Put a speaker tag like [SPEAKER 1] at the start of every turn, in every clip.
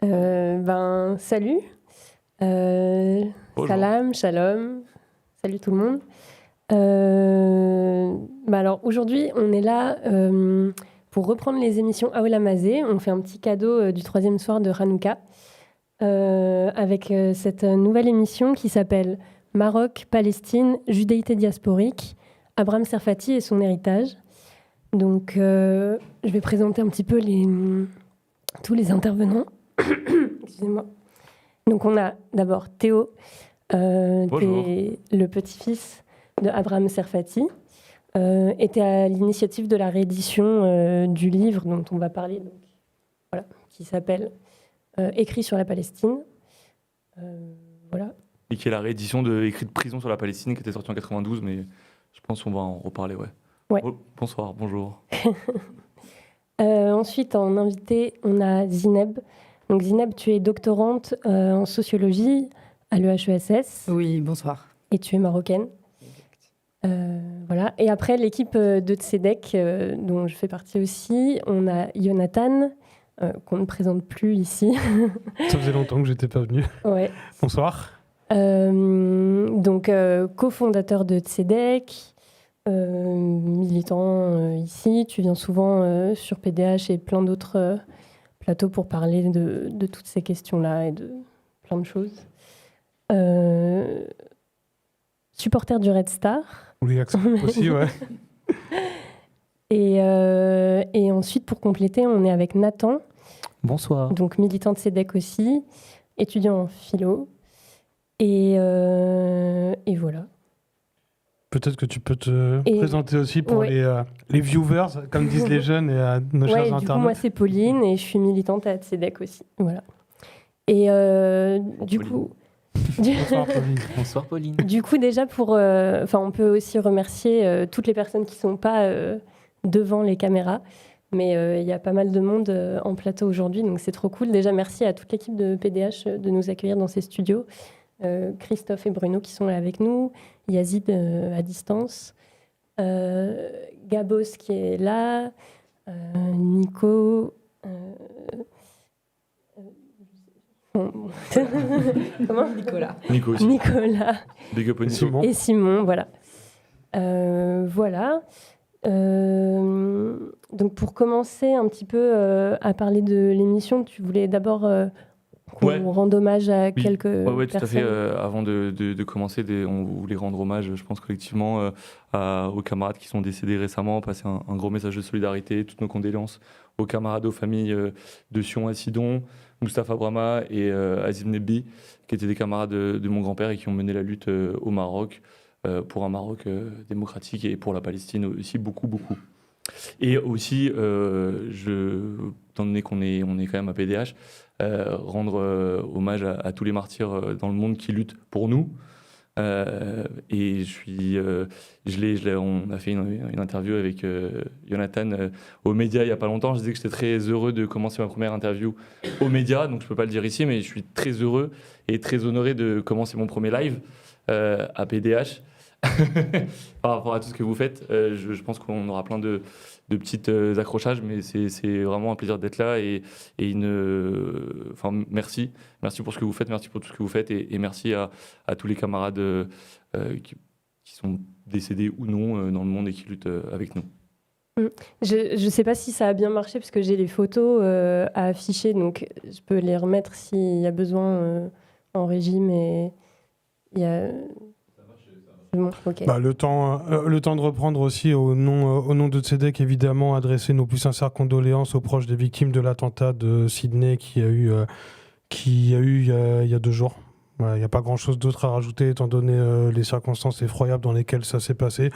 [SPEAKER 1] Salut. Salam, shalom. Salut tout le monde. Alors aujourd'hui, on est là pour reprendre les émissions Aolam Hazeh. On fait un petit cadeau du 3e soir de Hanouka avec cette nouvelle émission qui s'appelle Maroc, Palestine, judaïté diasporique, Abraham Serfati et son héritage. Donc, je vais présenter un petit peu tous les intervenants. Excusez-moi. Donc, on a d'abord Théo, le petit-fils de Abraham Serfati, était à l'initiative de la réédition du livre dont on va parler, donc, voilà, qui s'appelle Écrit sur la Palestine. Voilà.
[SPEAKER 2] Et qui est la réédition de Écrit de prison sur la Palestine, qui était sorti en 92, mais je pense qu'on va en reparler, ouais. Oh, bonsoir, bonjour.
[SPEAKER 1] Ensuite, en invité, on a Zineb. Donc Zineb, tu es doctorante en sociologie à l'EHESS.
[SPEAKER 3] Oui, bonsoir.
[SPEAKER 1] Et tu es marocaine. Voilà. Et après, l'équipe de Tzedek, dont je fais partie aussi, on a Jonathan, qu'on ne présente plus ici.
[SPEAKER 4] Ça faisait longtemps que j'étais pas venu.
[SPEAKER 1] Ouais.
[SPEAKER 4] Bonsoir.
[SPEAKER 1] Donc, cofondateur de Tzedek, militant ici. Tu viens souvent sur PDH et plein d'autres plateaux pour parler de toutes ces questions-là et de plein de choses. Supporter du Red Star.
[SPEAKER 4] Oui, aussi, ouais.
[SPEAKER 1] Et ensuite, pour compléter, on est avec Nathan.
[SPEAKER 5] Bonsoir.
[SPEAKER 1] Donc, militant de Tzedek aussi, étudiant en philo. Et voilà.
[SPEAKER 4] Peut-être que tu peux te présenter aussi pour les viewers, comme disent les jeunes, et à nos chers internautes.
[SPEAKER 1] Du coup, moi, c'est Pauline et je suis militante à Tzedek aussi. Voilà. Et du coup...
[SPEAKER 4] Bonsoir, Pauline.
[SPEAKER 5] Bonsoir, Pauline.
[SPEAKER 1] Du coup, déjà, on peut aussi remercier toutes les personnes qui ne sont pas devant les caméras. Mais il y a pas mal de monde en plateau aujourd'hui, donc c'est trop cool. Déjà, merci à toute l'équipe de PDH de nous accueillir dans ces studios. Christophe et Bruno qui sont là avec nous, Yazid à distance, Gabos qui est là, Nico. Comment
[SPEAKER 2] Nico aussi.
[SPEAKER 1] Nicolas.
[SPEAKER 2] Big up Nico.
[SPEAKER 1] Et Simon, voilà. Voilà. Donc pour commencer un petit peu à parler de l'émission, tu voulais d'abord qu'on rende hommage à quelques
[SPEAKER 2] personnes. Tout à fait. Avant de commencer, on voulait rendre hommage, je pense collectivement, aux camarades qui sont décédés récemment, passer un gros message de solidarité, toutes nos condoléances aux camarades, aux familles de Sion à Sidon, Moustapha Brahma et Azim Nebbi, qui étaient des camarades de mon grand-père et qui ont mené la lutte au Maroc, pour un Maroc démocratique et pour la Palestine aussi, beaucoup. Et aussi, étant donné qu'on est quand même à PDH, rendre hommage à tous les martyrs dans le monde qui luttent pour nous. Et on a fait une interview avec Jonathan aux médias il n'y a pas longtemps. Je disais que j'étais très heureux de commencer ma première interview aux médias, donc je ne peux pas le dire ici, mais je suis très heureux et très honoré de commencer mon premier live à PDH. Par rapport à tout ce que vous faites, je pense qu'on aura plein de petits accrochages, mais c'est vraiment un plaisir d'être là merci pour ce que vous faites, merci pour tout ce que vous faites et merci à tous les camarades qui sont décédés ou non dans le monde et qui luttent avec nous.
[SPEAKER 1] Je ne sais pas si ça a bien marché parce que j'ai les photos à afficher, donc je peux les remettre s'il y a besoin en régie, mais il y a... Bon, okay.
[SPEAKER 4] Le temps de reprendre aussi au nom de Tzedek, évidemment, adresser nos plus sincères condoléances aux proches des victimes de l'attentat de Sydney qui a eu il y a 2 jours. Il n'y a pas grand-chose d'autre à rajouter étant donné les circonstances effroyables dans lesquelles ça s'est passé.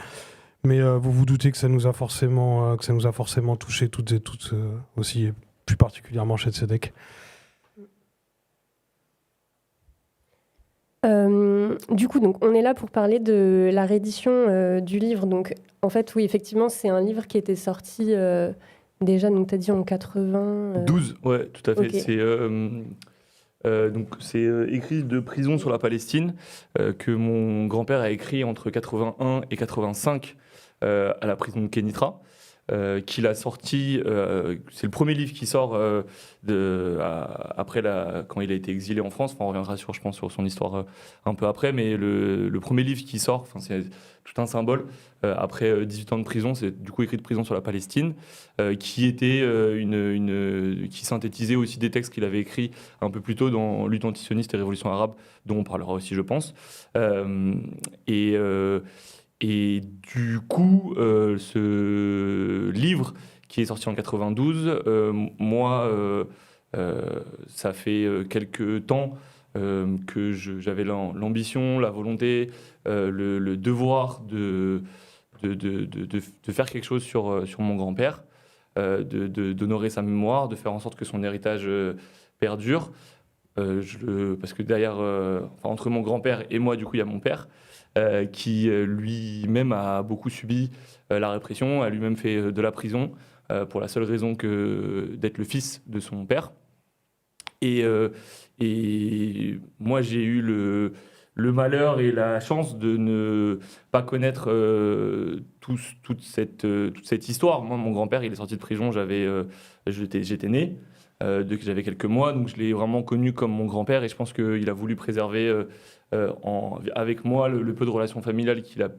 [SPEAKER 4] Mais vous vous doutez que ça nous a forcément touchés toutes et toutes aussi, et plus particulièrement chez Tzedek.
[SPEAKER 1] Du coup, donc, on est là pour parler de la réédition du livre. Donc, en fait, oui, effectivement, c'est un livre qui était sorti déjà, donc tu as dit en
[SPEAKER 2] 92, ouais, tout à fait.
[SPEAKER 1] Okay.
[SPEAKER 2] C'est Écrit de prison sur la Palestine que mon grand-père a écrit entre 81 et 85 à la prison de Kénitra. qu'il a sorti. C'est le premier livre qui sort après quand il a été exilé en France. Enfin, on reviendra je pense, sur son histoire un peu après, mais le premier livre qui sort, c'est tout un symbole. Après 18 ans de prison, c'est du coup écrit de prison sur la Palestine, qui était qui synthétisait aussi des textes qu'il avait écrits un peu plus tôt dans Lutte antisioniste et Révolution arabe, dont on parlera aussi, je pense. Et du coup, ce livre qui est sorti en 92, ça fait quelques temps que j'avais l'ambition, la volonté, le devoir de faire quelque chose sur mon grand-père, d'honorer sa mémoire, de faire en sorte que son héritage perdure. Parce que derrière, entre mon grand-père et moi, du coup, il y a mon père, qui lui-même a beaucoup subi la répression, a lui-même fait de la prison pour la seule raison que d'être le fils de son père. Et moi, j'ai eu le malheur et la chance de ne pas connaître toute cette histoire. Moi, mon grand-père, il est sorti de prison, j'étais né. Dès que j'avais quelques mois, donc je l'ai vraiment connu comme mon grand-père et je pense qu'il a voulu préserver avec moi le peu de relations familiales qu'il a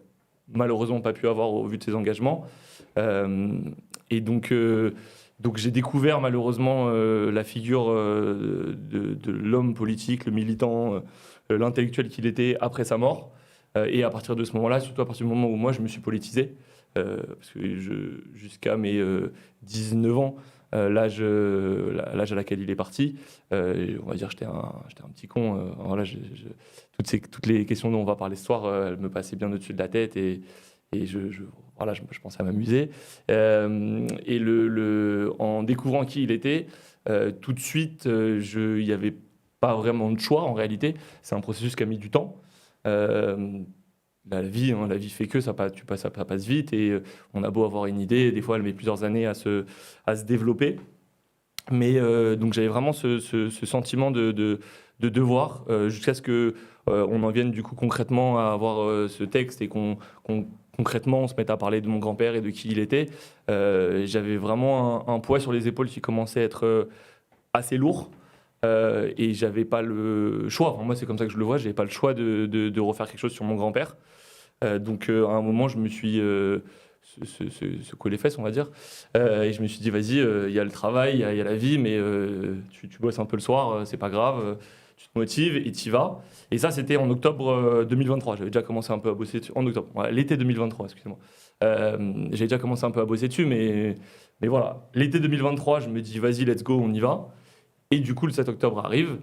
[SPEAKER 2] malheureusement pas pu avoir au vu de ses engagements. Et donc j'ai découvert malheureusement la figure de l'homme politique, le militant, l'intellectuel qu'il était après sa mort. Et à partir de ce moment-là, surtout à partir du moment où moi je me suis politisé, parce que jusqu'à mes 19 ans, l'âge à laquelle il est parti, on va dire j'étais un petit con. Voilà, toutes les questions dont on va parler ce soir, elles me passaient bien au-dessus de la tête et je pensais à m'amuser. Et en découvrant qui il était, tout de suite, il n'y avait pas vraiment de choix en réalité. C'est un processus qui a mis du temps. La vie fait que ça passe vite et on a beau avoir une idée, des fois elle met plusieurs années à se développer. Mais donc j'avais vraiment ce sentiment de devoir jusqu'à ce que on en vienne du coup concrètement à avoir ce texte et qu'on concrètement on se mette à parler de mon grand-père et de qui il était. J'avais vraiment un poids sur les épaules qui commençait à être assez lourd. Et j'avais pas le choix. Enfin, moi, c'est comme ça que je le vois. J'avais pas le choix de refaire quelque chose sur mon grand-père. Donc, à un moment, je me suis secoué les fesses, on va dire. Et je me suis dit, vas-y, il y a le travail, il y a la vie, mais tu bosses un peu le soir, c'est pas grave. Tu te motives et tu y vas. Et ça, c'était en octobre 2023. J'avais déjà commencé un peu à bosser dessus. En octobre, ouais, l'été 2023, excusez-moi. J'avais déjà commencé un peu à bosser dessus, mais voilà. L'été 2023, je me dis, vas-y, let's go, on y va. Et du coup, le 7 octobre arrive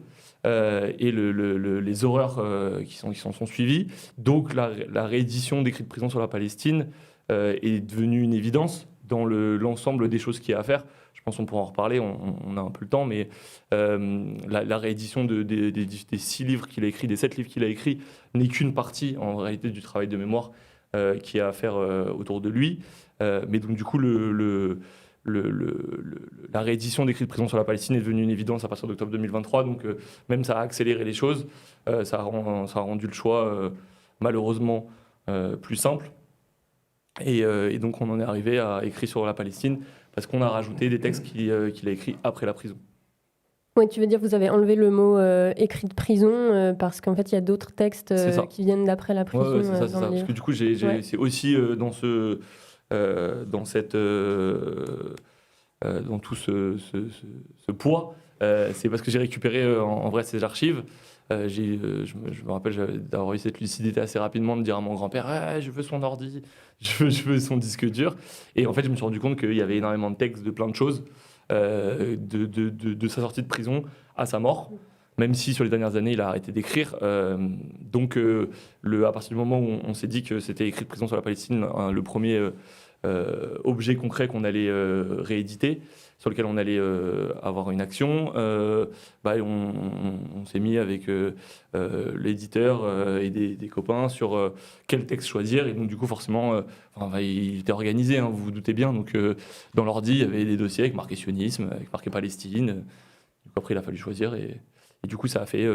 [SPEAKER 2] et les horreurs qui s'en sont suivies. Donc, la réédition des cris de prison sur la Palestine est devenue une évidence dans l'ensemble des choses qu'il y a à faire. Je pense qu'on pourra en reparler, on a un peu le temps, mais la réédition des 6 livres qu'il a écrits, des 7 livres qu'il a écrits, n'est qu'une partie, en réalité, du travail de mémoire qu'il y a à faire autour de lui. Mais donc, du coup, la réédition des cris de prison sur la Palestine est devenue une évidence à partir d'octobre 2023, donc même ça a accéléré les choses, ça a rendu le choix malheureusement plus simple, et donc on en est arrivé à écrire sur la Palestine parce qu'on a rajouté des textes qu'il a écrits après la prison.
[SPEAKER 1] Oui, tu veux dire que vous avez enlevé le mot écrit de prison parce qu'en fait il y a d'autres textes qui viennent d'après la prison.
[SPEAKER 2] Ouais, c'est ça. Parce que du coup c'est aussi dans tout ce poids, c'est parce que j'ai récupéré en vrai ces archives. Je me rappelle d'avoir eu cette lucidité assez rapidement de dire à mon grand-père je veux son ordi, je veux son disque dur. Et en fait, je me suis rendu compte qu'il y avait énormément de textes de plein de choses, de sa sortie de prison à sa mort. Même si sur les dernières années, il a arrêté d'écrire. Donc, à partir du moment où on s'est dit que c'était écrit de prison sur la Palestine, le premier objet concret qu'on allait rééditer, sur lequel on allait avoir une action, on s'est mis avec l'éditeur et des copains sur quel texte choisir. Et donc, du coup, forcément, il était organisé, hein, vous vous doutez bien. Donc, dans l'ordi, il y avait des dossiers avec marqué sionisme, avec marqué Palestine. Donc, après, il a fallu choisir. Et du coup, ça a fait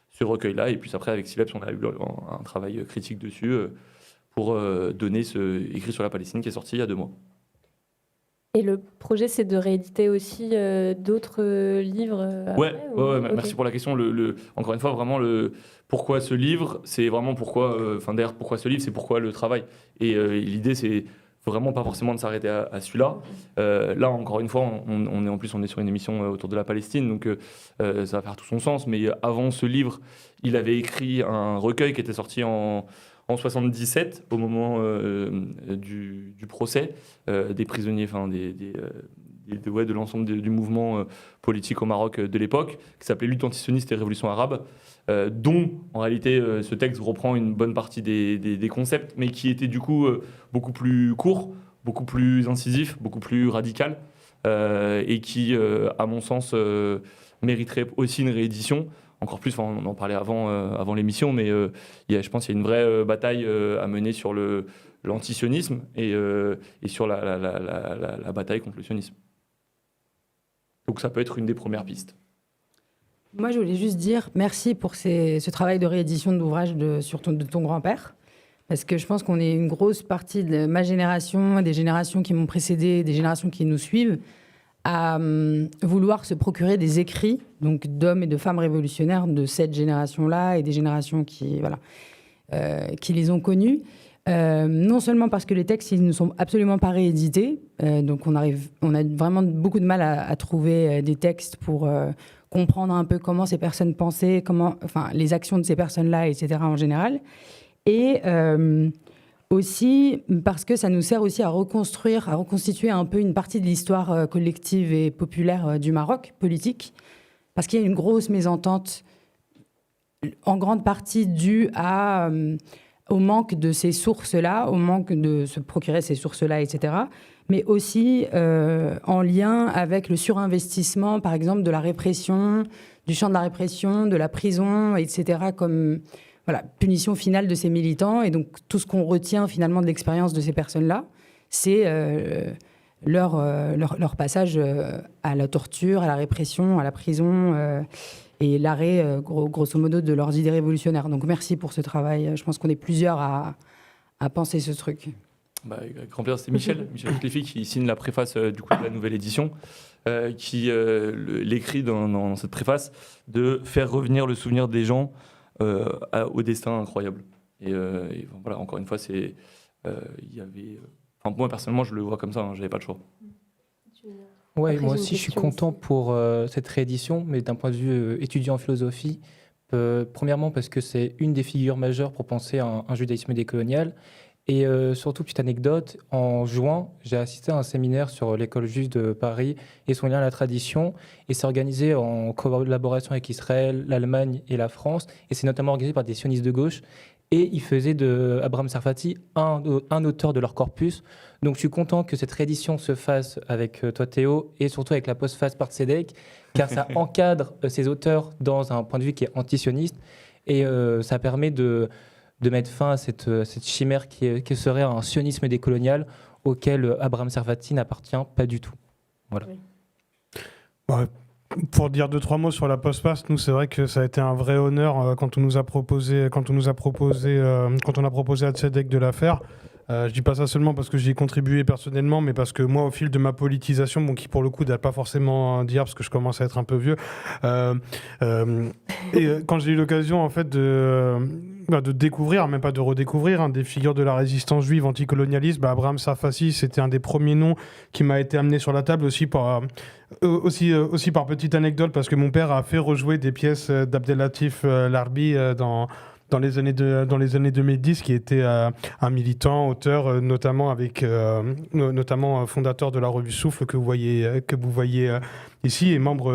[SPEAKER 2] ce recueil-là. Et puis après, avec Sileps, on a eu un travail critique dessus pour donner ce écrit sur la Palestine qui est sorti il y a 2 mois.
[SPEAKER 1] Et le projet, c'est de rééditer aussi d'autres livres
[SPEAKER 2] Ouais,
[SPEAKER 1] après,
[SPEAKER 2] ouais,
[SPEAKER 1] ou...
[SPEAKER 2] ouais,
[SPEAKER 1] Ok.
[SPEAKER 2] merci pour la question. Encore une fois, vraiment, pourquoi ce livre, c'est vraiment pourquoi, d'ailleurs, pourquoi ce livre, c'est pourquoi le travail. Et l'idée, c'est vraiment pas forcément de s'arrêter à celui-là. Là, encore une fois, on est sur une émission autour de la Palestine, donc ça va faire tout son sens. Mais avant ce livre, il avait écrit un recueil qui était sorti en 77, au moment du procès des prisonniers, de l'ensemble du mouvement politique au Maroc de l'époque, qui s'appelait Lutte antisioniste et révolution arabe, dont en réalité ce texte reprend une bonne partie des concepts, mais qui était du coup beaucoup plus court, beaucoup plus incisif, beaucoup plus radical, et qui, à mon sens, mériterait aussi une réédition. Encore plus, on en parlait avant l'émission, mais je pense qu'il y a une vraie bataille à mener sur l'antisionisme et sur la bataille contre le sionisme. Donc ça peut être une des premières pistes.
[SPEAKER 3] Moi, je voulais juste dire merci pour ce travail de réédition de l'ouvrage de ton grand-père. Parce que je pense qu'on est une grosse partie de ma génération, des générations qui m'ont précédé, des générations qui nous suivent, à vouloir se procurer des écrits donc d'hommes et de femmes révolutionnaires de cette génération-là et des générations qui les ont connus. Non seulement parce que les textes ils ne sont absolument pas réédités, donc on a vraiment beaucoup de mal à trouver des textes pour comprendre un peu comment ces personnes pensaient, les actions de ces personnes-là, etc. en général. Et aussi parce que ça nous sert aussi à reconstituer un peu une partie de l'histoire collective et populaire du Maroc, politique, parce qu'il y a une grosse mésentente, en grande partie due au manque de ces sources-là, au manque de se procurer ces sources-là, etc., mais aussi en lien avec le surinvestissement, par exemple, de la répression, du champ de la répression, de la prison, etc., comme punition finale de ces militants. Et donc, tout ce qu'on retient finalement de l'expérience de ces personnes-là, c'est leur passage à la torture, à la répression, à la prison, et l'arrêt, grosso modo, de leurs idées révolutionnaires. Donc, merci pour ce travail. Je pense qu'on est plusieurs à penser ce truc.
[SPEAKER 2] Avec grand plaisir, c'est Michel Cléfy qui signe la préface du coup, de la nouvelle édition, qui l'écrit dans cette préface de faire revenir le souvenir des gens au destin incroyable. Et voilà, encore une fois, il y avait... moi, personnellement, je le vois comme ça, hein, j'avais pas le choix.
[SPEAKER 5] Ouais,
[SPEAKER 1] Après,
[SPEAKER 5] moi
[SPEAKER 1] j'ai une
[SPEAKER 5] aussi, je suis
[SPEAKER 1] question
[SPEAKER 5] content
[SPEAKER 1] aussi.
[SPEAKER 5] pour cette réédition, mais d'un point de vue étudiant en philosophie, premièrement parce que c'est une des figures majeures pour penser à un judaïsme décolonial. Et surtout, petite anecdote, en juin, j'ai assisté à un séminaire sur l'école juive de Paris et son lien à la tradition. Et c'est organisé en collaboration avec Israël, l'Allemagne et la France. Et c'est notamment organisé par des sionistes de gauche. Et ils faisaient de Abraham Sarfati un auteur de leur corpus. Donc je suis content que cette réédition se fasse avec toi Théo et surtout avec la postface par Tzedek, car ça encadre ces auteurs dans un point de vue qui est antisioniste et ça permet de mettre fin à cette chimère qui serait un sionisme décolonial auquel Abraham Sarfati n'appartient pas du tout. Voilà.
[SPEAKER 1] Oui.
[SPEAKER 4] Ouais. Pour dire 2-3 mots sur la postface, nous c'est vrai que ça a été un vrai honneur quand on a proposé à Tzedek de la faire. Je dis pas ça seulement parce que j'y ai contribué personnellement, mais parce que moi, au fil de ma politisation, qui pour le coup date pas forcément d'hier parce que je commence à être un peu vieux, et quand j'ai eu l'occasion en fait de découvrir, même pas de redécouvrir, des figures de la résistance juive anticolonialiste, Abraham Sarfati, c'était un des premiers noms qui m'a été amené sur la table aussi par petite anecdote, parce que mon père a fait rejouer des pièces d'Abdelatif Larbi dans les années 2010, qui était un militant, auteur, notamment fondateur de la revue Souffle que vous voyez ici, et membre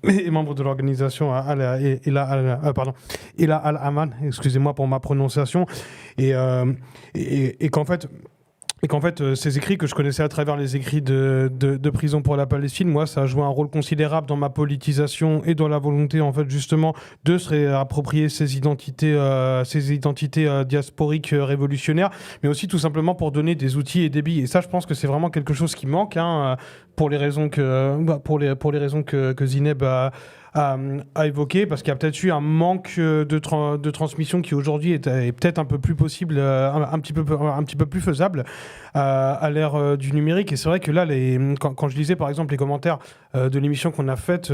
[SPEAKER 4] de l'organisation Ela Al-Aman, excusez-moi pour ma prononciation, et qu'en fait, ces écrits que je connaissais à travers les écrits de Prison pour la Palestine, moi, ça a joué un rôle considérable dans ma politisation et dans la volonté, en fait, justement, de se réapproprier ces identités diasporiques révolutionnaires, mais aussi tout simplement pour donner des outils et des billes. Et ça, je pense que c'est vraiment quelque chose qui manque, pour les raisons que Zineb à évoquer, parce qu'il y a peut-être eu un manque de transmission qui aujourd'hui est peut-être un peu plus possible, un petit peu plus faisable à l'ère du numérique. Et c'est vrai que là, quand je lisais par exemple les commentaires de l'émission qu'on a faite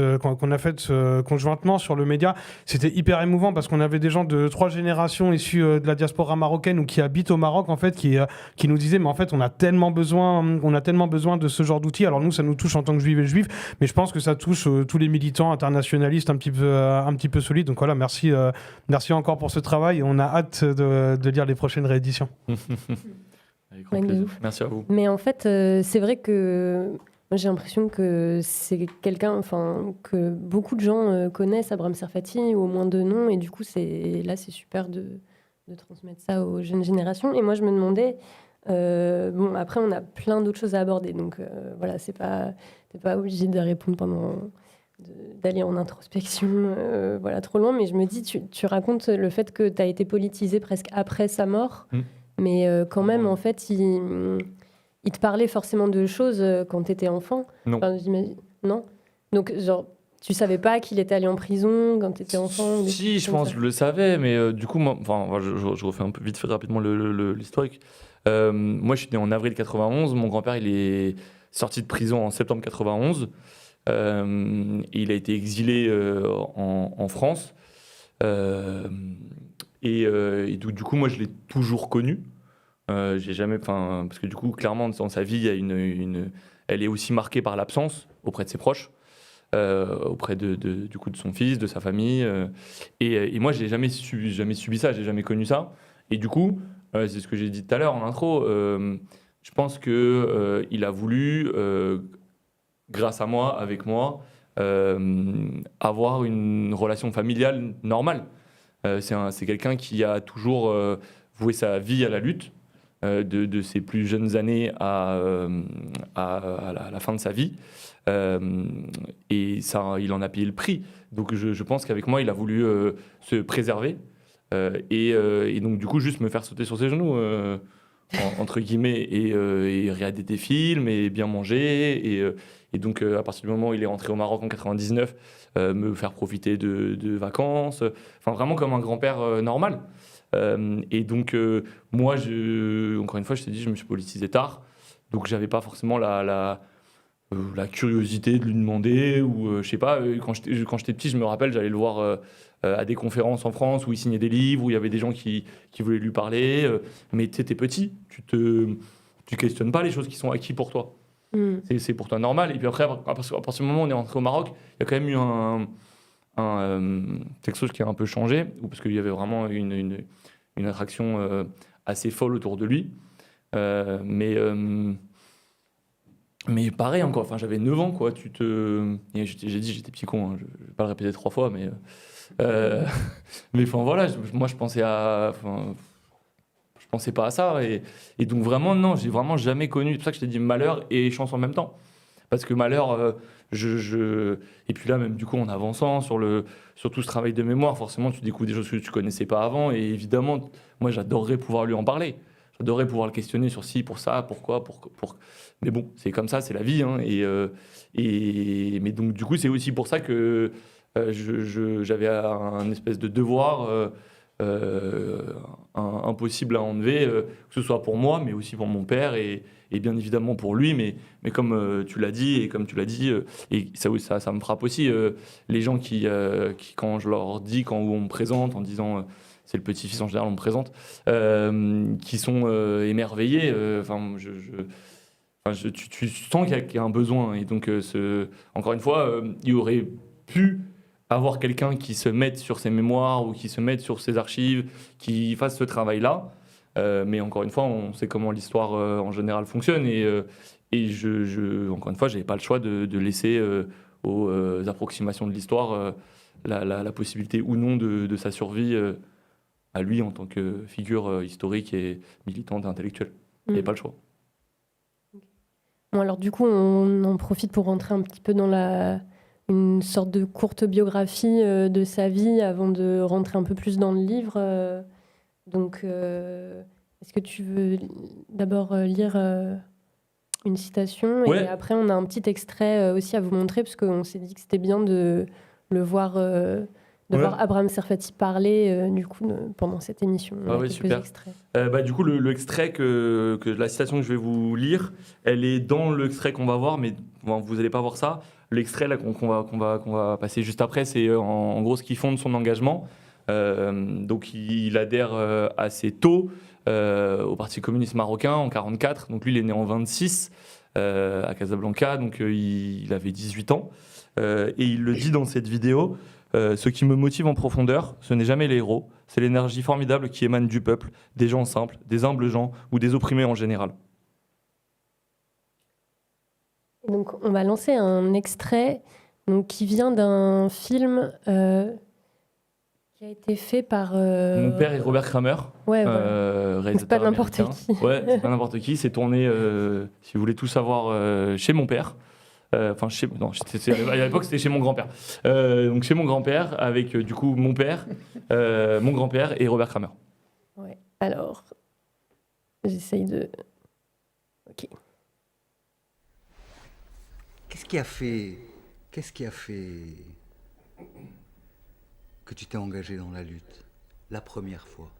[SPEAKER 4] conjointement sur le média, c'était hyper émouvant parce qu'on avait des gens de 3 générations issus de la diaspora marocaine ou qui habitent au Maroc en fait, qui nous disaient mais en fait on a tellement besoin de ce genre d'outils. Alors nous ça nous touche en tant que juifs et juifs, mais je pense que ça touche tous les militants internationalistes un petit peu solides. Donc voilà, merci encore pour ce travail et on a hâte de lire les prochaines rééditions.
[SPEAKER 2] Avec grand plaisir. Merci à vous.
[SPEAKER 1] Mais en fait, c'est vrai que moi, j'ai l'impression que c'est quelqu'un, que beaucoup de gens connaissent, Abraham Serfati, ou au moins de nom, et du coup, c'est super de transmettre ça aux jeunes générations. Et moi, je me demandais, bon, après, on a plein d'autres choses à aborder, donc voilà, t'es pas obligé de répondre d'aller en introspection, voilà, trop loin, mais je me dis, tu racontes le fait que tu as été politisé presque après sa mort, mais quand même, en fait, il te parlait forcément de choses quand tu étais enfant.
[SPEAKER 2] Non.
[SPEAKER 1] Enfin, non. Donc, genre, tu savais pas qu'il était allé en prison quand tu étais enfant?
[SPEAKER 2] Si, je pense, je le savais, mais du coup, moi, je refais un peu vite fait rapidement l'historique. Moi, je suis né en avril 91. Mon grand-père, il est sorti de prison en septembre 91. Il a été exilé en France. Et du coup, moi, je l'ai toujours connu. J'ai jamais, parce que du coup, clairement, dans sa vie, elle est aussi marquée par l'absence auprès de ses proches, auprès du coup de son fils, de sa famille. Et moi, j'ai jamais subi ça, j'ai jamais connu ça. Et du coup, c'est ce que j'ai dit tout à l'heure en intro. Je pense que il a voulu, grâce à moi, avec moi, avoir une relation familiale normale. C'est quelqu'un qui a toujours voué sa vie à la lutte. De ses plus jeunes années à la fin de sa vie. Et ça, il en a payé le prix. Donc je pense qu'avec moi, il a voulu se préserver. Et donc du coup, juste me faire sauter sur ses genoux, entre guillemets, et regarder des films, et bien manger. Et donc à partir du moment où il est rentré au Maroc en 99, me faire profiter de vacances. Enfin, vraiment comme un grand-père normal. Et donc, moi, encore une fois, je t'ai dit, je me suis politisé tard. Donc, j'avais pas forcément la curiosité de lui demander. Ou, je sais pas, quand j'étais petit, je me rappelle, j'allais le voir à des conférences en France où il signait des livres, où il y avait des gens qui voulaient lui parler. Mais tu sais, t'es petit, tu questionnes pas les choses qui sont acquises pour toi. C'est pour toi normal. Et puis après, à partir du moment où on est rentré au Maroc, il y a quand même eu quelque chose qui a un peu changé, parce qu'il y avait vraiment une attraction assez folle autour de lui. Mais pareil encore, enfin, j'avais 9 ans, quoi. J'ai dit j'étais petit con, hein, je vais pas le répéter 3 fois, mais enfin voilà, moi je pensais je pensais pas à ça, et donc vraiment non, j'ai vraiment jamais connu. C'est pour ça que je t'ai dit malheur et chance en même temps, parce que malheur, et puis là même du coup en avançant sur tout ce travail de mémoire, forcément tu découvres des choses que tu connaissais pas avant, et évidemment moi j'adorerais pouvoir lui en parler, j'adorerais pouvoir le questionner sur si, pour ça, pourquoi, mais bon, c'est comme ça, c'est la vie, hein, mais donc du coup c'est aussi pour ça que j'avais un espèce de devoir impossible à enlever, que ce soit pour moi, mais aussi pour mon père, et bien évidemment pour lui, mais comme tu l'as dit, et comme tu l'as dit, et ça me frappe aussi, les gens qui, quand je leur dis, quand on me présente en disant c'est le petit-fils en général, on me présente, qui sont émerveillés, tu sens qu'il y a un besoin, et donc encore une fois, il aurait pu avoir quelqu'un qui se mette sur ses mémoires ou qui se mette sur ses archives, qui fasse ce travail-là. Mais encore une fois, on sait comment l'histoire en général fonctionne, et encore une fois, j'avais pas le choix de laisser aux approximations de l'histoire la possibilité ou non de sa survie à lui en tant que figure historique et militante et intellectuelle. Il n'y avait pas le choix.
[SPEAKER 1] Bon, alors du coup, on en profite pour rentrer un petit peu dans une sorte de courte biographie de sa vie avant de rentrer un peu plus dans le livre. Donc, est-ce que tu veux d'abord lire une citation,
[SPEAKER 2] ouais.
[SPEAKER 1] Et après, on a un petit extrait aussi à vous montrer, parce qu'on s'est dit que c'était bien de le voir, voir Abraham Serfati parler du coup pendant cette émission.
[SPEAKER 2] Ah ouais,
[SPEAKER 1] quelques
[SPEAKER 2] super.
[SPEAKER 1] extraits.
[SPEAKER 2] Du coup, l'extrait que la citation que je vais vous lire, elle est dans l'extrait qu'on va voir, mais vous n'allez pas voir ça. L'extrait là, qu'on va passer juste après, c'est en gros ce qui fonde son engagement. Donc il adhère assez tôt au Parti communiste marocain en 1944. Donc lui, il est né en 1926 à Casablanca, donc il avait 18 ans. Et il le dit dans cette vidéo, ce qui me motive en profondeur, ce n'est jamais les héros, c'est l'énergie formidable qui émane du peuple, des gens simples, des humbles gens ou des opprimés en général.
[SPEAKER 1] Donc, on va lancer un extrait qui vient d'un film qui a été fait par...
[SPEAKER 2] Mon père est Robert Kramer,
[SPEAKER 1] Ouais, voilà.
[SPEAKER 2] réalisateur
[SPEAKER 1] C'est pas n'importe
[SPEAKER 2] américain.
[SPEAKER 1] qui.
[SPEAKER 2] Ouais, c'est pas n'importe qui. C'est tourné, si vous voulez tout savoir, chez mon père. Enfin, à l'époque, c'était chez mon grand-père. Donc, chez mon grand-père, avec du coup mon père, mon grand-père et Robert Kramer.
[SPEAKER 1] Ouais. Alors, j'essaye de... Ok.
[SPEAKER 6] Qu'est-ce qui a fait que tu t'es engagé dans la lutte la première fois?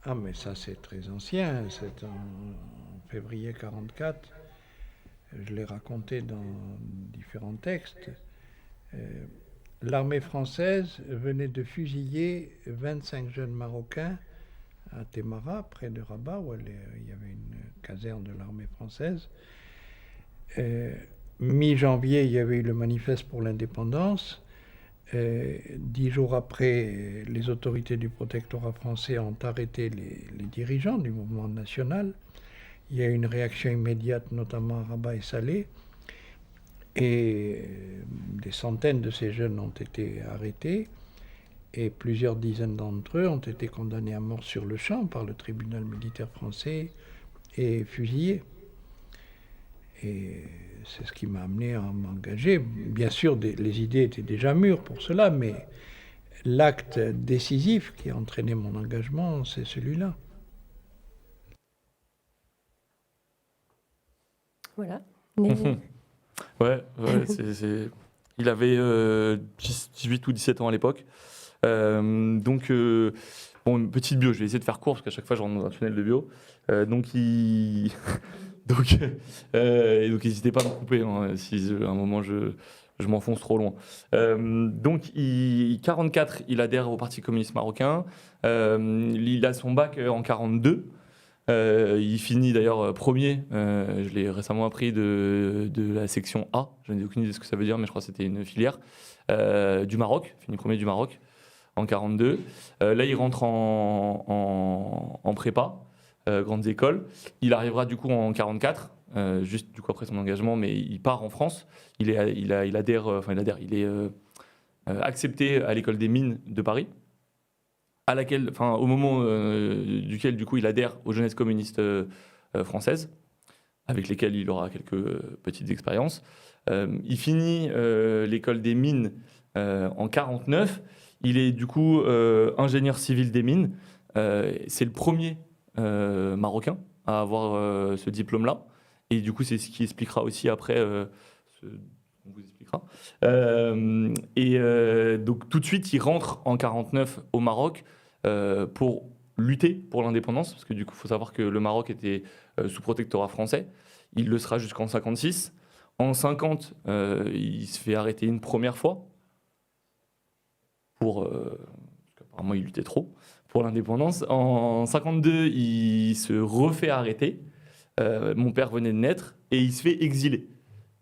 [SPEAKER 7] Ah, mais ça, c'est très ancien. C'est en février 1944. Je l'ai raconté dans différents textes. L'armée française venait de fusiller 25 jeunes Marocains à Témara, près de Rabat, où il y avait une caserne de l'armée française. Mi-janvier, il y avait eu le manifeste pour l'indépendance. 10 jours après, les autorités du protectorat français ont arrêté les dirigeants du mouvement national. Il y a eu une réaction immédiate, notamment à Rabat et Salé. Et des centaines de ces jeunes ont été arrêtés. Et plusieurs dizaines d'entre eux ont été condamnés à mort sur le champ par le tribunal militaire français et fusillés. Et c'est ce qui m'a amené à m'engager. Bien sûr, les idées étaient déjà mûres pour cela, mais l'acte décisif qui a entraîné mon engagement, c'est celui-là.
[SPEAKER 1] Voilà.
[SPEAKER 2] Ouais, il avait 18 ou 17 ans à l'époque. Donc, une petite bio, je vais essayer de faire court, parce qu'à chaque fois, je rentre dans un tunnel de bio. Donc, n'hésitez pas à me couper si à un moment je m'enfonce trop loin. Donc, 1944, il adhère au Parti communiste marocain. Il a son bac en 1942. Il finit d'ailleurs premier, je l'ai récemment appris, de la section A. Je n'ai aucune idée de ce que ça veut dire, mais je crois que c'était une filière du Maroc. Il finit premier du Maroc en 1942. Là, il rentre en prépa. Grandes écoles. Il arrivera du coup en 1944, juste du coup après son engagement, mais il part en France. Il est accepté à l'école des mines de Paris, au moment duquel du coup il adhère aux jeunesses communistes françaises, avec lesquelles il aura quelques petites expériences. Il finit l'école des mines en 1949. Il est du coup ingénieur civil des mines. C'est le premier marocain à avoir ce diplôme-là. Et du coup, c'est ce qui expliquera aussi après on vous expliquera. Donc tout de suite, il rentre en 1949 au Maroc pour lutter pour l'indépendance, parce que du coup, il faut savoir que le Maroc était sous protectorat français. Il le sera jusqu'en 1956. En 1950, il se fait arrêter une première fois parce qu'apparemment, il luttait trop pour l'indépendance. En 1952, il se refait arrêter. Mon père venait de naître et il se fait exiler.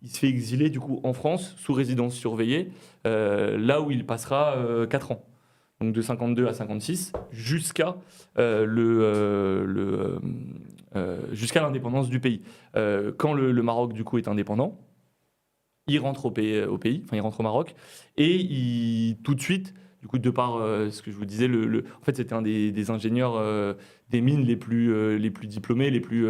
[SPEAKER 2] Il se fait exiler du coup en France, sous résidence surveillée, là où il passera 4 ans. Donc de 52 à 56, jusqu'à l'indépendance du pays. Quand le Maroc du coup est indépendant, il rentre au pays, il rentre au Maroc, et tout de suite, du coup, de par ce que je vous disais, en fait, c'était un des ingénieurs des mines les plus diplômés, les plus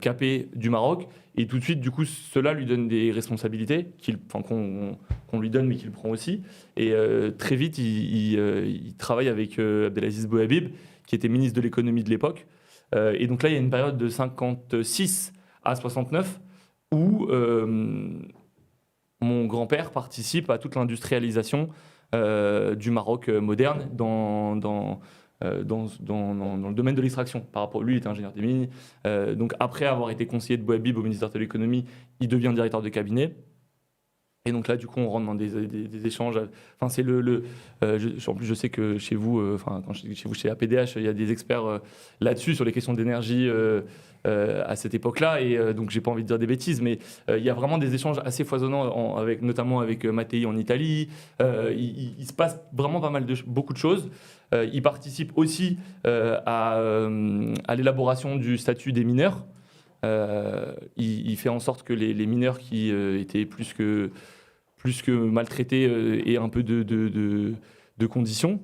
[SPEAKER 2] capés du Maroc. Et tout de suite, du coup, cela lui donne des responsabilités qu'on lui donne, mais qu'il prend aussi. Et très vite, il travaille avec Abdelaziz Bouhabib, qui était ministre de l'économie de l'époque. Et donc là, il y a une période de 56 à 69 où mon grand-père participe à toute l'industrialisation du Maroc moderne dans le domaine de l'extraction. Par rapport, lui, il était ingénieur des mines. Donc après avoir été conseiller de Bouhabib au ministère de l'économie, il devient directeur de cabinet. Et donc là, du coup, on rentre dans des échanges. Enfin, c'est en plus, je sais que chez vous, quand je dis chez vous, chez APDH, il y a des experts là-dessus sur les questions d'énergie à cette époque-là. Et donc, j'ai pas envie de dire des bêtises, mais il y a vraiment des échanges assez foisonnants, notamment avec Mattei en Italie. Il se passe vraiment beaucoup de choses. Il participe aussi à l'élaboration du statut des mineurs. Il fait en sorte que les mineurs qui étaient plus que maltraités aient un peu de conditions.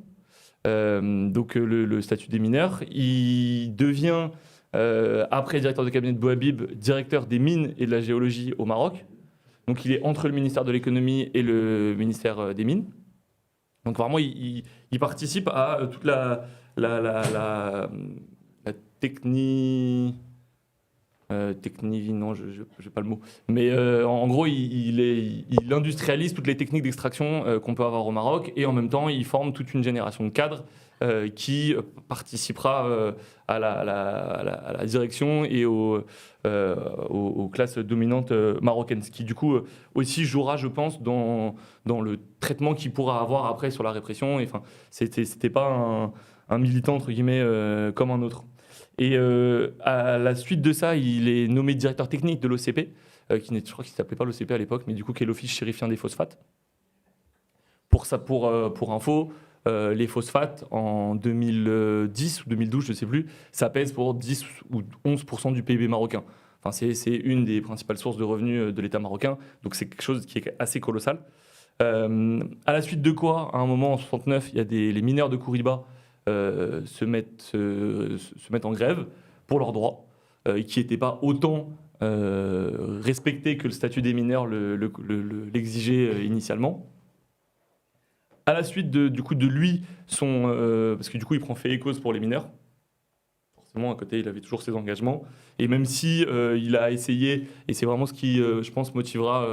[SPEAKER 2] Donc le statut des mineurs. Il devient, après directeur de cabinet de Bouhabib, directeur des mines et de la géologie au Maroc. Donc il est entre le ministère de l'économie et le ministère des mines. Donc vraiment, il participe à toute la technique... non, je n'ai pas le mot. Mais en gros, il industrialise toutes les techniques d'extraction qu'on peut avoir au Maroc et en même temps, il forme toute une génération de cadres qui participera à la direction et aux classes dominantes marocaines. Ce qui, du coup, aussi jouera, je pense, dans le traitement qu'il pourra avoir après sur la répression. Enfin, c'était pas un militant, entre guillemets, comme un autre. Et à la suite de ça, il est nommé directeur technique de l'OCP, je crois qu'il ne s'appelait pas l'OCP à l'époque, mais du coup qui est l'Office chérifien des phosphates. Pour info, les phosphates en 2010 ou 2012, je ne sais plus, ça pèse pour 10 ou 11% du PIB marocain. Enfin, c'est une des principales sources de revenus de l'État marocain, donc c'est quelque chose qui est assez colossal. À la suite de quoi, à un moment en 69, il y a les mineurs de Kouriba se mettent en grève pour leurs droits, qui n'étaient pas autant respectés que le statut des mineurs l'exigeait initialement. À la suite de lui, parce que du coup il prend fait et cause pour les mineurs. Forcément, à côté, il avait toujours ses engagements. Et même si il a essayé, et c'est vraiment ce qui, je pense, motivera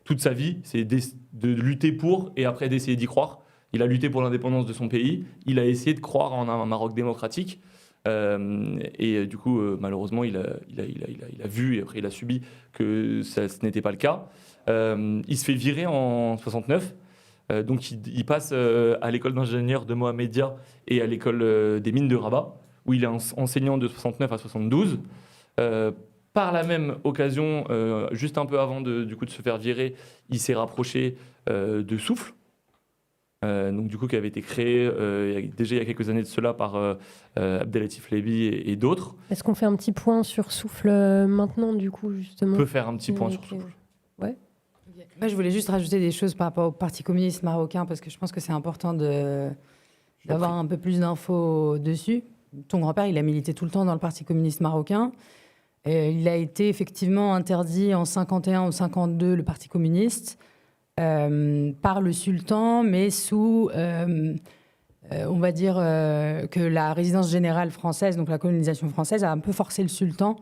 [SPEAKER 2] toute sa vie, c'est de lutter pour et après d'essayer d'y croire. Il a lutté pour l'indépendance de son pays. Il a essayé de croire en un Maroc démocratique. Et du coup, malheureusement, il a vu et après il a subi que ce n'était pas le cas. Il se fait virer en 69. Donc il passe à l'école d'ingénieur de Mohamedia et à l'école des mines de Rabat, où il est enseignant de 69 à 72. Par la même occasion, juste un peu avant de se faire virer, il s'est rapproché de Souffle. Donc du coup qui avait été créé déjà il y a quelques années de cela par Abdelatif Lébi et d'autres.
[SPEAKER 1] Est-ce qu'on fait un petit point sur Souffle maintenant du coup justement ?
[SPEAKER 2] On peut faire un petit point sur Souffle.
[SPEAKER 1] Ouais.
[SPEAKER 3] Moi, je voulais juste rajouter des choses par rapport au Parti communiste marocain parce que je pense que c'est important d'avoir un peu plus d'infos dessus. Ton grand-père, il a milité tout le temps dans le Parti communiste marocain. Il a été effectivement interdit en 51 ou 52, le Parti communiste, par le sultan, mais sous, on va dire que la résidence générale française, donc la colonisation française, a un peu forcé le sultan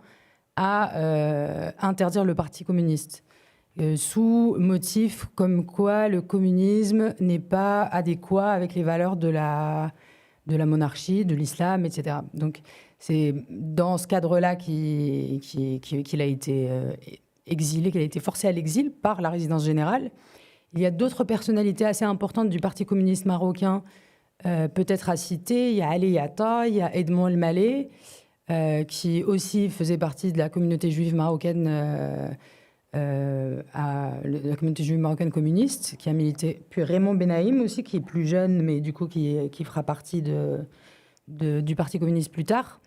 [SPEAKER 3] à interdire le Parti communiste. Sous motif comme quoi le communisme n'est pas adéquat avec les valeurs de la monarchie, de l'islam, etc. Donc c'est dans ce cadre-là qu'il a été exilé, qu'il a été forcé à l'exil par la résidence générale. Il y a d'autres personnalités assez importantes du Parti communiste marocain, peut-être à citer. Il y a Ali Yatta, il y a Edmond El Maleh, qui aussi faisait partie de la communauté juive marocaine, la communauté juive marocaine communiste, qui a milité. Puis Raymond Benaïm aussi, qui est plus jeune, mais du coup qui fera partie du Parti communiste plus tard.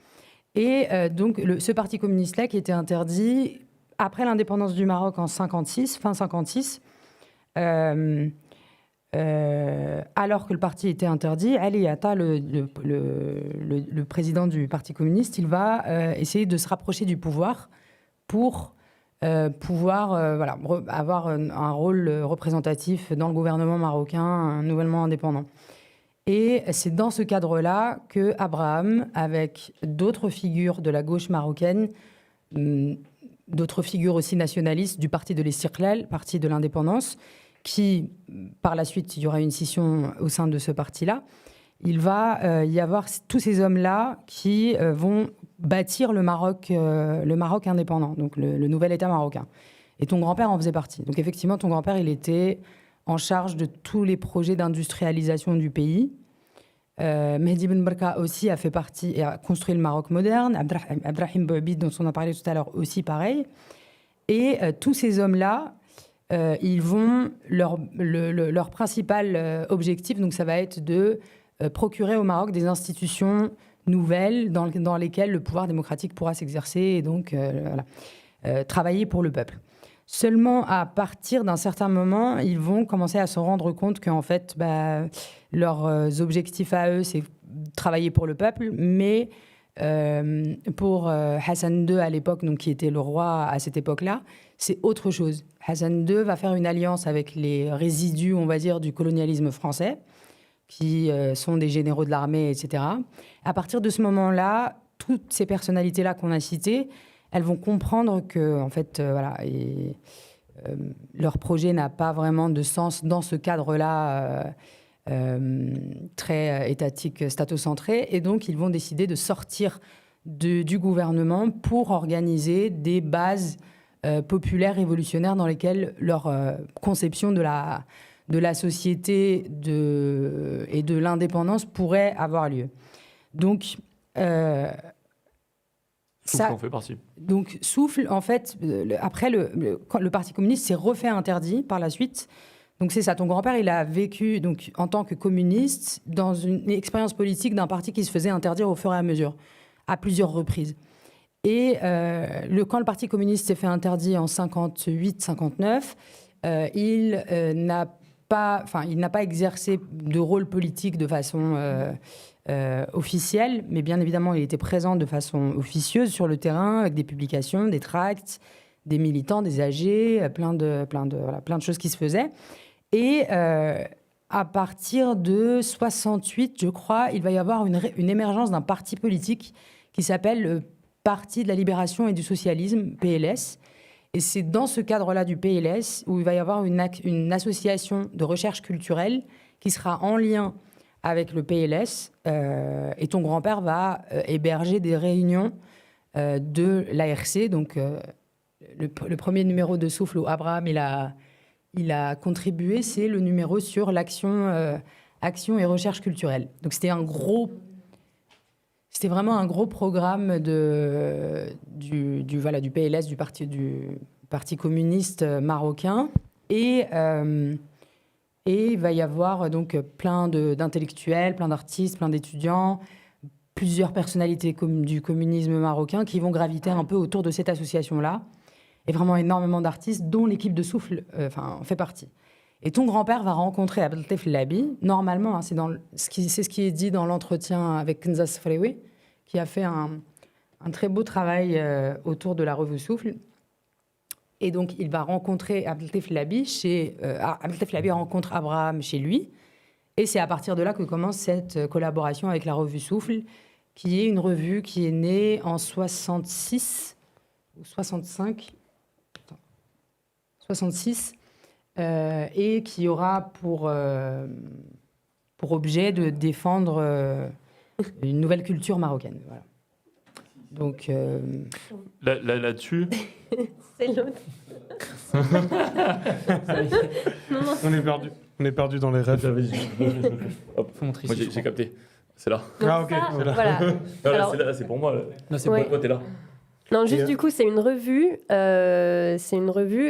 [SPEAKER 3] Et donc ce Parti communiste-là qui était interdit après l'indépendance du Maroc en 56, fin 56, alors que le parti était interdit, Ali Yatta, le président du Parti communiste, il va essayer de se rapprocher du pouvoir pour pouvoir avoir un rôle représentatif dans le gouvernement marocain nouvellement indépendant. Et c'est dans ce cadre-là que Abraham, avec d'autres figures de la gauche marocaine, d'autres figures aussi nationalistes du parti de l'Istiqlal, parti de l'indépendance, qui, par la suite, il y aura une scission au sein de ce parti-là, il va y avoir tous ces hommes-là qui vont bâtir le Maroc indépendant, donc le nouvel État marocain. Et ton grand-père en faisait partie. Donc effectivement, ton grand-père, il était en charge de tous les projets d'industrialisation du pays. Mehdi Ben Barka aussi a fait partie et a construit le Maroc moderne. Abdrahim Bouabid, dont on a parlé tout à l'heure, aussi pareil. Et tous ces hommes-là, ils vont leur principal objectif, donc ça va être de procurer au Maroc des institutions nouvelles dans lesquelles le pouvoir démocratique pourra s'exercer et donc travailler pour le peuple. Seulement, à partir d'un certain moment, ils vont commencer à se rendre compte qu'en fait, leurs objectifs à eux, c'est travailler pour le peuple, mais pour Hassan II à l'époque, donc qui était le roi à cette époque-là, c'est autre chose. Hassan II va faire une alliance avec les résidus, on va dire, du colonialisme français, qui sont des généraux de l'armée, etc. À partir de ce moment-là, toutes ces personnalités-là qu'on a citées, elles vont comprendre que, en fait, leur projet n'a pas vraiment de sens dans ce cadre-là très étatique, statocentré, et donc ils vont décider de sortir du gouvernement pour organiser des bases populaires révolutionnaires dans lesquelles leur conception de la société et de l'indépendance pourrait avoir lieu. Donc,
[SPEAKER 2] Souffle en fait partie.
[SPEAKER 3] Donc, Souffle, en fait, après, le Parti communiste s'est refait interdit par la suite. Donc, c'est ça. Ton grand-père, il a vécu donc, en tant que communiste dans une expérience politique d'un parti qui se faisait interdire au fur et à mesure, à plusieurs reprises. Et quand le Parti communiste s'est fait interdit en 58-59, il n'a pas exercé de rôle politique de façon officielle, mais bien évidemment, il était présent de façon officieuse sur le terrain, avec des publications, des tracts, des militants, des AG, plein de choses qui se faisaient. Et à partir de 68, je crois, il va y avoir une émergence d'un parti politique qui s'appelle le Parti de la Libération et du Socialisme, PLS. Et c'est dans ce cadre-là du PLS où il va y avoir une association de recherche culturelle qui sera en lien avec le PLS. Et ton grand-père va héberger des réunions de l'ARC. Donc, le premier numéro de Souffle où Abraham il a contribué, c'est le numéro sur l'action action et recherche culturelle. Donc, c'était vraiment un gros programme du PLS, du Parti communiste marocain. Et il va y avoir donc plein d'intellectuels, plein d'artistes, plein d'étudiants, plusieurs personnalités du communisme marocain qui vont graviter un peu autour de cette association-là. Et vraiment énormément d'artistes dont l'équipe de Souffle fait partie. Et ton grand-père va rencontrer Abdeltef Labi. Normalement, hein, c'est ce qui est dit dans l'entretien avec Kenza Sfrewi, qui a fait un très beau travail autour de la revue Souffle. Et donc, il va rencontrer Abdeltef Labi Abdeltef Labi rencontre Abraham chez lui. Et c'est à partir de là que commence cette collaboration avec la revue Souffle, qui est une revue qui est née en 66 ou 65. 66. Et qui aura pour objet de défendre une nouvelle culture marocaine. Voilà. Donc
[SPEAKER 2] là-dessus,
[SPEAKER 1] c'est l'autre.
[SPEAKER 4] On est perdu dans les rêves.
[SPEAKER 2] Hop,
[SPEAKER 5] Faut montrer
[SPEAKER 2] moi
[SPEAKER 5] ici,
[SPEAKER 2] j'ai capté. C'est là.
[SPEAKER 4] Ah ok.
[SPEAKER 1] Ça,
[SPEAKER 4] C'est là.
[SPEAKER 1] voilà.
[SPEAKER 2] Là,
[SPEAKER 1] Alors-
[SPEAKER 2] c'est pour moi. Là.
[SPEAKER 5] Non, c'est
[SPEAKER 1] Ouais.
[SPEAKER 5] bon.
[SPEAKER 2] Toi, t'es là.
[SPEAKER 1] Non, juste
[SPEAKER 4] Et,
[SPEAKER 1] du coup, c'est une revue.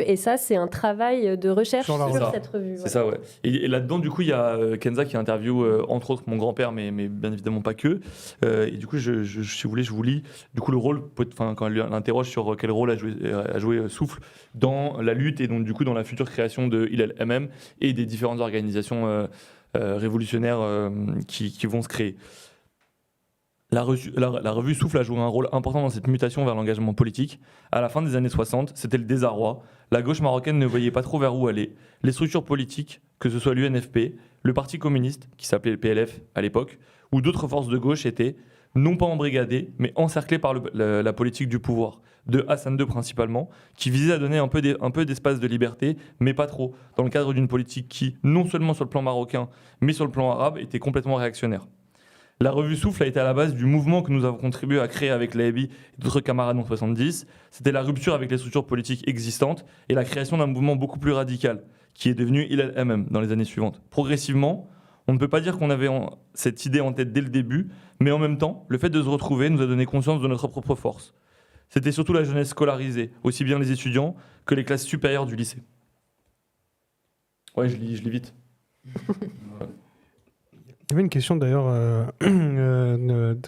[SPEAKER 1] Et ça, c'est un travail de recherche
[SPEAKER 4] Sur la
[SPEAKER 1] sur
[SPEAKER 2] revue.
[SPEAKER 1] cette revue.
[SPEAKER 2] C'est ça, ouais. Et là-dedans, du coup, il y a Kenza qui interviewe, entre autres, mon grand-père, mais bien évidemment pas que. Et du coup, si vous voulez, je vous lis. Du coup, le rôle, quand elle l'interroge sur quel rôle a joué Souffle dans la lutte et donc, du coup, dans la future création de ILM et des différentes organisations révolutionnaires qui vont se créer. La revue Souffle a joué un rôle important dans cette mutation vers l'engagement politique. À la fin des années 60, c'était le désarroi. La gauche marocaine ne voyait pas trop vers où aller. Les structures politiques, que ce soit l'UNFP, le Parti communiste, qui s'appelait le PLF à l'époque, ou d'autres forces de gauche étaient, non pas embrigadés, mais encerclés par la politique du pouvoir, de Hassan II principalement, qui visait à donner un peu d'espace de liberté, mais pas trop, dans le cadre d'une politique qui, non seulement sur le plan marocain, mais sur le plan arabe, était complètement réactionnaire. La revue Souffle a été à la base du mouvement que nous avons contribué à créer avec l'AEBI et d'autres camarades en 70. C'était la rupture avec les structures politiques existantes et la création d'un mouvement beaucoup plus radical, qui est devenu Hilal MM dans les années suivantes. Progressivement, on ne peut pas dire qu'on avait cette idée en tête dès le début, mais en même temps, le fait de se retrouver nous a donné conscience de notre propre force. C'était surtout la jeunesse scolarisée, aussi bien les étudiants que les classes supérieures du lycée. Ouais, je lis vite.
[SPEAKER 4] Il y avait une question d'ailleurs d'une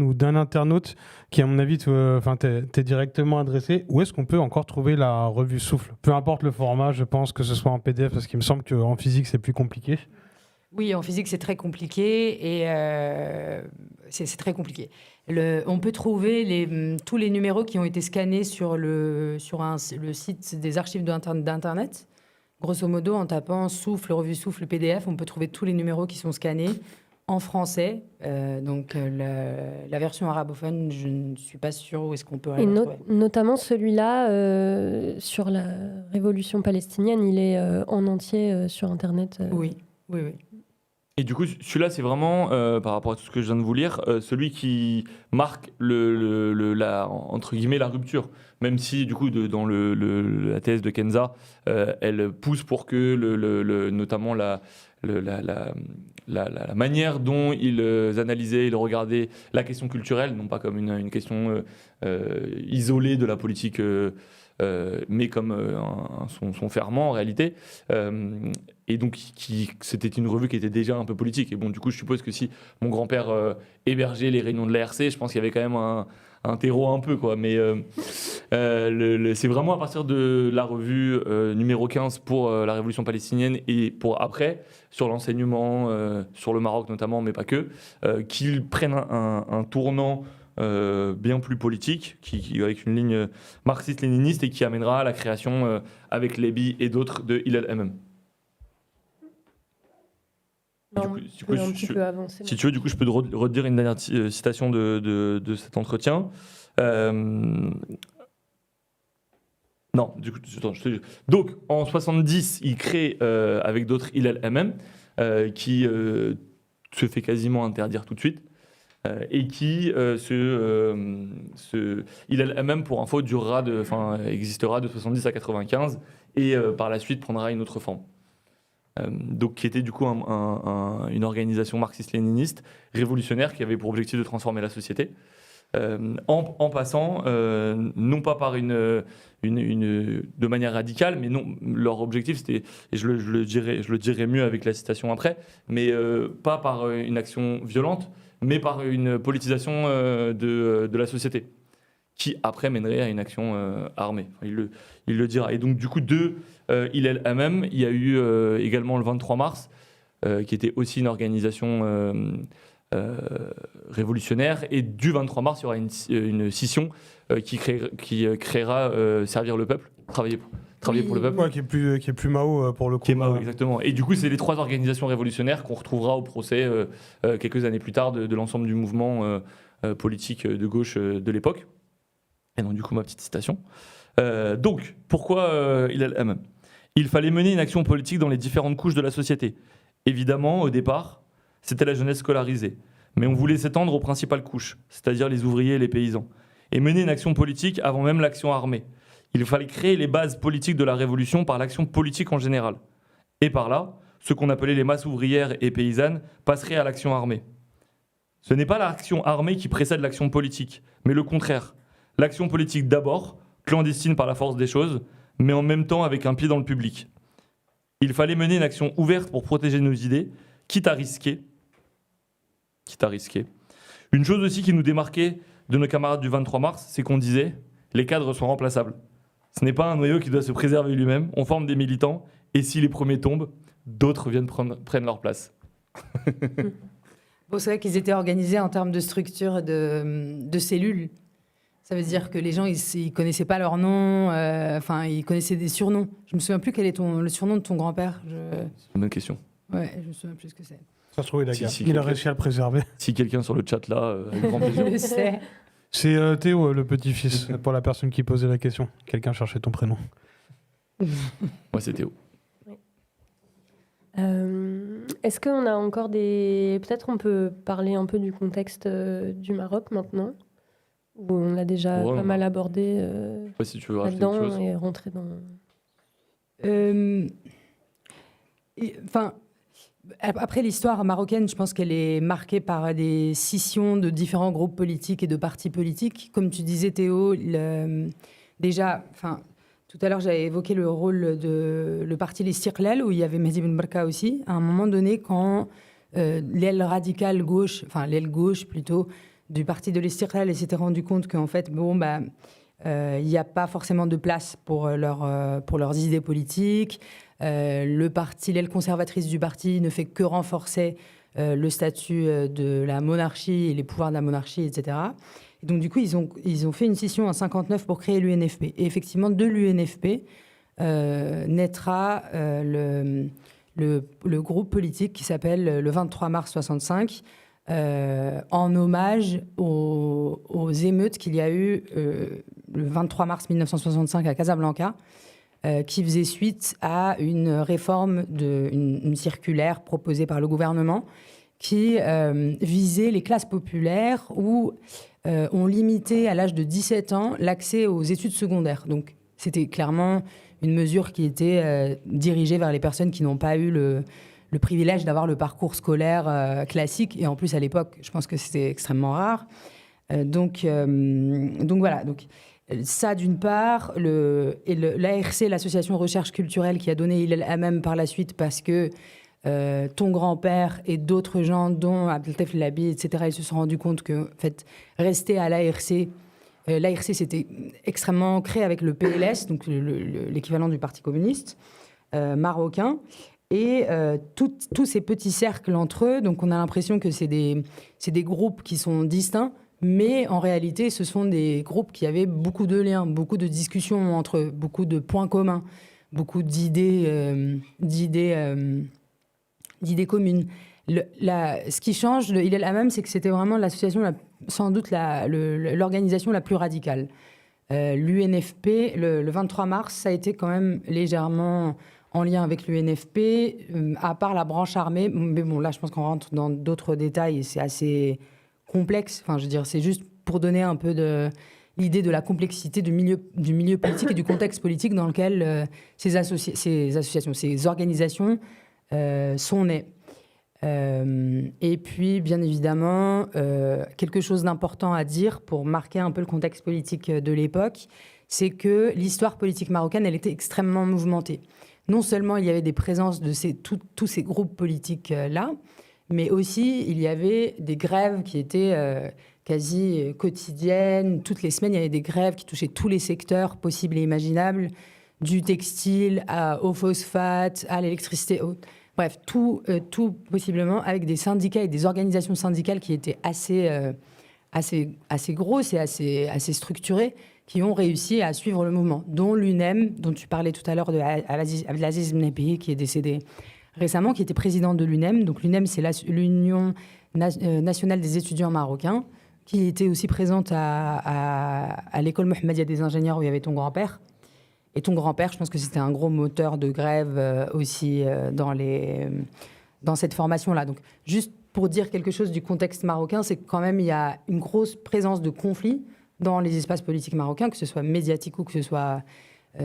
[SPEAKER 4] ou d'un internaute qui, à mon avis, t'es directement adressé. Où est-ce qu'on peut encore trouver la revue Souffle ? Peu importe le format, je pense que ce soit en PDF, parce qu'il me semble qu'en physique, c'est plus compliqué.
[SPEAKER 3] Oui, en physique, c'est très compliqué et c'est très compliqué. On peut trouver tous les numéros qui ont été scannés sur le site des archives d'Internet. Grosso modo, en tapant Souffle, revue Souffle, PDF, on peut trouver tous les numéros qui sont scannés en français. Donc la version arabophone, je ne suis pas sûre où est-ce qu'on peut aller la trouver.
[SPEAKER 1] Notamment celui-là sur la révolution palestinienne, il est en entier sur Internet.
[SPEAKER 3] Oui.
[SPEAKER 2] Et du coup, celui-là, c'est vraiment, par rapport à tout ce que je viens de vous lire, celui qui marque entre guillemets, la rupture. Même si, du coup, dans la thèse de Kenza, elle pousse pour que, notamment, la manière dont ils analysaient, ils regardaient la question culturelle, non pas comme une question isolée de la politique, mais comme son ferment en réalité. Et donc, c'était une revue qui était déjà un peu politique. Et bon, du coup, je suppose que si mon grand-père hébergeait les réunions de l'ARC, je pense qu'il y avait quand même un terreau un peu, quoi. Mais c'est vraiment à partir de la revue numéro 15 pour la révolution palestinienne et pour après, sur l'enseignement, sur le Maroc notamment, mais pas que, qu'ils prennent un tournant bien plus politique, avec une ligne marxiste-léniniste et qui amènera à la création, avec Lébi et d'autres, de Hilal MM. Si tu veux, du coup, je peux te redire une dernière citation de cet entretien. Non, du coup, attends, donc, en 70, il crée avec d'autres Hilal MM, qui se fait quasiment interdire tout de suite, et qui, Hilal MM, pour info, existera de 70 à 95, et par la suite prendra une autre forme. Donc, qui était du coup une organisation marxiste-léniniste révolutionnaire qui avait pour objectif de transformer la société, en passant non pas par de manière radicale, mais non, leur objectif c'était, et je le dirai mieux avec la citation après, mais pas par une action violente, mais par une politisation de la société, qui après mènerait à une action armée. Enfin, il le dira. Et donc du coup, Hilal MM, il y a eu également le 23 mars, qui était aussi une organisation révolutionnaire. Et du 23 mars, il y aura une scission qui créera Servir le peuple, travailler pour le peuple.
[SPEAKER 4] Ouais, qui est plus Mao pour le coup.
[SPEAKER 2] Qui est Mao, exactement. Et du coup, c'est les trois organisations révolutionnaires qu'on retrouvera au procès quelques années plus tard de l'ensemble du mouvement politique de gauche de l'époque. Et donc, du coup, ma petite citation. Donc, pourquoi Hilal MM ? Il fallait mener une action politique dans les différentes couches de la société. Évidemment, au départ, c'était la jeunesse scolarisée. Mais on voulait s'étendre aux principales couches, c'est-à-dire les ouvriers et les paysans. Et mener une action politique avant même l'action armée. Il fallait créer les bases politiques de la révolution par l'action politique en général. Et par là, ce qu'on appelait les masses ouvrières et paysannes passeraient à l'action armée. Ce n'est pas l'action armée qui précède l'action politique, mais le contraire. L'action politique d'abord, clandestine par la force des choses, mais en même temps avec un pied dans le public. Il fallait mener une action ouverte pour protéger nos idées, quitte à risquer. Une chose aussi qui nous démarquait de nos camarades du 23 mars, c'est qu'on disait « les cadres sont remplaçables ». Ce n'est pas un noyau qui doit se préserver lui-même, on forme des militants, et si les premiers tombent, d'autres prennent leur place.
[SPEAKER 3] Bon, c'est vrai qu'ils étaient organisés en termes de structure de cellules. Ça veut dire que les gens, ils connaissaient pas leur nom, ils connaissaient des surnoms. Je me souviens plus quel est le surnom de ton grand-père.
[SPEAKER 2] C'est une bonne question.
[SPEAKER 3] Ouais, je me souviens plus ce que c'est.
[SPEAKER 4] Ça se trouve, il a,
[SPEAKER 2] Si,
[SPEAKER 4] il a réussi à le préserver.
[SPEAKER 2] Si quelqu'un sur le chat là, avec grand plaisir.
[SPEAKER 3] Je sais.
[SPEAKER 4] C'est Théo, le petit-fils, pour la personne qui posait la question. Quelqu'un cherchait ton prénom.
[SPEAKER 2] Moi, c'est Théo.
[SPEAKER 1] Est-ce qu'on a encore des... Peut-être on peut parler un peu du contexte du Maroc maintenant, où on l'a déjà
[SPEAKER 2] Ouais,
[SPEAKER 1] pas mal abordé
[SPEAKER 2] Ouais, si tu veux rajouter quelque
[SPEAKER 1] là-dedans
[SPEAKER 2] chose.
[SPEAKER 1] et rentrer dans...
[SPEAKER 3] Enfin, après l'histoire marocaine, je pense qu'elle est marquée par des scissions de différents groupes politiques et de partis politiques. Comme tu disais, Théo, déjà, enfin, tout à l'heure, j'avais évoqué le rôle de le parti l'Istiqlal, où il y avait Mehdi Ben Barka aussi. À un moment donné, quand l'aile radicale gauche, enfin l'aile gauche plutôt, du parti de l'Istiqlal, elle s'était rendu compte qu'en fait, bon, bah, il n'y a pas forcément de place pour leurs idées politiques. Le parti, l'aile conservatrice du parti ne fait que renforcer le statut de la monarchie et les pouvoirs de la monarchie, etc. Et donc, du coup, ils ont fait une scission en 59 pour créer l'UNFP. Et effectivement, de l'UNFP naîtra le groupe politique qui s'appelle le 23 mars 65, en hommage aux émeutes qu'il y a eu le 23 mars 1965 à Casablanca, qui faisait suite à une réforme, une circulaire proposée par le gouvernement qui visait les classes populaires où on limitait à l'âge de 17 ans l'accès aux études secondaires. Donc c'était clairement une mesure qui était dirigée vers les personnes qui n'ont pas eu le privilège d'avoir le parcours scolaire classique. Et en plus, à l'époque, je pense que c'était extrêmement rare. Donc voilà. Donc, ça, d'une part, l'ARC, l'Association Recherche Culturelle, qui a donné Hillel Hammam par la suite, parce que ton grand-père et d'autres gens, dont Abdeltef Labi, etc., ils se sont rendus compte que, en fait, rester à l'ARC, l'ARC, c'était extrêmement ancré avec le PLS, donc l'équivalent du Parti communiste marocain. Et tous ces petits cercles entre eux, donc on a l'impression que c'est des groupes qui sont distincts, mais en réalité, ce sont des groupes qui avaient beaucoup de liens, beaucoup de discussions entre eux, beaucoup de points communs, beaucoup d'idées communes. Ce qui change de Hillel Hammam, c'est que c'était vraiment l'association, sans doute l'organisation la plus radicale. L'UNFP, le 23 mars, ça a été quand même légèrement en lien avec l'UNFP, à part la branche armée. Mais bon, là, je pense qu'on rentre dans d'autres détails et c'est assez complexe. Enfin, je veux dire, c'est juste pour donner un peu l'idée de la complexité du milieu politique et du contexte politique dans lequel ces associations, ces organisations sont nées. Et puis, bien évidemment, quelque chose d'important à dire pour marquer un peu le contexte politique de l'époque, c'est que l'histoire politique marocaine, elle était extrêmement mouvementée. Non seulement il y avait des présences de tous ces groupes politiques-là, mais aussi il y avait des grèves qui étaient quasi quotidiennes. Toutes les semaines, il y avait des grèves qui touchaient tous les secteurs possibles et imaginables, du textile au phosphate, à l'électricité. Bref, tout possiblement, avec des syndicats et des organisations syndicales qui étaient assez grosses et assez structurées, qui ont réussi à suivre le mouvement, dont l'UNEM, dont tu parlais tout à l'heure, de Abdelaziz Mnebi, qui est décédé récemment, qui était président de l'UNEM. Donc l'UNEM, c'est l'Union nationale des étudiants marocains, qui était aussi présente à l'école Mohammedia des ingénieurs où il y avait ton grand-père. Et ton grand-père, je pense que c'était un gros moteur de grève aussi dans cette formation-là. Donc juste pour dire quelque chose du contexte marocain, c'est que quand même il y a une grosse présence de conflits dans les espaces politiques marocains, que ce soit médiatiques ou que ce soit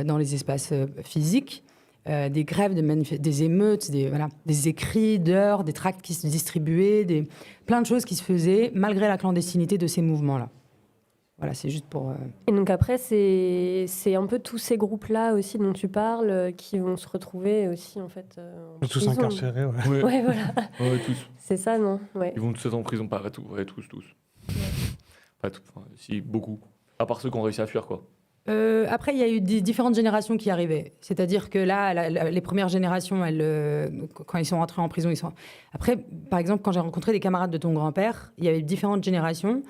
[SPEAKER 3] dans les espaces physiques, des grèves, des émeutes, des écrits d'heures, des tracts qui se distribuaient, plein de choses qui se faisaient malgré la clandestinité de ces mouvements-là. Voilà, c'est juste pour...
[SPEAKER 1] Et donc après, c'est un peu tous ces groupes-là aussi dont tu parles qui vont se retrouver aussi en fait en
[SPEAKER 4] Tous
[SPEAKER 1] prison.
[SPEAKER 4] incarcérés, ouais.
[SPEAKER 1] Ouais, voilà.
[SPEAKER 2] Ouais, tous.
[SPEAKER 1] C'est ça, non? Ouais.
[SPEAKER 2] Ils vont tous être en prison, pas tous. Ouais, tous. Pas tous, enfin, si, beaucoup. À part ceux qui ont réussi à fuir, quoi.
[SPEAKER 3] Après, il y a eu différentes générations qui arrivaient. C'est-à-dire que là, les premières générations, quand ils sont rentrés en prison, Après, par exemple, quand j'ai rencontré des camarades de ton grand-père, il y avait différentes générations.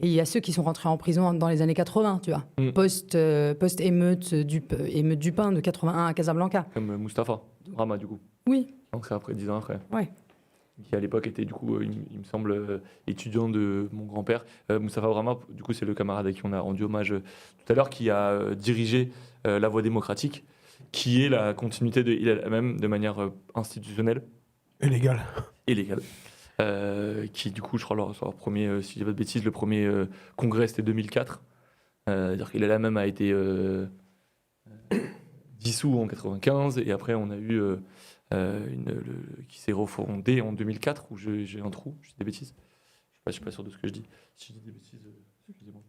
[SPEAKER 3] Et il y a ceux qui sont rentrés en prison dans les années 80, tu vois. Post-émeute du pain de 81 à Casablanca.
[SPEAKER 2] Comme Mustapha Rama, du coup.
[SPEAKER 3] Oui.
[SPEAKER 2] Donc c'est après, 10 ans après.
[SPEAKER 3] Ouais.
[SPEAKER 2] qui à l'époque était du coup, il me semble, étudiant de mon grand-père. Moustapha Brahma, du coup, c'est le camarade à qui on a rendu hommage tout à l'heure, qui a dirigé la Voie démocratique, qui est la continuité de Hillel Hammam de manière institutionnelle
[SPEAKER 4] Et légal.
[SPEAKER 2] et légale. Qui, du coup, je crois, leur premier, si je dis pas de bêtises, le premier congrès, c'était 2004. C'est-à-dire qu'Hillel Hammam a été dissous en 95, et après, on a eu qui s'est refondé en 2004, où j'ai un trou, je dis des bêtises. Je suis pas sûr de ce que je dis. Si je dis des bêtises, excusez-moi.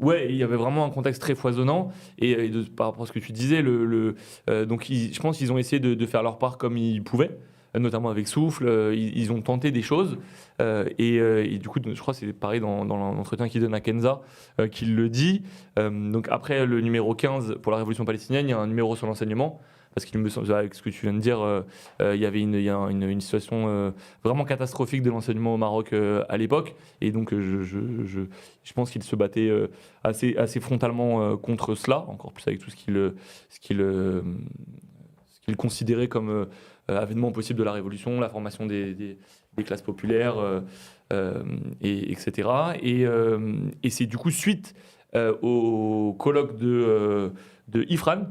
[SPEAKER 2] Ouais, il y avait vraiment un contexte très foisonnant, et par rapport à ce que tu disais, donc je pense qu'ils ont essayé de faire leur part comme ils pouvaient, notamment avec Souffle. Ils ont tenté des choses, et du coup, je crois que c'est pareil dans l'entretien qu'il donne à Kenza, qu'il le dit. Donc après le numéro 15 pour la Révolution palestinienne, il y a un numéro sur l'enseignement, parce qu'il me semble, avec ce que tu viens de dire, il y avait une situation vraiment catastrophique de l'enseignement au Maroc à l'époque, et donc je pense qu'il se battait assez frontalement contre cela, encore plus avec tout ce qu'il considérait comme avènement possible de la Révolution, la formation des classes populaires, etc. Et c'est du coup suite au colloque de Ifran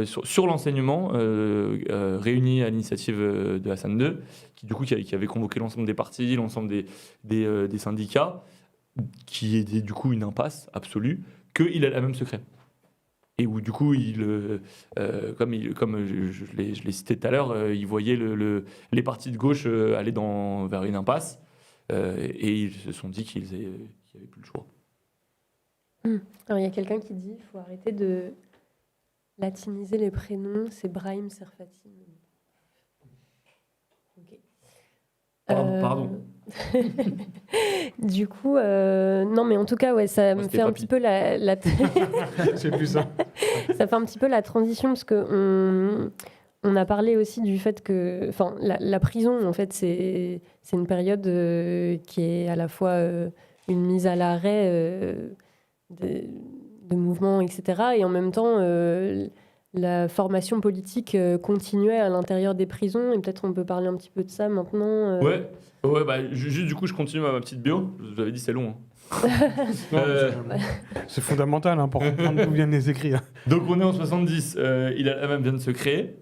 [SPEAKER 2] sur l'enseignement, réuni à l'initiative de Hassan II, qui avait convoqué l'ensemble des partis, l'ensemble des syndicats, qui était du coup une impasse absolue, qu'il a la même secret. Et où du coup, comme je l'ai cité tout à l'heure, il voyait les partis de gauche aller vers une impasse, et ils se sont dit qu'ils n'avaient plus le choix.
[SPEAKER 1] Alors, il y a quelqu'un qui dit qu'il faut arrêter de latiniser les prénoms, c'est Brahim Serfati. Okay.
[SPEAKER 2] Pardon.
[SPEAKER 1] Du coup, non, mais en tout cas, ouais, ça me fait un petit peu
[SPEAKER 4] C'est plus ça.
[SPEAKER 1] Ça fait un petit peu la transition, parce que on a parlé aussi du fait que, enfin, la prison, en fait, c'est une période qui est à la fois une mise à l'arrêt de mouvements, etc. Et en même temps, la formation politique continuait à l'intérieur des prisons. Et peut-être on peut parler un petit peu de ça maintenant.
[SPEAKER 2] Ouais, bah, juste du coup, je continue ma petite bio. Je vous avais dit, c'est long.
[SPEAKER 4] C'est fondamental pour comprendre d'où viennent les écrits.
[SPEAKER 2] Donc on est en 70, Hillel Hammam vient de se créer.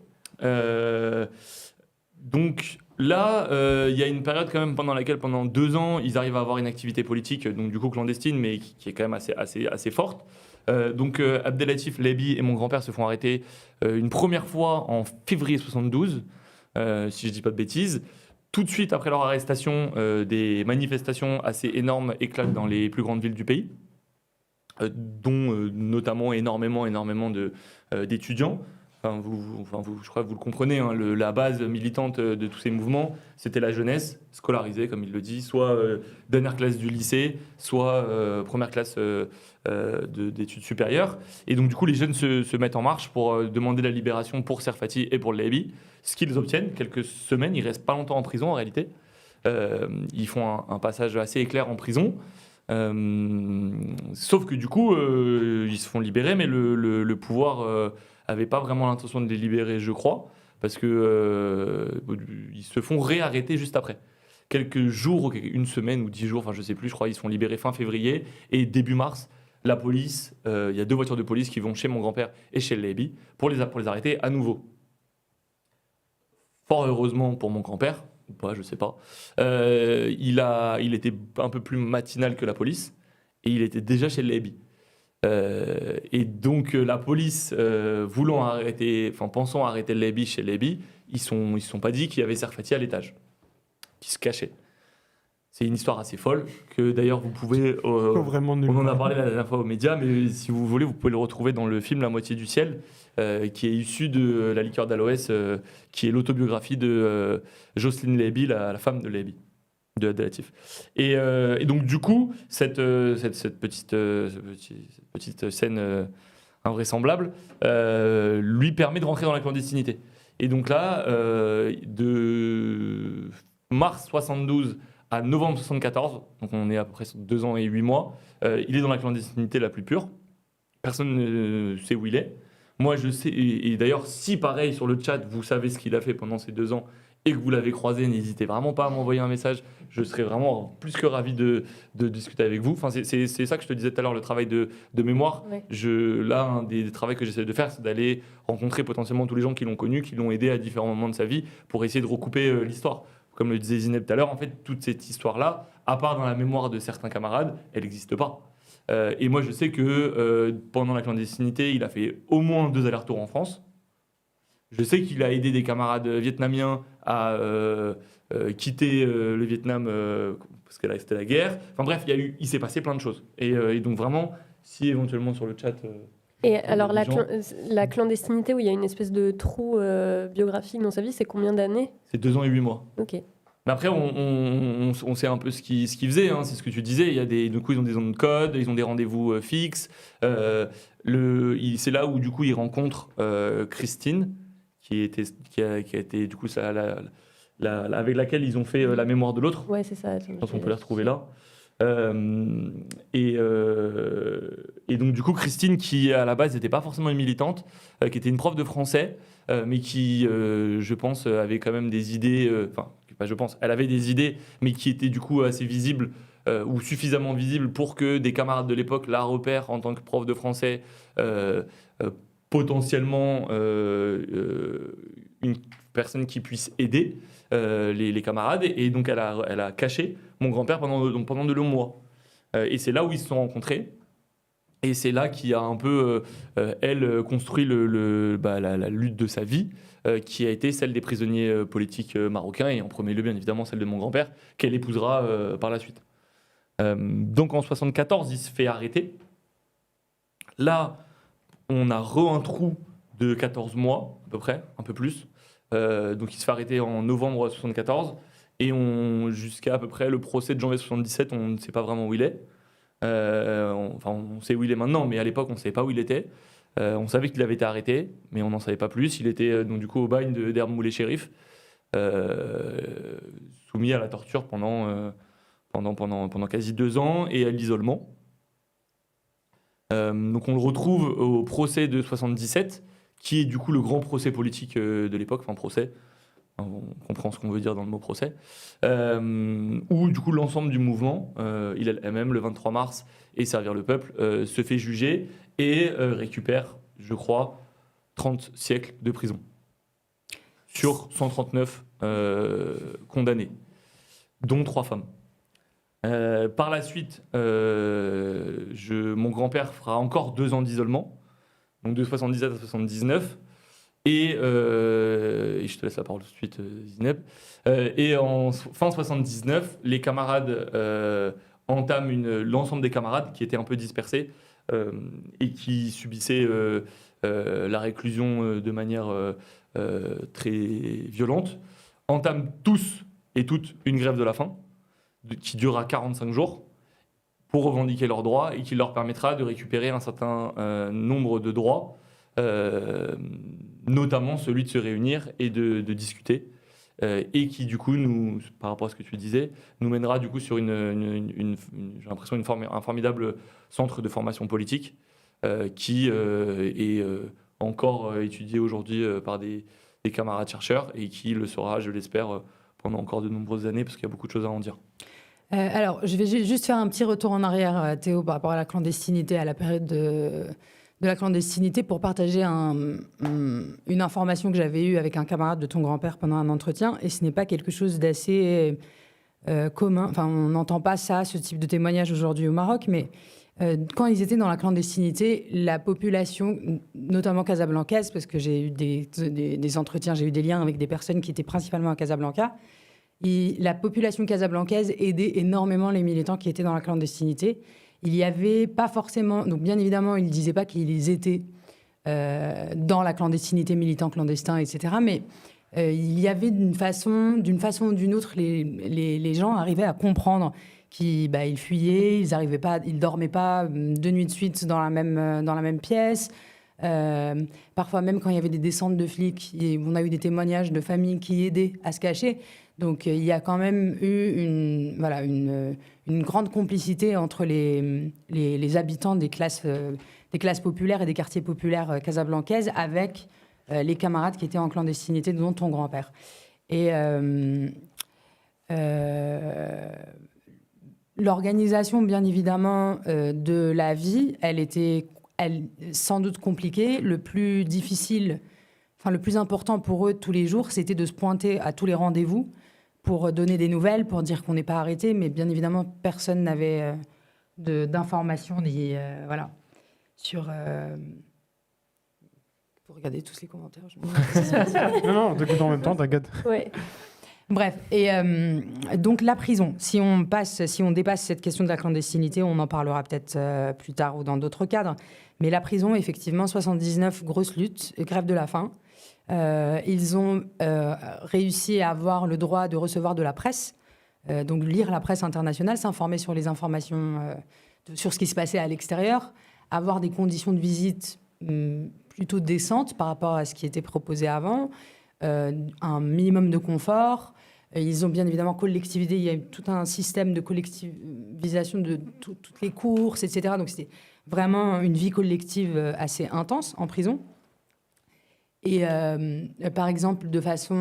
[SPEAKER 2] Donc là, il y a une période quand même pendant laquelle, pendant 2 ans, ils arrivent à avoir une activité politique, donc du coup clandestine, mais qui est quand même assez forte. Donc Abdelatif Lebi et mon grand-père se font arrêter une première fois en février 72, si je dis pas de bêtises. Tout de suite après leur arrestation, des manifestations assez énormes éclatent dans les plus grandes villes du pays, dont notamment énormément d'étudiants. Je crois que vous le comprenez, hein, la base militante de tous ces mouvements, c'était la jeunesse scolarisée, comme il le dit, soit dernière classe du lycée, soit première classe d'études supérieures. Et donc, du coup, les jeunes se mettent en marche pour demander la libération pour Serfati et pour le Lebi, ce qu'ils obtiennent quelques semaines. Ils restent pas longtemps en prison, en réalité. Ils font un passage assez éclair en prison. Sauf que, du coup, ils se font libérer, mais le pouvoir n'avait pas vraiment l'intention de les libérer, je crois, parce que ils se font réarrêter juste après. Quelques jours, une semaine ou 10 jours, enfin je sais plus, je crois, ils se font libérer fin février, et début mars, la police, il y a 2 voitures de police qui vont chez mon grand-père et chez le Lebi pour les arrêter à nouveau. Fort heureusement pour mon grand-père, ou pas, je sais pas, il était un peu plus matinal que la police, et il était déjà chez le Lebi. Et donc la police, pensant arrêter le Lebi chez le Lebi, ils se sont pas dit qu'il y avait Serfati à l'étage, qui se cachait. C'est une histoire assez folle que d'ailleurs vous pouvez. On en a parlé la dernière fois aux médias, mais si vous voulez, vous pouvez le retrouver dans le film La moitié du ciel, qui est issu de La liqueur d'aloès, qui est l'autobiographie de Jocelyne Lebi, la femme de Lebi, de Abdelatif. Et donc du coup, cette petite scène invraisemblable lui permet de rentrer dans la clandestinité. Et donc là, de mars 72 à novembre 74, donc on est à peu près sur 2 ans et 8 mois, il est dans la clandestinité la plus pure. Personne ne sait où il est. Moi, je sais, et d'ailleurs, si pareil sur le chat, vous savez ce qu'il a fait pendant ces 2 ans et que vous l'avez croisé, n'hésitez vraiment pas à m'envoyer un message. Je serais vraiment plus que ravi de discuter avec vous. Enfin, c'est ça que je te disais tout à l'heure, le travail de mémoire.
[SPEAKER 1] Ouais.
[SPEAKER 2] Là, un des travaux que j'essaie de faire, c'est d'aller rencontrer potentiellement tous les gens qui l'ont connu, qui l'ont aidé à différents moments de sa vie, pour essayer de recouper l'histoire. Comme le disait Zineb tout à l'heure, en fait, toute cette histoire-là, à part dans la mémoire de certains camarades, elle n'existe pas. Et moi, je sais que pendant la clandestinité, il a fait au moins 2 allers-retours en France. Je sais qu'il a aidé des camarades vietnamiens à quitter le Vietnam parce que là, c'était la guerre. Enfin bref, il s'est passé plein de choses. Et donc vraiment, si éventuellement sur le chat...
[SPEAKER 1] Et alors, la clandestinité, où il y a une espèce de trou biographique dans sa vie, c'est combien d'années?
[SPEAKER 2] C'est 2 ans et 8 mois.
[SPEAKER 1] Ok.
[SPEAKER 2] Mais après, on sait un peu ce qu'ils faisaient, hein, c'est ce que tu disais. Du coup, ils ont des zones de code, ils ont des rendez-vous fixes. C'est là où, du coup, ils rencontrent Christine, qui a été, du coup, avec laquelle ils ont fait la mémoire de l'autre.
[SPEAKER 1] Ouais, c'est ça.
[SPEAKER 2] Je pense qu'on peut les retrouver là. Et donc, du coup, Christine, qui à la base n'était pas forcément une militante, qui était une prof de français, mais qui, je pense, avait quand même des idées. Elle avait des idées, mais qui étaient du coup assez visibles ou suffisamment visibles pour que des camarades de l'époque la repèrent en tant que prof de français, potentiellement une personne qui puisse aider les camarades. Et donc, elle a caché mon grand-père pendant de longs mois. Et c'est là où ils se sont rencontrés. Et c'est là qu'il a un peu, elle, construit la lutte de sa vie, qui a été celle des prisonniers politiques marocains, et en premier lieu, bien évidemment, celle de mon grand-père, qu'elle épousera par la suite. Donc en 1974, il se fait arrêter. Là, on a un trou de 14 mois, à peu près, un peu plus. Donc il se fait arrêter en novembre 1974, et jusqu'à à peu près le procès de janvier 1977, on ne sait pas vraiment où il est. On sait où il est maintenant, mais à l'époque, on ne savait pas où il était. On savait qu'il avait été arrêté, mais on n'en savait pas plus. Il était donc du coup au bagne d'Herbe Moulay Shérif, soumis à la torture pendant quasi 2 ans et à l'isolement. Donc on le retrouve au procès de 77, qui est du coup le grand procès politique de l'époque, enfin procès. On comprend ce qu'on veut dire dans le mot procès, où du coup l'ensemble du mouvement, ILMM, le 23 mars et Servir le peuple, se fait juger et récupère, je crois, 30 siècles de prison sur 139 condamnés, dont 3 femmes. Par la suite, mon grand-père fera encore 2 ans d'isolement, donc de 77 à 79. Et je te laisse la parole tout de suite, Zineb. Et en fin 79, les camarades entament l'ensemble des camarades qui étaient un peu dispersés et qui subissaient la réclusion de manière très violente, entament tous et toutes une grève de la faim qui durera 45 jours pour revendiquer leurs droits et qui leur permettra de récupérer un certain nombre de droits, notamment celui de se réunir et de discuter, et qui du coup, par rapport à ce que tu disais, nous mènera du coup sur j'ai l'impression un formidable centre de formation politique qui est encore étudié aujourd'hui par des camarades chercheurs et qui le sera, je l'espère, pendant encore de nombreuses années, parce qu'il y a beaucoup de choses à en dire.
[SPEAKER 3] Alors, je vais juste faire un petit retour en arrière, Théo, par rapport à la clandestinité, à la période de la clandestinité, pour partager une information que j'avais eue avec un camarade de ton grand-père pendant un entretien. Et ce n'est pas quelque chose d'assez commun. Enfin, on n'entend pas ce type de témoignage aujourd'hui au Maroc. Mais quand ils étaient dans la clandestinité, la population, notamment casablancaise, parce que j'ai eu des entretiens, j'ai eu des liens avec des personnes qui étaient principalement à Casablanca, la population casablancaise aidait énormément les militants qui étaient dans la clandestinité. Il n'y avait pas forcément... Donc, bien évidemment, ils ne disaient pas qu'ils étaient dans la clandestinité, militants clandestins, etc. Mais il y avait d'une façon ou d'une autre, les gens arrivaient à comprendre qu'ils fuyaient, ils dormaient pas 2 nuits de suite dans la même pièce. Parfois, même quand il y avait des descentes de flics, on a eu des témoignages de familles qui aidaient à se cacher. Donc, il y a quand même eu une grande complicité entre les habitants des classes populaires et des quartiers populaires casablancaises avec les camarades qui étaient en clandestinité, dont ton grand-père. Et l'organisation, bien évidemment, de la vie, elle était sans doute compliquée. Le plus difficile, le plus important pour eux tous les jours, c'était de se pointer à tous les rendez-vous pour donner des nouvelles, pour dire qu'on n'est pas arrêté. Mais bien évidemment, personne n'avait d'informations sur... Pour regarder tous les commentaires.
[SPEAKER 4] Non, t'écoutes en même temps, t'inquiète.
[SPEAKER 1] Ouais.
[SPEAKER 3] Bref, et donc la prison, si on dépasse cette question de la clandestinité, on en parlera peut-être plus tard ou dans d'autres cadres, mais la prison, effectivement, 79 grosses luttes, grève de la faim. Ils ont réussi à avoir le droit de recevoir de la presse, donc lire la presse internationale, s'informer sur les informations, sur ce qui se passait à l'extérieur, avoir des conditions de visite plutôt décentes par rapport à ce qui était proposé avant, un minimum de confort. Ils ont bien évidemment collectivisé, il y a tout un système de collectivisation de toutes les courses, etc. Donc c'était vraiment une vie collective assez intense en prison. Et par exemple, de façon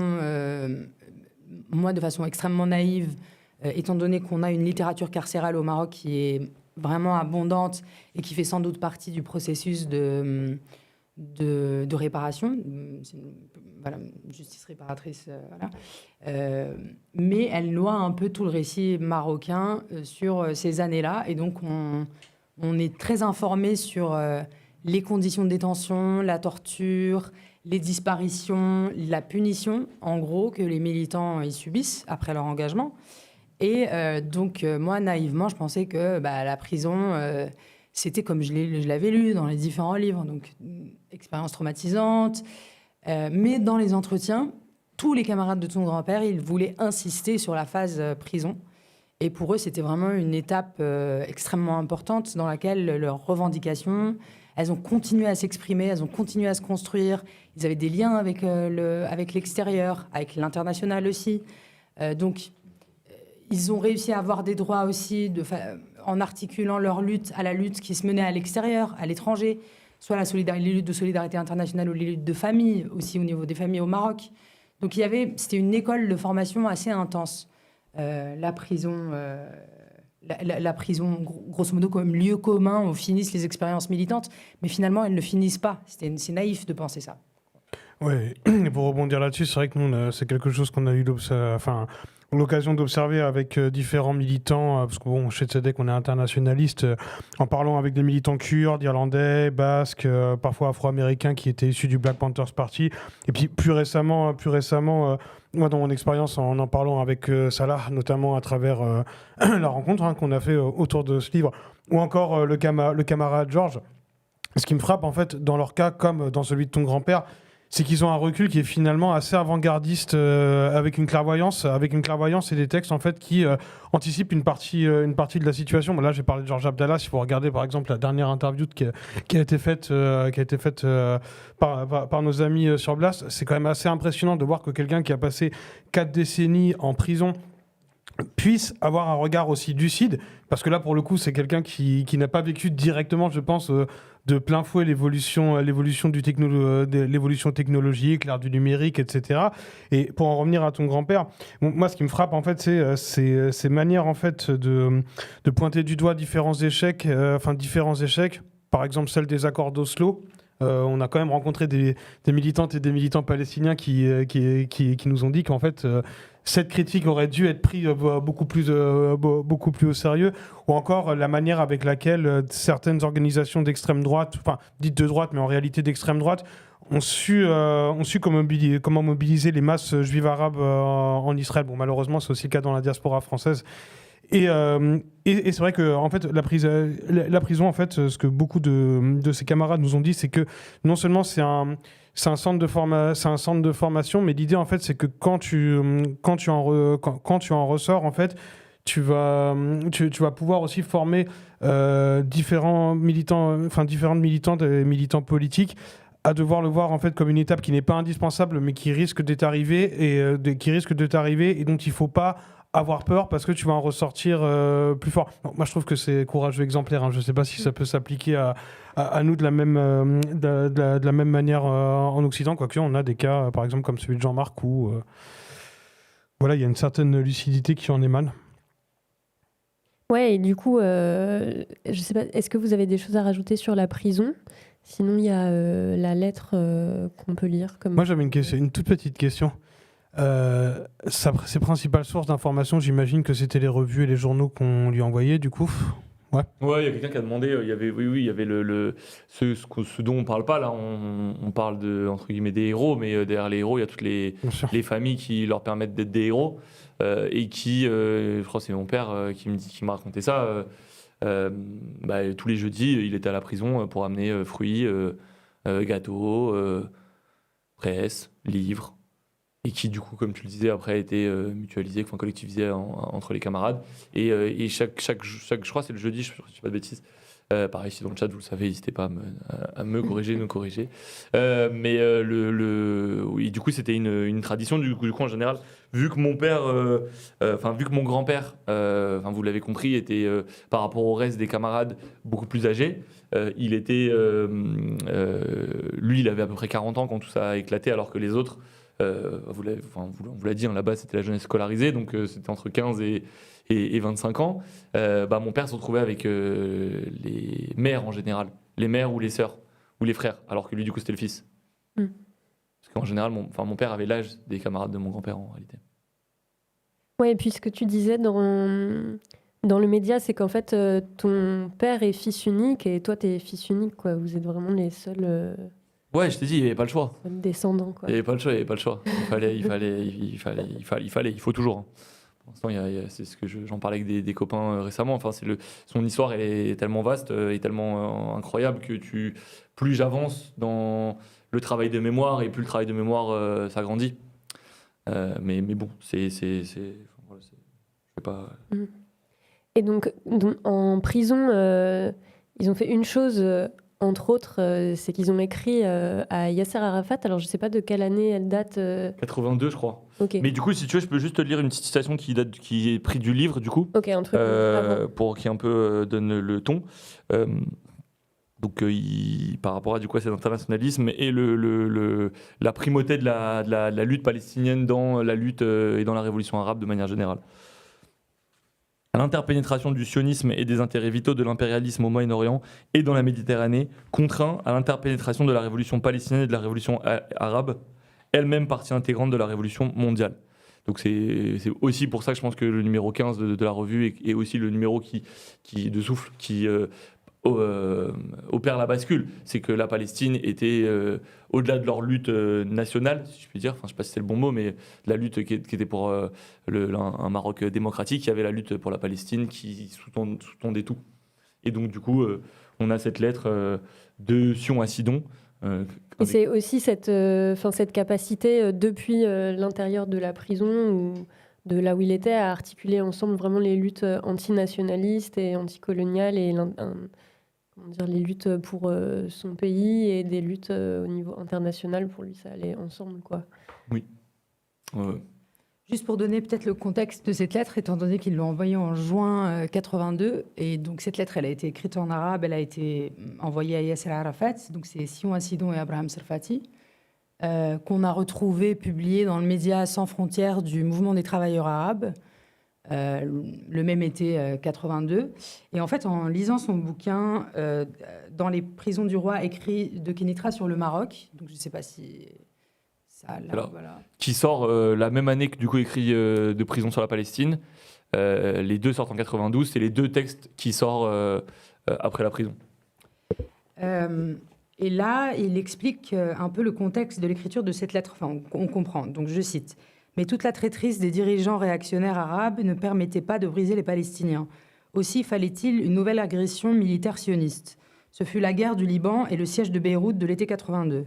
[SPEAKER 3] extrêmement naïve, étant donné qu'on a une littérature carcérale au Maroc qui est vraiment abondante et qui fait sans doute partie du processus de réparation, une justice réparatrice, mais elle noie un peu tout le récit marocain sur ces années-là, et donc on est très informé sur les conditions de détention, la torture, les disparitions, la punition, en gros, que les militants y subissent après leur engagement. Et donc, moi, naïvement, je pensais que la prison, c'était comme je l'avais lu dans les différents livres, donc expérience traumatisante. Mais dans les entretiens, tous les camarades de ton grand-père, ils voulaient insister sur la phase prison. Et pour eux, c'était vraiment une étape extrêmement importante dans laquelle leurs revendications, elles ont continué à s'exprimer, elles ont continué à se construire. Ils avaient des liens avec l'extérieur, avec l'international aussi. Donc, ils ont réussi à avoir des droits aussi en articulant leur lutte à la lutte qui se menait à l'extérieur, à l'étranger, soit les luttes de solidarité internationale ou les luttes de famille, aussi au niveau des familles au Maroc. Donc c'était une école de formation assez intense. La prison, grosso modo, comme lieu commun où finissent les expériences militantes, mais finalement, elles ne finissent pas. C'est naïf de penser ça.
[SPEAKER 4] Oui, et pour rebondir là-dessus, c'est vrai que nous, c'est quelque chose qu'on a eu l'occasion d'observer avec différents militants, parce que chez Tzedek, on est internationaliste, en parlant avec des militants kurdes, irlandais, basques, parfois afro-américains qui étaient issus du Black Panthers Party. Et puis plus récemment, moi dans mon expérience, en parlant avec Salah, notamment à travers la rencontre qu'on a fait autour de ce livre, ou encore le camarade Georges. Ce qui me frappe en fait dans leur cas, comme dans celui de ton grand-père, c'est qu'ils ont un recul qui est finalement assez avant-gardiste, avec une clairvoyance et des textes en fait qui anticipent une partie de la situation. Bon, là, j'ai parlé de Georges Abdallah. Si vous regardez par exemple la dernière interview qui a été faite par nos amis sur Blast, c'est quand même assez impressionnant de voir que quelqu'un qui a passé 4 décennies en prison puisse avoir un regard aussi lucide, parce que là pour le coup c'est quelqu'un qui n'a pas vécu directement, je pense, de plein fouet l'évolution technologique, l'ère du numérique, etc. Et pour en revenir à ton grand-père, moi ce qui me frappe en fait c'est ces manières en fait de pointer du doigt différents échecs, par exemple celle des accords d'Oslo. On a quand même rencontré des militantes et des militants palestiniens qui nous ont dit qu'en fait cette critique aurait dû être prise beaucoup plus au sérieux, ou encore la manière avec laquelle certaines organisations d'extrême droite, enfin dites de droite mais en réalité d'extrême droite, ont su comment mobiliser les masses juives arabes en Israël. Bon, malheureusement c'est aussi le cas dans la diaspora française. Et c'est vrai que en fait la prison en fait, ce que beaucoup de ses camarades nous ont dit, c'est que non seulement c'est un centre de formation, mais l'idée en fait c'est que quand tu en ressors en fait, tu vas pouvoir aussi former différentes militantes et militants politiques à devoir le voir en fait comme une étape qui n'est pas indispensable mais qui risque d'être arrivée et dont il faut pas avoir peur parce que tu vas en ressortir plus fort. Non, moi je trouve que c'est courageux, exemplaire, hein. Je sais pas si ça peut s'appliquer à nous de la même manière en Occident, quoique on a des cas par exemple comme celui de Jean-Marc où voilà, il y a une certaine lucidité qui en émane.
[SPEAKER 1] Ouais, et du coup, je sais pas, est-ce que vous avez des choses à rajouter sur la prison ? Sinon, il y a la lettre qu'on peut lire. Comme...
[SPEAKER 4] Moi, j'avais une toute petite question. Ses principales sources d'informations, j'imagine que c'était les revues et les journaux qu'on lui envoyait, du coup. Ouais.
[SPEAKER 2] Ouais, il y a quelqu'un qui a demandé. Il y avait, oui, il y avait ce dont on parle pas là. On parle de entre guillemets des héros, mais derrière les héros, il y a toutes les familles qui leur permettent d'être des héros et qui, je crois, que c'est mon père qui m'a raconté ça. Tous les jeudis, il était à la prison pour amener fruits, gâteaux, presse, livres, et qui, du coup, comme tu le disais, après a été mutualisé, enfin collectivisé entre les camarades. Et chaque je crois, c'est le jeudi, je ne dis pas de bêtises. Pareil, si dans le chat, vous le savez, n'hésitez pas à me corriger, nous corriger. Oui, du coup, c'était une tradition. Du coup, en général, vu que mon père, vu que mon grand-père, vous l'avez compris, était par rapport au reste des camarades beaucoup plus âgé, il était, lui, il avait à peu près 40 ans quand tout ça a éclaté, alors que les autres, on vous l'a dit, hein, là-bas, c'était la jeunesse scolarisée, donc c'était entre 15 et 25 ans. Mon père se retrouvait avec les mères en général, les mères ou les sœurs ou les frères, alors que lui, du coup, c'était le fils. Parce qu'en général, mon père avait l'âge des camarades de mon grand-père en réalité.
[SPEAKER 1] Ouais, et puis ce que tu disais dans le média, c'est qu'en fait, ton père est fils unique et toi, t'es fils unique, quoi. Vous êtes vraiment les seuls
[SPEAKER 2] Ouais, je t'ai dit, il n'y avait pas le choix.
[SPEAKER 1] descendants, quoi.
[SPEAKER 2] Il n'y avait pas le choix. Il faut toujours. Hein. Pour l'instant, c'est ce que j'en parlais avec des copains récemment. Enfin, son histoire, elle est tellement vaste et tellement incroyable que plus j'avance dans le travail de mémoire et plus le travail de mémoire s'agrandit. Mais bon, je sais pas.
[SPEAKER 1] Et donc en prison, ils ont fait une chose, entre autres, c'est qu'ils ont écrit à Yasser Arafat. Alors, je ne sais pas de quelle année elle date.
[SPEAKER 2] 82, je crois.
[SPEAKER 1] Ok.
[SPEAKER 2] Mais du coup, si tu veux, je peux juste te lire une petite citation qui est prise du livre, du coup.
[SPEAKER 1] Ok, un truc avant.
[SPEAKER 2] Pour qui un peu donne le ton. Par rapport à du coup, cet internationalisme et la primauté de la lutte palestinienne dans la lutte et dans la révolution arabe de manière générale. L'interpénétration du sionisme et des intérêts vitaux de l'impérialisme au Moyen-Orient et dans la Méditerranée contraint à l'interpénétration de la révolution palestinienne et de la révolution arabe, elle-même partie intégrante de la révolution mondiale. Donc c'est aussi pour ça que je pense que le numéro 15 de la revue est aussi le numéro qui de Souffle qui opère la bascule. C'est que la Palestine était, au-delà de leur lutte nationale, si je puis dire, enfin je ne sais pas si c'est le bon mot, mais la lutte qui était pour un Maroc démocratique, il y avait la lutte pour la Palestine qui sous-tendait tout. Et donc du coup, on a cette lettre de Sion à Sidon.
[SPEAKER 1] Et c'est aussi cette capacité depuis l'intérieur de la prison ou de là où il était à articuler ensemble vraiment les luttes antinationalistes et anticoloniales et les luttes pour son pays et des luttes au niveau international. Pour lui, ça allait ensemble, quoi.
[SPEAKER 2] Oui.
[SPEAKER 3] Juste pour donner peut-être le contexte de cette lettre, étant donné qu'ils l'ont envoyée en juin 82, et donc cette lettre, elle a été écrite en arabe, elle a été envoyée à Yasser Arafat, donc c'est Sion Assidon et Abraham Serfati, qu'on a retrouvé publié dans le média Sans frontières du mouvement des travailleurs arabes, le même été 82. Et en fait, en lisant son bouquin dans les prisons du roi, écrit de Kenitra sur le Maroc, donc je ne sais pas si...
[SPEAKER 2] Voilà. Qui sort la même année que du coup écrit de Prison sur la Palestine. Les deux sortent en 92, c'est les deux textes qui sortent après la prison.
[SPEAKER 3] Et là, il explique un peu le contexte de l'écriture de cette lettre. Enfin, on comprend. Donc, je cite. « Mais toute la traîtrise des dirigeants réactionnaires arabes ne permettait pas de briser les Palestiniens. Aussi fallait-il une nouvelle agression militaire sioniste. Ce fut la guerre du Liban et le siège de Beyrouth de l'été 82.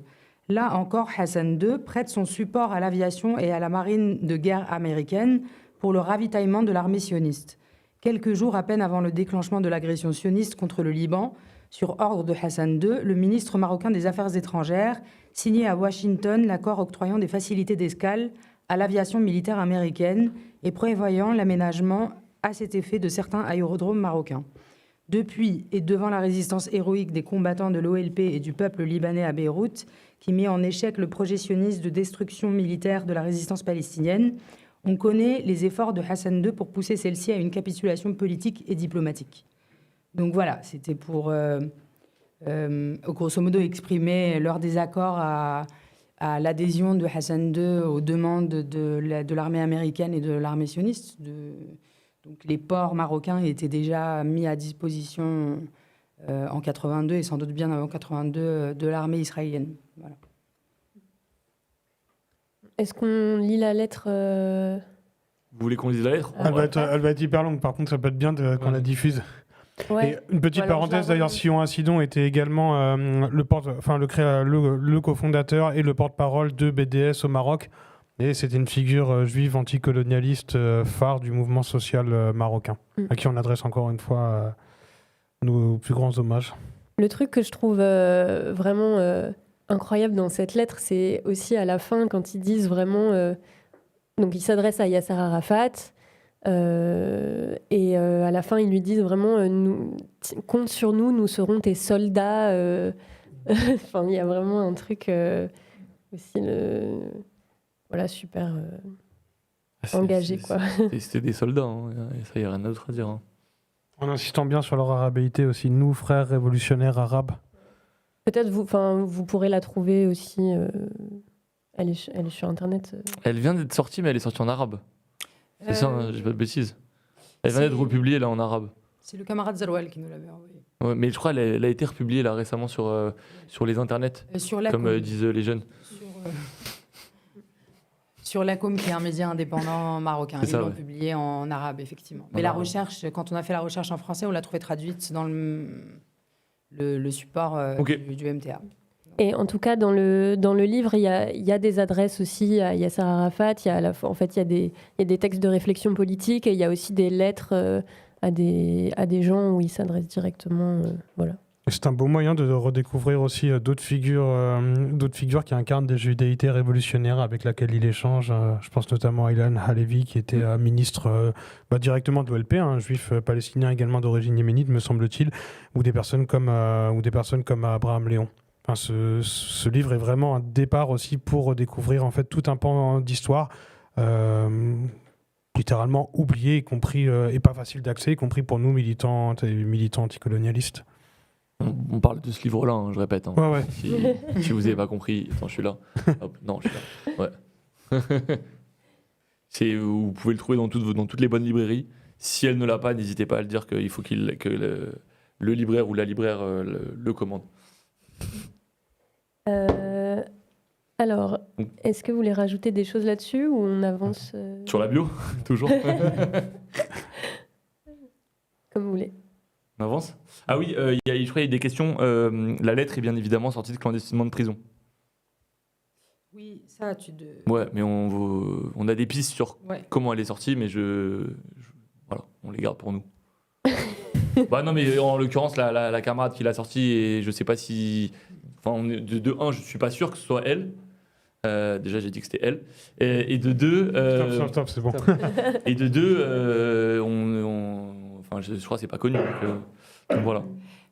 [SPEAKER 3] Là encore, Hassan II prête son support à l'aviation et à la marine de guerre américaine pour le ravitaillement de l'armée sioniste. Quelques jours à peine avant le déclenchement de l'agression sioniste contre le Liban, sur ordre de Hassan II, le ministre marocain des Affaires étrangères signait à Washington l'accord octroyant des facilités d'escale à l'aviation militaire américaine et prévoyant l'aménagement à cet effet de certains aérodromes marocains. Depuis, et devant la résistance héroïque des combattants de l'OLP et du peuple libanais à Beyrouth, qui mit en échec le projet sioniste de destruction militaire de la résistance palestinienne, on connaît les efforts de Hassan II pour pousser celle-ci à une capitulation politique et diplomatique. Donc voilà, c'était pour, grosso modo, exprimer leur désaccord à l'adhésion de Hassan II aux demandes de l'armée américaine et de l'armée sioniste. Donc les ports marocains étaient déjà mis à disposition en 82 et sans doute bien avant 82 de l'armée israélienne. Voilà.
[SPEAKER 1] Est-ce qu'on lit la lettre
[SPEAKER 2] Vous voulez qu'on lise la lettre?
[SPEAKER 4] Elle va être hyper longue, par contre, ça peut être bien qu'on la diffuse.
[SPEAKER 1] Ouais.
[SPEAKER 4] Et une petite
[SPEAKER 1] Voilà,
[SPEAKER 4] parenthèse,
[SPEAKER 1] je la
[SPEAKER 4] d'ailleurs,
[SPEAKER 1] relis.
[SPEAKER 4] Sion Assidon était également le cofondateur et le porte-parole de BDS au Maroc. Et c'était une figure juive anticolonialiste phare du mouvement social marocain, à qui on adresse encore une fois nos plus grands hommages.
[SPEAKER 1] Le truc que je trouve vraiment incroyable dans cette lettre, c'est aussi à la fin, quand ils disent vraiment... donc, ils s'adressent à Yasser Arafat, et à la fin, ils lui disent vraiment compte sur nous, nous serons tes soldats. Enfin, il y a vraiment un truc aussi, voilà, super engagé, quoi.
[SPEAKER 2] C'était des soldats, hein. Et ça, il n'y a rien d'autre à dire. Hein.
[SPEAKER 4] En insistant bien sur leur arabéité aussi, nous, frères révolutionnaires arabes.
[SPEAKER 1] Peut-être vous pourrez la trouver aussi. Elle est sur Internet.
[SPEAKER 2] Elle vient d'être sortie, mais elle est sortie en arabe. C'est ça, hein, j'ai pas de bêtises. Elle vient
[SPEAKER 3] c'est-
[SPEAKER 2] d'être republiée là en arabe.
[SPEAKER 3] C'est le camarade Zaroual qui nous l'avait envoyé.
[SPEAKER 2] Ouais, mais je crois qu'elle a été republiée là récemment sur les internets,
[SPEAKER 3] Sur la
[SPEAKER 2] comme disent les jeunes.
[SPEAKER 3] Sur l'ACOM, qui est un média indépendant marocain.
[SPEAKER 2] C'est
[SPEAKER 3] Ils
[SPEAKER 2] ça,
[SPEAKER 3] l'ont
[SPEAKER 2] ouais.
[SPEAKER 3] publié en arabe, effectivement. Mais
[SPEAKER 2] En
[SPEAKER 3] la
[SPEAKER 2] arabe.
[SPEAKER 3] recherche, quand on a fait la recherche en français, on l'a trouvée traduite dans le support
[SPEAKER 2] Ok.
[SPEAKER 3] du MTA.
[SPEAKER 1] Et en tout cas, dans le livre, il y a des adresses aussi à Yasser Arafat. Il y a en fait, il y a des textes de réflexion politique et il y a aussi des lettres à des gens où il s'adresse directement. Voilà.
[SPEAKER 4] C'est un beau moyen de redécouvrir aussi d'autres figures qui incarnent des judaïtés révolutionnaires avec lesquelles il échange. Je pense notamment à Ilan Halevi, qui était ministre directement de l'OLP, un juif palestinien également d'origine yéménite, me semble-t-il, ou des personnes comme Abraham Léon. Enfin, ce livre est vraiment un départ aussi pour redécouvrir en fait tout un pan d'histoire littéralement oublié, y compris et pas facile d'accès, y compris pour nous militants anticolonialistes.
[SPEAKER 2] On parle de ce livre-là, hein, je répète. Hein.
[SPEAKER 4] Ouais.
[SPEAKER 2] Si vous n'avez pas compris, attends, je suis là. Hop, non, je suis là. Ouais. Vous pouvez le trouver dans toutes les bonnes librairies. Si elle ne l'a pas, n'hésitez pas à le dire qu'il faut que le libraire ou la libraire le commande.
[SPEAKER 1] Alors, est-ce que vous voulez rajouter des choses là-dessus ou on avance
[SPEAKER 2] Sur la bio, toujours.
[SPEAKER 1] comme vous voulez?
[SPEAKER 2] On avance. Ah oui, je crois qu'il y a des questions. La lettre est bien évidemment sortie de clandestinement de prison.
[SPEAKER 3] Oui, ça,
[SPEAKER 2] Ouais, mais on a des pistes sur
[SPEAKER 3] Ouais.
[SPEAKER 2] comment elle est sortie, mais voilà, on les garde pour nous. Bah non, mais en l'occurrence, la camarade qui l'a sortie, et je sais pas si... Enfin, de un, je suis pas sûr que ce soit elle. Déjà, j'ai dit que c'était elle. Et de deux...
[SPEAKER 4] Stop, c'est bon.
[SPEAKER 2] Et de deux, enfin, je crois que c'est pas connu. Donc voilà.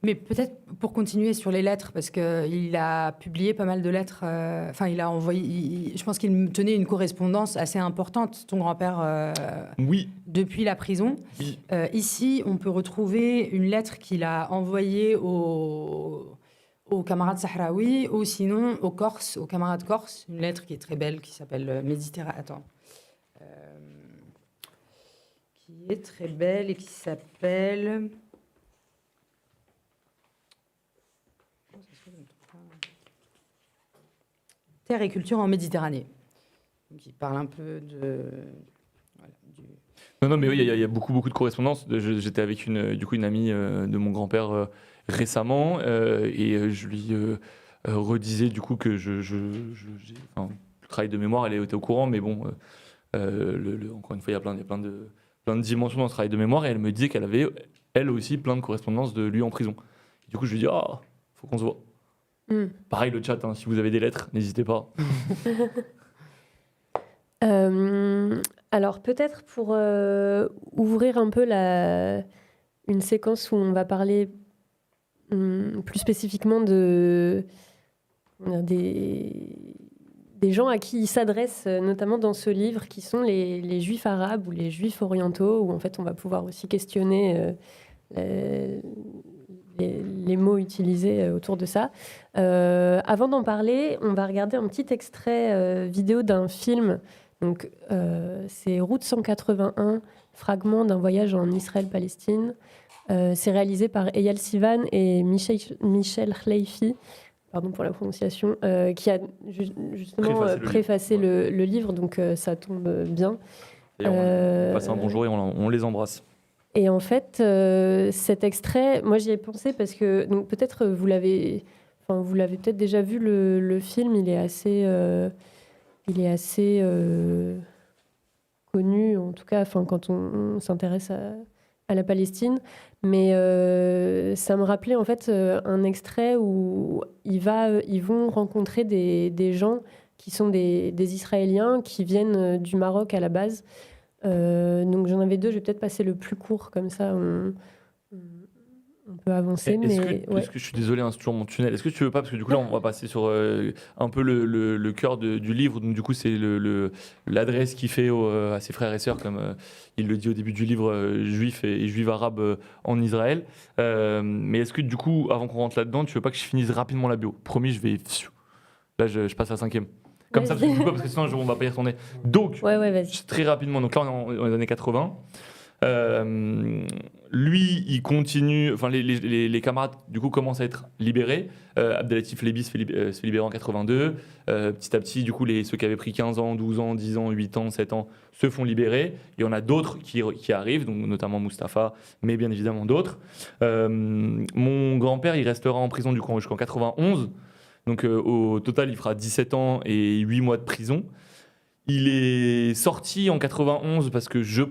[SPEAKER 3] Mais peut-être pour continuer sur les lettres, parce qu'il a publié pas mal de lettres. Enfin, il a envoyé. Je pense qu'il tenait une correspondance assez importante, ton grand-père,
[SPEAKER 2] Oui.
[SPEAKER 3] depuis la prison.
[SPEAKER 2] Oui.
[SPEAKER 3] Ici, on peut retrouver une lettre qu'il a envoyée aux camarades sahraouis, ou sinon aux Corses, aux camarades corses. Une lettre qui est très belle, qui s'appelle Méditerranée. Attends. Qui est très belle et qui s'appelle. Terre et culture en Méditerranée. Donc, il parle un peu de.
[SPEAKER 2] Non, mais oui, il y a beaucoup de correspondances. J'étais avec une amie de mon grand-père récemment et je lui redisais du coup que le travail de mémoire, elle était au courant, mais bon, encore une fois, il y a plein plein de dimensions dans ce travail de mémoire, et elle me disait qu'elle avait, elle aussi, plein de correspondances de lui en prison. Du coup, je lui dis, faut qu'on se voit. Pareil, le chat, si vous avez des lettres, n'hésitez pas.
[SPEAKER 1] Alors peut-être pour ouvrir un peu une séquence où on va parler plus spécifiquement des gens à qui il s'adresse, notamment dans ce livre, qui sont les juifs arabes ou les juifs orientaux, où en fait on va pouvoir aussi questionner les mots utilisés autour de ça. Avant d'en parler, on va regarder un petit extrait vidéo d'un film. Donc, c'est Route 181, fragment d'un voyage en Israël-Palestine. C'est réalisé par Eyal Sivan et Michel Khleifi, pardon pour la prononciation, qui a justement préfacé le livre, donc ça tombe bien.
[SPEAKER 2] Et on passe un bonjour et on les embrasse.
[SPEAKER 1] Et en fait, cet extrait, moi j'y ai pensé parce que donc, peut-être vous l'avez peut-être déjà vu, le film, il est assez connu, en tout cas quand on s'intéresse à la Palestine. Mais ça me rappelait en fait un extrait où ils vont rencontrer des gens qui sont des Israéliens qui viennent du Maroc à la base. Donc j'en avais deux, je vais peut-être passer le plus court, comme ça on peut avancer.
[SPEAKER 2] Est-ce que je suis désolé, c'est toujours mon tunnel. Est-ce que tu veux pas, parce que du coup là on va passer sur un peu le cœur du livre, donc du coup c'est l'adresse qu'il fait à ses frères et sœurs, comme il le dit au début du livre, juifs et juifs arabes en Israël. Mais est-ce que du coup, avant qu'on rentre là-dedans, tu veux pas que je finisse rapidement la bio? Promis, là je passe à la 5e. Comme ça, parce que sinon on va pas y retourner. Donc, très rapidement, donc là on est dans les années 80. Lui, il continue, enfin les camarades du coup commencent à être libérés. Abdelatif Lébi se fait libérer en 82. Petit à petit, du coup, ceux qui avaient pris 15 ans, 12 ans, 10 ans, 8 ans, 7 ans se font libérer. Il y en a d'autres qui arrivent, donc notamment Mustapha, mais bien évidemment d'autres. Mon grand-père, il restera en prison du coup jusqu'en 91. Donc au total, il fera 17 ans et 8 mois de prison. Il est sorti en 91 parce que je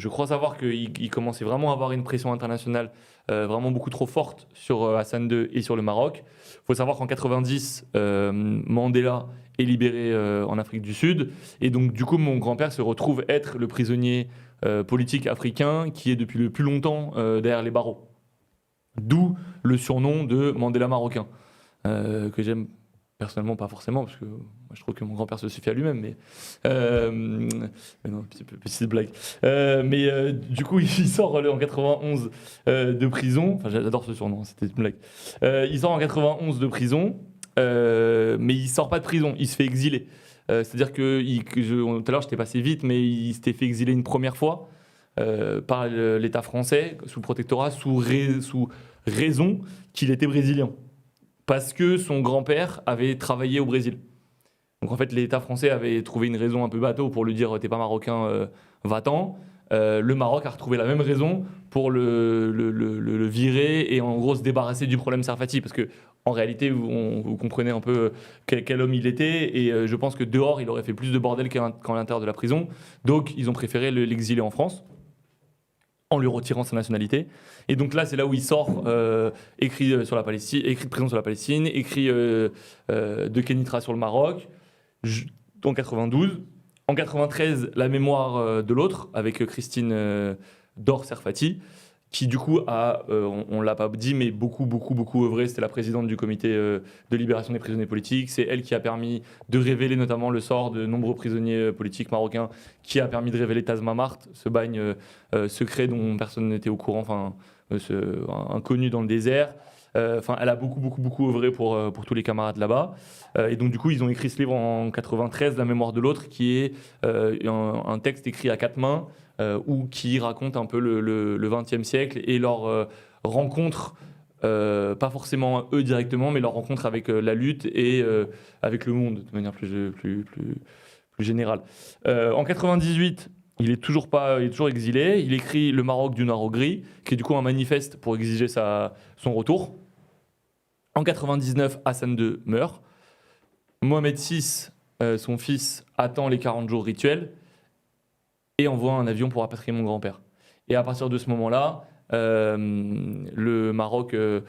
[SPEAKER 2] crois savoir qu'il commençait vraiment à avoir une pression internationale vraiment beaucoup trop forte sur Hassan II et sur le Maroc. Il faut savoir qu'en 90, Mandela est libéré en Afrique du Sud. Et donc du coup, mon grand-père se retrouve être le prisonnier politique africain qui est depuis le plus longtemps derrière les barreaux. D'où le surnom de Mandela marocain, que j'aime personnellement pas forcément, parce que moi, je trouve que mon grand-père se suffit à lui-même, mais non, petite blague. Du coup, il sort en 91 de prison. Enfin, j'adore ce surnom, c'était une blague. Il sort en 91 de prison, mais il sort pas de prison, il se fait exiler. C'est-à-dire que tout à l'heure, je t'ai passé vite, mais il s'était fait exiler une première fois. Par l'État français, sous protectorat, sous raison qu'il était brésilien. Parce que son grand-père avait travaillé au Brésil. Donc en fait, l'État français avait trouvé une raison un peu bateau pour lui dire « t'es pas marocain, va-t'en ». Le Maroc a retrouvé la même raison pour le virer et en gros se débarrasser du problème Sarfati. Parce que en réalité, vous comprenez un peu quel homme il était, et je pense que dehors, il aurait fait plus de bordel qu'à l'intérieur de la prison. Donc ils ont préféré l'exiler en France, en lui retirant sa nationalité. Et donc là, c'est là où il sort, écrit de prison sur la Palestine, écrit de Kenitra sur le Maroc, en 92. En 93, La mémoire de l'autre, avec Christine Dor Serfati, qui du coup a, on ne l'a pas dit, mais beaucoup œuvré. C'était la présidente du comité de libération des prisonniers politiques. C'est elle qui a permis de révéler notamment le sort de nombreux prisonniers politiques marocains, qui a permis de révéler Tazmamart, ce bagne secret dont personne n'était au courant, inconnu dans le désert. Elle a beaucoup œuvré pour tous les camarades là-bas. Et donc du coup, ils ont écrit ce livre en 93, La mémoire de l'autre, qui est un texte écrit à 4 mains, ou qui raconte un peu le XXe siècle et leur rencontre, pas forcément eux directement, mais leur rencontre avec la lutte et avec le monde de manière plus générale. En 98, il est toujours exilé. Il écrit Le Maroc du noir au gris, qui est du coup un manifeste pour exiger son retour. En 99, Hassan II meurt. Mohamed VI, son fils, attend les 40 jours rituels. et envoie un avion pour rapatrier mon grand-père. Et à partir de ce moment-là, le Maroc a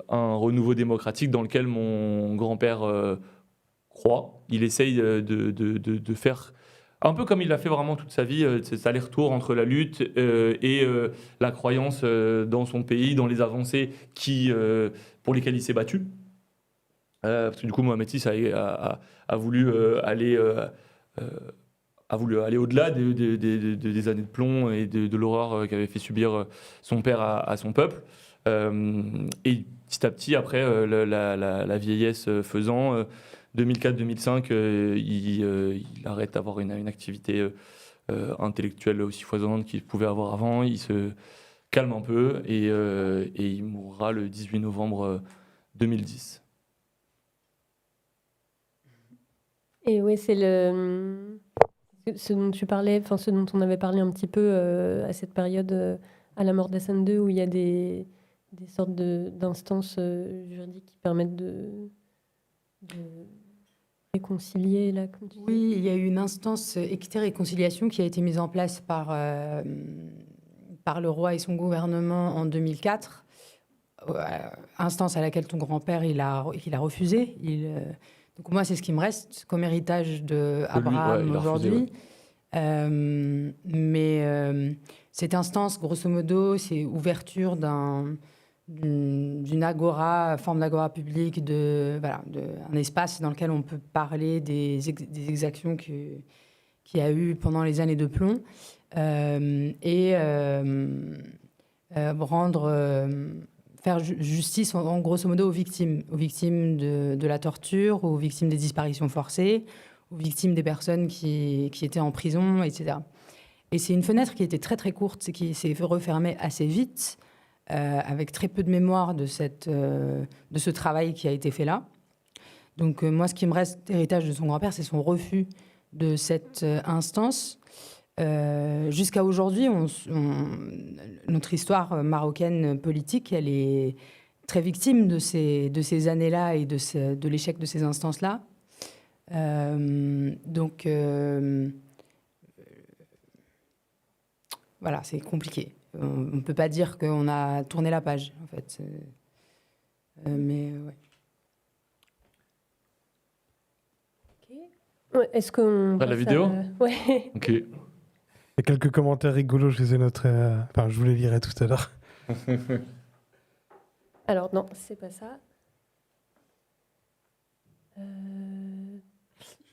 [SPEAKER 2] un renouveau démocratique dans lequel mon grand-père croit. Il essaye de faire, un peu comme il a fait vraiment toute sa vie, cet aller-retour entre la lutte et la croyance dans son pays, dans les avancées pour lesquelles il s'est battu. Parce que du coup, Mohamed VI a voulu aller au-delà des années de plomb et de l'horreur qu'avait fait subir son père à son peuple. Et petit à petit, après, la vieillesse faisant, 2004-2005, il arrête d'avoir une activité intellectuelle aussi foisonnante qu'il pouvait avoir avant. Il se calme un peu et il mourra le 18 novembre 2010.
[SPEAKER 1] Et oui, c'est ce dont tu parlais, enfin ce dont on avait parlé un petit peu à cette période à la mort d'Hassan II, où il y a des sortes d'instances juridiques qui permettent de réconcilier là. Comme tu dis.
[SPEAKER 3] Oui, il y a eu une instance équité réconciliation qui a été mise en place par le roi et son gouvernement en 2004. Instance à laquelle ton grand-père il a refusé. Donc moi, c'est ce qui me reste comme héritage d'Abraham aujourd'hui. Mais cette instance, grosso modo, c'est ouverture d'une agora, forme d'agora publique, un espace dans lequel on peut parler des exactions qu'il y a eu pendant les années de plomb faire justice, en grosso modo, aux victimes de la torture, aux victimes des disparitions forcées, aux victimes des personnes qui étaient en prison, etc. Et c'est une fenêtre qui était très très courte, qui s'est refermée assez vite, avec très peu de mémoire de ce travail qui a été fait là. Donc moi, ce qui me reste héritage de son grand-père, c'est son refus de cette instance. Jusqu'à aujourd'hui, notre histoire marocaine politique, elle est très victime de ces années-là et de l'échec de ces instances-là. Voilà, c'est compliqué. On ne peut pas dire qu'on a tourné la page, en fait. Mais ouais.
[SPEAKER 1] Ouais, est-ce qu'on
[SPEAKER 2] la vidéo
[SPEAKER 1] Ouais.
[SPEAKER 2] Ok.
[SPEAKER 4] Il y a quelques commentaires rigolos chez notre. Enfin, je vous les lirai tout à l'heure.
[SPEAKER 1] Alors non, c'est pas ça.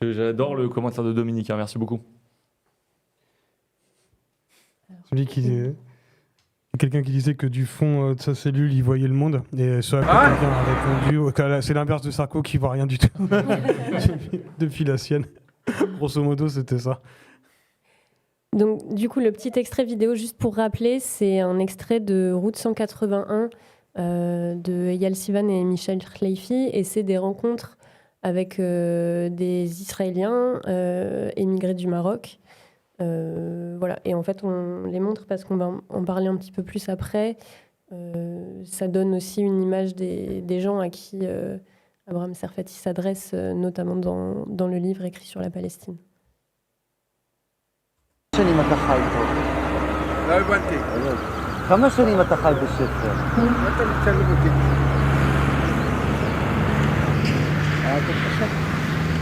[SPEAKER 2] J'adore le commentaire de Dominique, hein, merci beaucoup.
[SPEAKER 4] Celui quelqu'un qui disait que du fond de sa cellule, il voyait le monde. Et ça, quelqu'un a répondu c'est l'inverse de Sarko qui voit rien du tout depuis la sienne. Grosso modo, c'était ça.
[SPEAKER 1] Donc, du coup, le petit extrait vidéo, juste pour rappeler, c'est un extrait de Route 181 de Eyal Sivan et Michel Khleifi, et c'est des rencontres avec des Israéliens émigrés du Maroc. Voilà. Et en fait, on les montre parce qu'on va en parler un petit peu plus après. Ça donne aussi une image des gens à qui Abraham Serfati s'adresse, notamment dans le livre écrit sur la Palestine.
[SPEAKER 8] שנים אתה חי פה?
[SPEAKER 7] לא הבנתי.
[SPEAKER 8] 5 שנים אתה חי בשפר.
[SPEAKER 7] מה אתה מצלם אותי?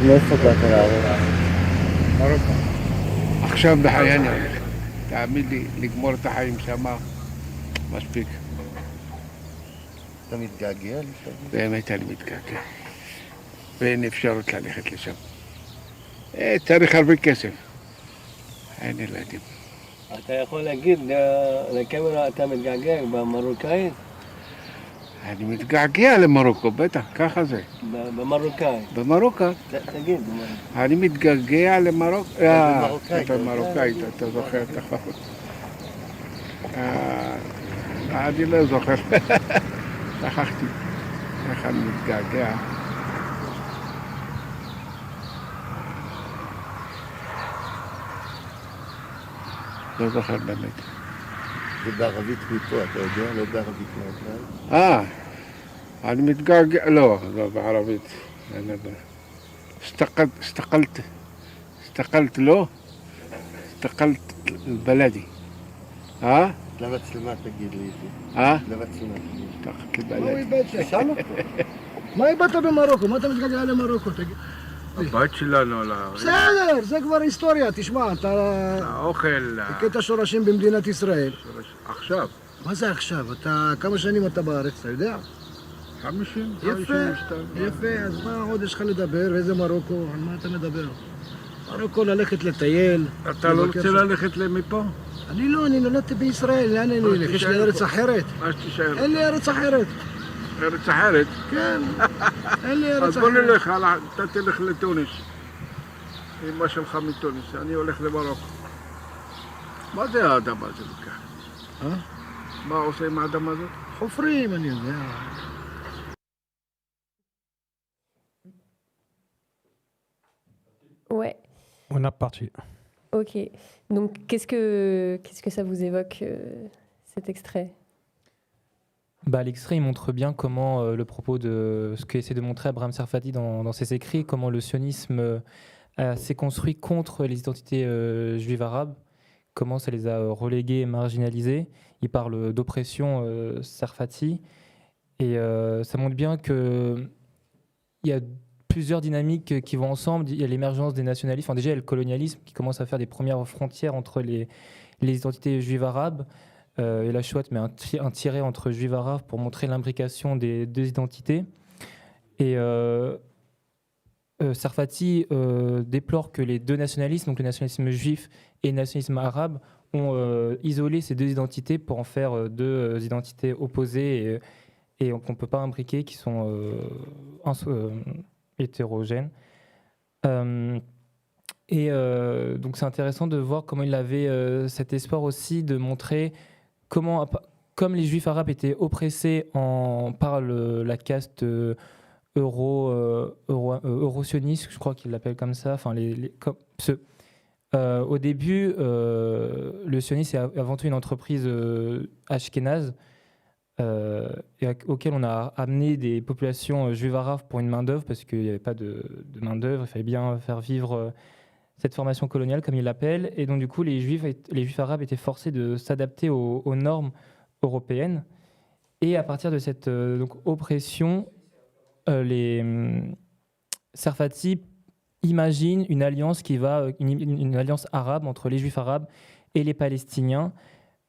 [SPEAKER 8] מאיפה באת לערב?
[SPEAKER 7] מרוקו. עכשיו בחיי אני הולך. תאמין לי, לגמור את החיים שמה מספיק.
[SPEAKER 8] אתה מתגעגע לשם?
[SPEAKER 7] באמת אני מתגעגע. ואין אפשרות ללכת לשם. צריך הרבה כסף. אין ילדים.
[SPEAKER 9] אתה יכול להגיד לקמרה אתה מתגעגע במרוקאית?
[SPEAKER 7] אני מתגעגע למרוקו, בטח, ככה זה.
[SPEAKER 9] במרוקאית.
[SPEAKER 7] במרוקה.
[SPEAKER 9] תגיד, במרוקאית.
[SPEAKER 7] אני מתגעגע למרוקו.
[SPEAKER 8] במרוקאית.
[SPEAKER 7] אתה מרוקאית, אתה זוכר את החוק. אני לא זוכר. שכחתי איך אני מתגעגע. לא זוכר באמת.
[SPEAKER 8] זה בערבית מפה, אתה יודע? לא בערבית מהכלל?
[SPEAKER 7] אני מתגעגע, לא בערבית. הסתכלת, לא?
[SPEAKER 8] انتقلت البلدي ها
[SPEAKER 10] لما تسلمات تجيب لي
[SPEAKER 8] ها
[SPEAKER 10] لما تسلمات
[SPEAKER 8] انتقلت
[SPEAKER 11] ما
[SPEAKER 8] البلدي
[SPEAKER 11] ما يبات במרוקו, מה אתה מתגעגע למרוקו?
[SPEAKER 8] הבת שלנו,
[SPEAKER 11] בסדר, זה כבר היסטוריה, תשמע, אתה...
[SPEAKER 8] האוכל,
[SPEAKER 11] הקטע שורשים במדינת ישראל.
[SPEAKER 8] עכשיו,
[SPEAKER 11] מה זה עכשיו? כמה שנים אתה בארץ, אתה יודע?
[SPEAKER 8] 50,
[SPEAKER 11] יפה, יפה, אז מה עוד יש לך לדבר? איזה מרוקו? על מה אתה מדבר? מרוקו ללכת לטייל.
[SPEAKER 8] אתה לא רוצה ללכת מפה?
[SPEAKER 11] אני נולדתי בישראל, לאן אני אלך? יש לי ארץ אחרת.
[SPEAKER 8] מה שתישאר?
[SPEAKER 11] אין לי ארץ אחרת.
[SPEAKER 8] ארץ אחרת?
[SPEAKER 11] כן, אין לי ארץ אחרת.
[SPEAKER 8] אז בוא נלך, אתה תלך לתוניס. אמא שלך מתוניס, אני הולך למרוקו. מה זה האדמה הזאת בכלל? מה עושה עם האדמה הזאת?
[SPEAKER 11] חופרים, אני יודע.
[SPEAKER 1] Ouais.
[SPEAKER 4] On a parti.
[SPEAKER 1] Ok. Donc, qu'est-ce que ça vous évoque, cet extrait?
[SPEAKER 5] L'extrait, il montre bien comment le propos de ce qu'essaie de montrer Abraham Serfati dans ses écrits, comment le sionisme s'est construit contre les identités juives arabes, comment ça les a reléguées et marginalisées. Il parle d'oppression Serfati, et ça montre bien qu'il y a plusieurs dynamiques qui vont ensemble. Il y a l'émergence des nationalismes, enfin déjà il y a le colonialisme qui commence à faire des premières frontières entre les identités juives arabes. Et la Shoah met un tiret entre juifs arabes pour montrer l'imbrication des deux identités. Et Serfati déplore que les deux nationalismes, donc le nationalisme juif et le nationalisme arabe, ont isolé ces deux identités pour en faire deux identités opposées et qu'on ne peut pas imbriquer, qui sont hétérogènes. Donc c'est intéressant de voir comment il avait cet espoir aussi de montrer comment, comme les juifs arabes étaient oppressés par la caste euro-sioniste, je crois qu'ils l'appellent comme ça, enfin au début, le sionisme est avant tout une entreprise ashkénaze auquel on a amené des populations juives arabes pour une main-d'œuvre parce qu'il n'y avait pas de main-d'œuvre, il fallait bien faire vivre cette formation coloniale, comme ils l'appellent. Et donc, du coup, les juifs arabes étaient forcés de s'adapter aux normes européennes. Et à partir de cette oppression, les Serfati imaginent une alliance une alliance arabe entre les juifs arabes et les Palestiniens.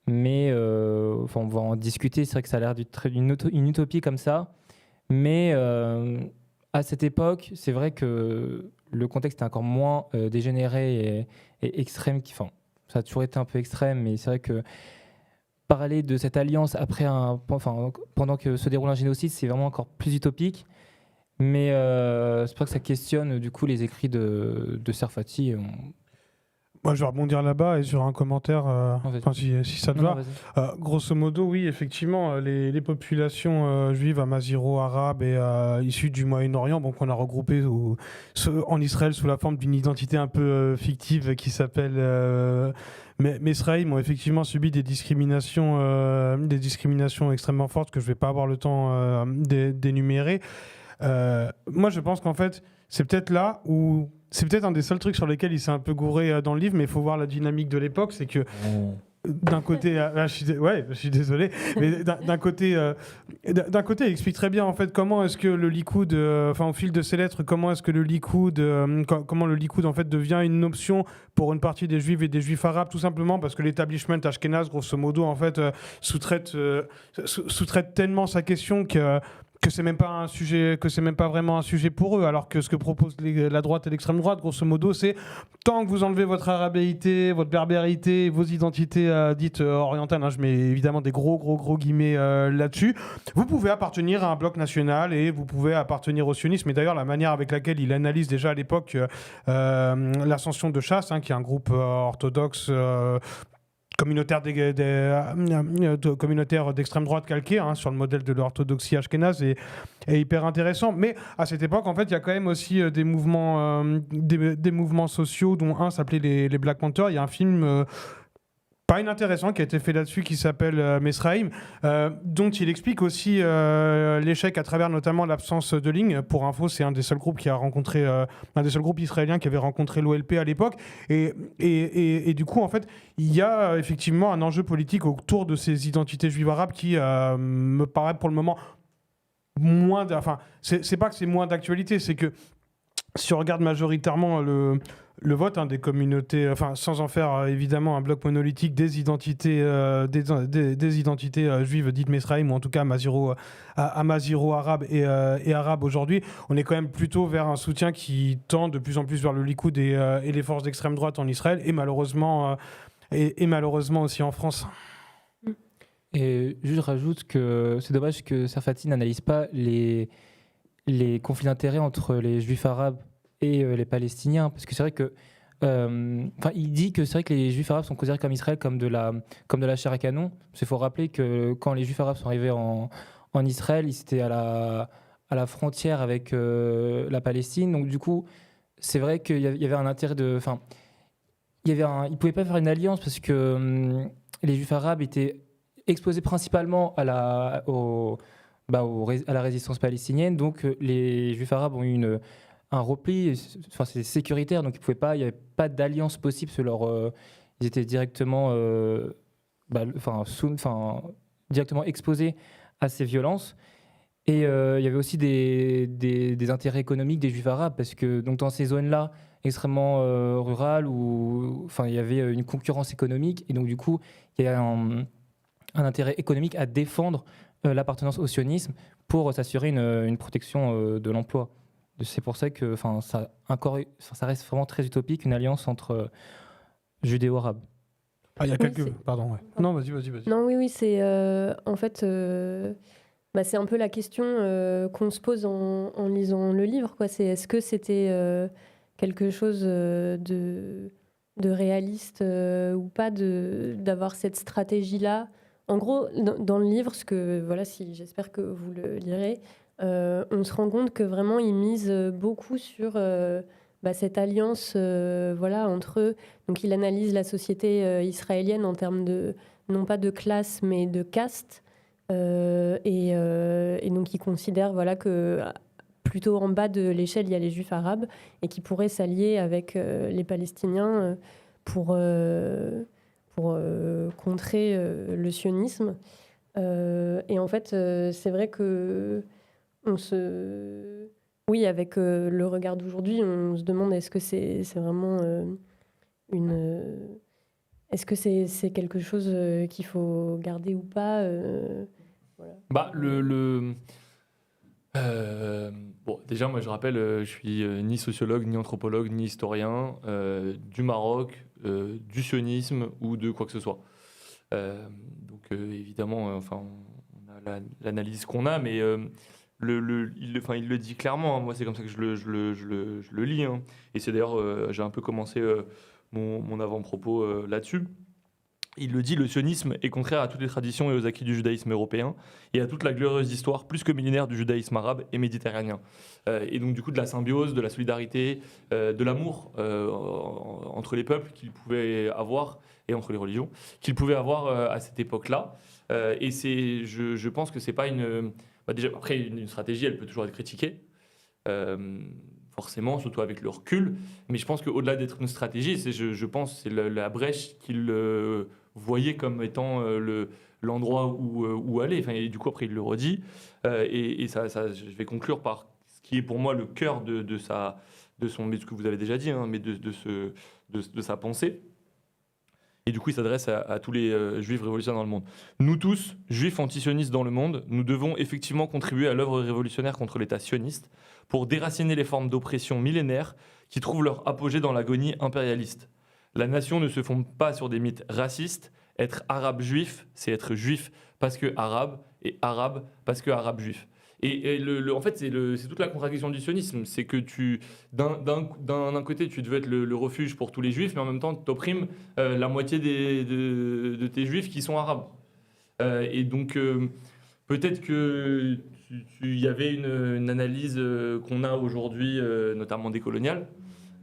[SPEAKER 5] Mais on va en discuter. C'est vrai que ça a l'air d'une utopie comme ça. Mais à cette époque, c'est vrai que le contexte est encore moins dégénéré et extrême. Ça a toujours été un peu extrême, mais c'est vrai que parler de cette alliance pendant que se déroule un génocide, c'est vraiment encore plus utopique. Mais c'est pour ça que ça questionne du coup les écrits de Serfati.
[SPEAKER 4] Moi, je vais rebondir là-bas et sur un commentaire, si ça te va. Grosso modo, oui, effectivement, les populations juives amazigho-arabes et issues du Moyen-Orient, donc on a regroupé en Israël sous la forme d'une identité un peu fictive qui s'appelle Mesraïm, ont effectivement subi des discriminations extrêmement fortes que je ne vais pas avoir le temps d'énumérer. Moi, je pense qu'en fait, c'est peut-être là où... C'est peut-être un des seuls trucs sur lesquels il s'est un peu gouré dans le livre, mais il faut voir la dynamique de l'époque. C'est que d'un côté, je suis désolé, mais d'un côté, il explique très bien en fait comment est-ce que le Likoud, au fil de ses lettres, comment est-ce que le Likoud en fait devient une option pour une partie des Juifs et des Juifs arabes, tout simplement parce que l'établissement ashkénaze, grosso modo, en fait, sous-traite tellement sa question que c'est même pas vraiment un sujet pour eux, alors que ce que propose la droite et l'extrême droite, grosso modo, c'est tant que vous enlevez votre arabéité, votre berbérité, vos identités dites orientales, je mets évidemment des gros guillemets là-dessus, vous pouvez appartenir à un bloc national et vous pouvez appartenir au sionisme. Et d'ailleurs, la manière avec laquelle il analyse déjà à l'époque l'ascension de Chasse, qui est un groupe orthodoxe communautaire d'extrême droite calqué sur le modèle de l'orthodoxie ashkénaze est hyper intéressant. Mais à cette époque, en fait, il y a quand même aussi des mouvements sociaux, dont un s'appelait les Black Panthers. Il y a un film pas inintéressant qui a été fait là-dessus, qui s'appelle Mesraïm, dont il explique aussi l'échec à travers notamment l'absence de ligne. Pour info, c'est un des seuls groupes qui a rencontré, un des seuls groupes israéliens qui avait rencontré l'OLP à l'époque. Et du coup, en fait, il y a effectivement un enjeu politique autour de ces identités juives arabes qui me paraît pour le moment moins. Enfin, c'est pas que c'est moins d'actualité, c'est que si on regarde majoritairement le vote des communautés, enfin sans en faire évidemment un bloc monolithique des identités, des identités juives dites Mesraïm, ou en tout cas amazigho-arabes et arabes aujourd'hui, on est quand même plutôt vers un soutien qui tend de plus en plus vers le Likoud et les forces d'extrême droite en Israël, et malheureusement aussi en France.
[SPEAKER 5] Et je rajoute que c'est dommage que Sarfati n'analyse pas les conflits d'intérêts entre les juifs arabes et les palestiniens, parce que c'est vrai que il dit que c'est vrai que les juifs arabes sont considérés comme Israël comme de la chair à canon. Il faut rappeler que quand les juifs arabes sont arrivés en Israël, ils étaient à la frontière avec la Palestine, donc du coup c'est vrai qu'il y avait un intérêt ils pouvaient pas faire une alliance parce que les juifs arabes étaient exposés principalement à la résistance palestinienne, donc les juifs arabes ont eu un repli, c'est sécuritaire, donc il n'y avait pas d'alliance possible ils étaient directement directement exposés à ces violences. Et il y avait aussi des intérêts économiques des juifs arabes, parce que donc dans ces zones-là extrêmement rurales où il y avait une concurrence économique, et donc du coup il y a un intérêt économique à défendre l'appartenance au sionisme pour s'assurer une protection de l'emploi. C'est pour ça que ça reste vraiment très utopique, une alliance entre judéo-arabes.
[SPEAKER 4] Il y a quelques... Pardon, ouais. Non, vas-y.
[SPEAKER 1] Non, oui, c'est... en fait, c'est un peu la question qu'on se pose en lisant le livre, quoi. Est-ce que c'était quelque chose de réaliste ou pas d'avoir cette stratégie-là? En gros, dans le livre, j'espère que vous le lirez, on se rend compte que vraiment ils misent beaucoup sur cette alliance entre eux. Donc il analyse la société israélienne en termes non pas de classe mais de caste, et donc il considère que plutôt en bas de l'échelle il y a les juifs arabes et qui pourraient s'allier avec les Palestiniens pour contrer le sionisme. Et en fait, c'est vrai que avec le regard d'aujourd'hui, on se demande est-ce que c'est vraiment est-ce que c'est quelque chose qu'il faut garder ou pas, voilà.
[SPEAKER 2] Déjà, moi, je rappelle, je suis ni sociologue, ni anthropologue, ni historien du Maroc, du sionisme ou de quoi que ce soit. Donc, évidemment, on a l'analyse qu'on a, mais il le dit clairement. Moi, c'est comme ça que je le lis. Et c'est d'ailleurs, j'ai un peu commencé mon avant-propos là-dessus. Il le dit, le sionisme est contraire à toutes les traditions et aux acquis du judaïsme européen et à toute la glorieuse histoire plus que millénaire du judaïsme arabe et méditerranéen. Et donc du coup de la symbiose, de la solidarité, de l'amour entre les peuples qu'il pouvait avoir et entre les religions qu'il pouvait avoir à cette époque-là. Et je pense que c'est pas déjà après une stratégie, elle peut toujours être critiquée. Forcément, surtout avec le recul. Mais je pense qu'au-delà d'être une stratégie, je pense que c'est la brèche qu'il voyait comme étant l'endroit où aller. Et du coup, après, il le redit. Et ça, je vais conclure par ce qui est pour moi le cœur de ce que vous avez déjà dit, mais de sa pensée. Et du coup, il s'adresse à tous les juifs révolutionnaires dans le monde. Nous tous, juifs antisionistes dans le monde, nous devons effectivement contribuer à l'œuvre révolutionnaire contre l'État sioniste pour déraciner les formes d'oppression millénaires qui trouvent leur apogée dans l'agonie impérialiste. La nation ne se fonde pas sur des mythes racistes. Être arabe-juif, c'est être juif parce que arabe, et arabe parce que arabe-juif. Et en fait, c'est toute la contradiction du sionisme. C'est que d'un côté, tu devais être le refuge pour tous les juifs, mais en même temps, tu opprimes la moitié de tes juifs qui sont arabes. Et donc, peut-être que il y avait une analyse qu'on a aujourd'hui, notamment décoloniale,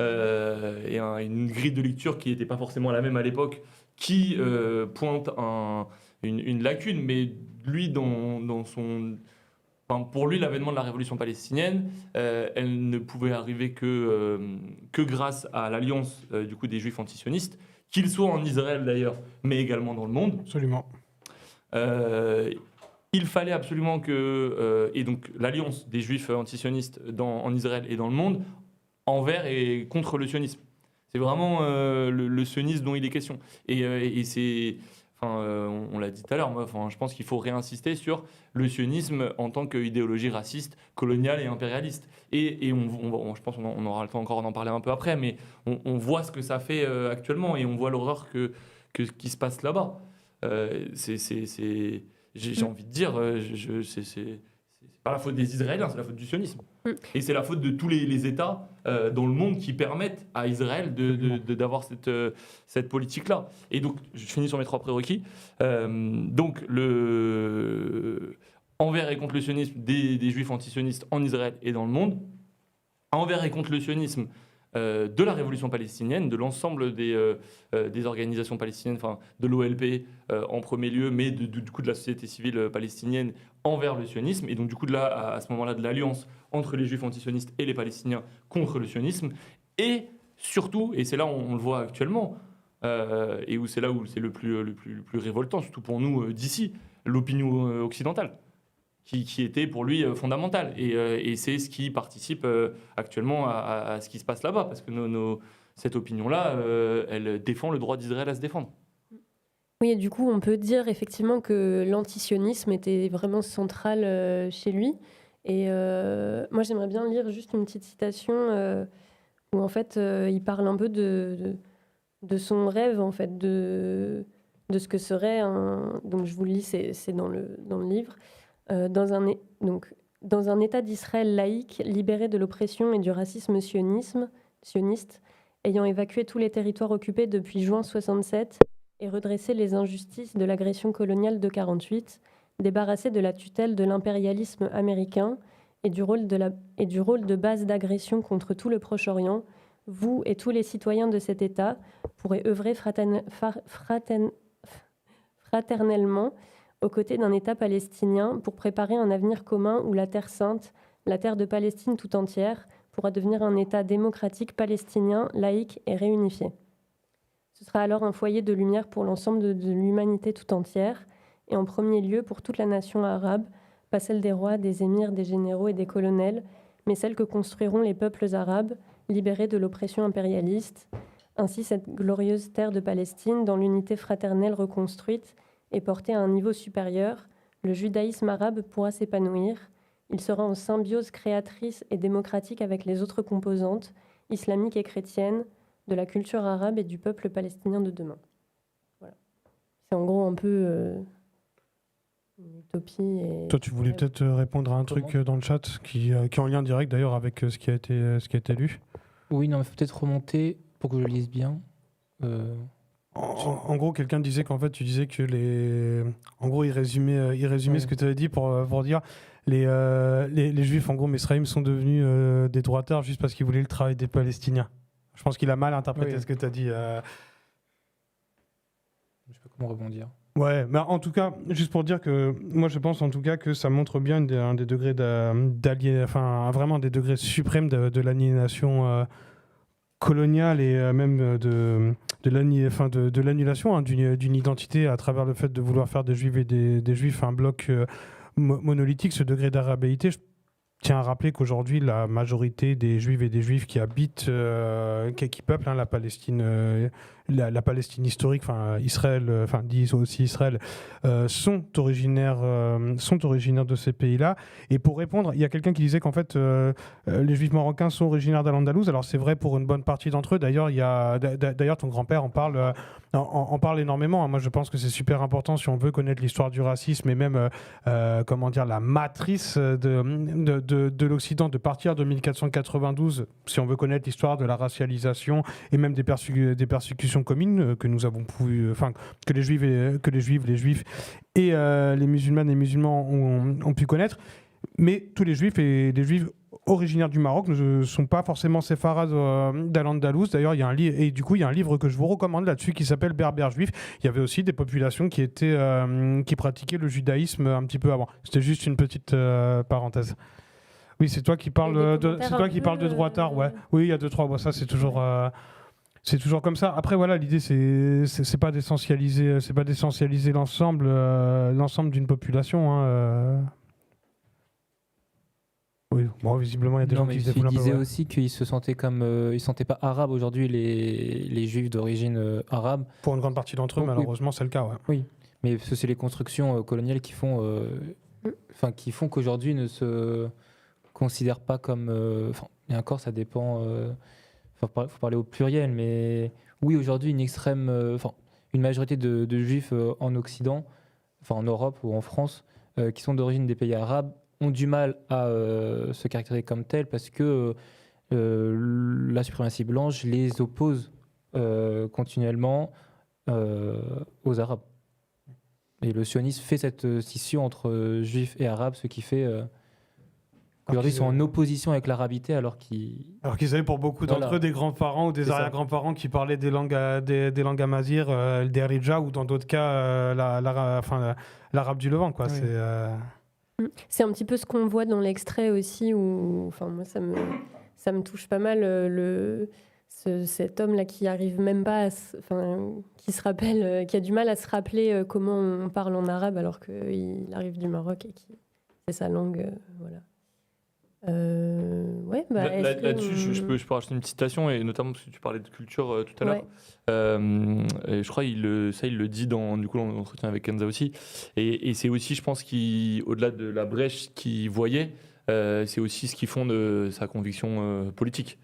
[SPEAKER 2] et une grille de lecture qui n'était pas forcément la même à l'époque, qui pointe une lacune, mais lui, dans son... Enfin, pour lui, l'avènement de la révolution palestinienne, elle ne pouvait arriver que grâce à l'alliance du coup, des juifs antisionistes, qu'ils soient en Israël d'ailleurs, mais également dans le monde.
[SPEAKER 4] Absolument.
[SPEAKER 2] Il fallait absolument que... et donc l'alliance des juifs antisionistes en Israël et dans le monde, envers et contre le sionisme. C'est vraiment le sionisme dont il est question. Et c'est... on l'a dit tout à l'heure, je pense qu'il faut réinsister sur le sionisme en tant qu'idéologie raciste, coloniale et impérialiste. Et je pense qu'on aura le temps encore d'en parler un peu après, mais on voit ce que ça fait actuellement et on voit l'horreur qui se passe là-bas. J'ai envie de dire, c'est pas la faute des Israéliens, c'est la faute du sionisme. Et c'est la faute de tous les États dans le monde qui permettent à Israël d'avoir cette politique-là. Et donc, je finis sur mes 3 prérequis. Donc, envers et contre le sionisme des juifs antisionistes en Israël et dans le monde. Envers et contre le sionisme de la révolution palestinienne, de l'ensemble des organisations palestiniennes, de l'OLP en premier lieu, mais du coup de la société civile palestinienne envers le sionisme, et donc du coup à ce moment-là de l'alliance entre les juifs antisionistes et les palestiniens contre le sionisme, et surtout, et c'est là où on le voit actuellement, et c'est là où c'est le plus révoltant, surtout pour nous d'ici, l'opinion occidentale, qui était pour lui fondamentale. Et c'est ce qui participe actuellement à ce qui se passe là-bas, parce que cette opinion-là, elle défend le droit d'Israël à se défendre.
[SPEAKER 1] Oui, et du coup, on peut dire effectivement que l'antisionisme était vraiment central chez lui. Et moi, j'aimerais bien lire juste une petite citation où, en fait, il parle un peu de son rêve, en fait, de ce que serait un... Donc, je vous le lis, c'est dans le livre. Dans un État d'Israël laïque, libéré de l'oppression et du racisme sioniste, ayant évacué tous les territoires occupés depuis juin 67 et redressé les injustices de l'agression coloniale de 48, débarrassé de la tutelle de l'impérialisme américain et du rôle de base d'agression contre tout le Proche-Orient, vous et tous les citoyens de cet État pourrez œuvrer fraternellement aux côtés d'un État palestinien pour préparer un avenir commun où la Terre sainte, la terre de Palestine tout entière, pourra devenir un État démocratique palestinien, laïque et réunifié. Ce sera alors un foyer de lumière pour l'ensemble de l'humanité tout entière, et en premier lieu pour toute la nation arabe, pas celle des rois, des émirs, des généraux et des colonels, mais celle que construiront les peuples arabes, libérés de l'oppression impérialiste. Ainsi, cette glorieuse terre de Palestine, dans l'unité fraternelle reconstruite, et porté à un niveau supérieur, le judaïsme arabe pourra s'épanouir. Il sera en symbiose créatrice et démocratique avec les autres composantes, islamiques et chrétiennes, de la culture arabe et du peuple palestinien de demain. Voilà. C'est en gros un peu une utopie.
[SPEAKER 4] Toi, tu voulais peut-être répondre à un truc dans le chat qui est en lien direct d'ailleurs avec ce qui a été lu.
[SPEAKER 5] Oui, non, il faut peut-être remonter pour que je le lise bien.
[SPEAKER 4] En gros, quelqu'un disait qu'en fait, tu disais que en gros, il résumait ce que tu avais dit pour dire les Juifs, en gros, Mesraïm sont devenus des droitards juste parce qu'ils voulaient le travail des Palestiniens. Je pense qu'il a mal interprété ce que tu as dit. Je
[SPEAKER 5] sais pas comment rebondir.
[SPEAKER 4] Ouais, mais en tout cas, juste pour dire que moi, je pense en tout cas que ça montre bien un des degrés vraiment des degrés suprêmes de l'aliénation coloniale et même de l'annulation d'une identité à travers le fait de vouloir faire des Juifs et des Juifs un bloc monolithique, ce degré d'arabéité. Je tiens à rappeler qu'aujourd'hui, la majorité des Juifs et des Juifs qui habitent, qui peuplent la Palestine, la Palestine historique, Israël, disent aussi Israël, sont originaires de ces pays-là. Et pour répondre, il y a quelqu'un qui disait qu'en fait, les Juifs marocains sont originaires d'Al-Andalouse. Alors c'est vrai pour une bonne partie d'entre eux. D'ailleurs, ton grand-père en parle énormément. Moi, je pense que c'est super important si on veut connaître l'histoire du racisme et même, la matrice de l'Occident, de partir de 1492, si on veut connaître l'histoire de la racialisation et même des persécutions communes que nous avons que les Juifs et les musulmanes et musulmans ont pu connaître. Mais tous les Juifs et les Juifs originaires du Maroc ne sont pas forcément séfarades d'Al-Andalus. D'ailleurs, il y a un livre, et du coup, il y a un livre que je vous recommande là-dessus qui s'appelle Berbères juifs. Il y avait aussi des populations qui pratiquaient le judaïsme un petit peu avant. C'était juste une petite parenthèse. Oui, c'est toi qui parles de droitard, ouais. Oui, il y a 2-3. Bon, ça, c'est toujours comme ça. Après, voilà, l'idée, c'est pas d'essentialiser l'ensemble d'une population. Hein. Oui, bon, visiblement, il y a des gens qui se défoulent un peu.
[SPEAKER 5] Il disait aussi qu'ils se sentaient ils se sentaient pas arabes aujourd'hui, les juifs d'origine arabe.
[SPEAKER 4] Pour une grande partie d'entre eux, malheureusement, c'est le cas. Ouais.
[SPEAKER 5] Oui, mais c'est les constructions coloniales qui font qu'aujourd'hui ne se considèrent pas comme. Et encore, ça dépend. Faut parler au pluriel, mais oui, aujourd'hui, une majorité de juifs en Occident, en Europe ou en France, qui sont d'origine des pays arabes, ont du mal à se caractériser comme tels parce que la suprématie blanche les oppose continuellement aux Arabes. Et le sionisme fait cette scission entre juifs et arabes, ce qui fait qu'aujourd'hui ils sont en opposition avec l'arabité alors qu'ils
[SPEAKER 4] avaient pour beaucoup d'entre eux des grands-parents ou des arrière-grands-parents qui parlaient des langues amazighes, le derija ou dans d'autres cas l'arabe du Levant. Quoi.
[SPEAKER 5] Oui.
[SPEAKER 1] C'est un petit peu ce qu'on voit dans l'extrait aussi, où moi ça me touche pas mal, cet homme-là qui arrive même pas qui se rappelle, qui a du mal à se rappeler comment on parle en arabe alors qu'il arrive du Maroc et qui c'est sa langue. Voilà.
[SPEAKER 2] Là-dessus, je peux rajouter une petite citation, et notamment parce que tu parlais de culture tout à l'heure. Et je crois il le dit dans l'entretien avec Kenza aussi. Et c'est aussi, je pense, au-delà de la brèche qu'il voyait, c'est aussi ce qui fonde sa conviction politique.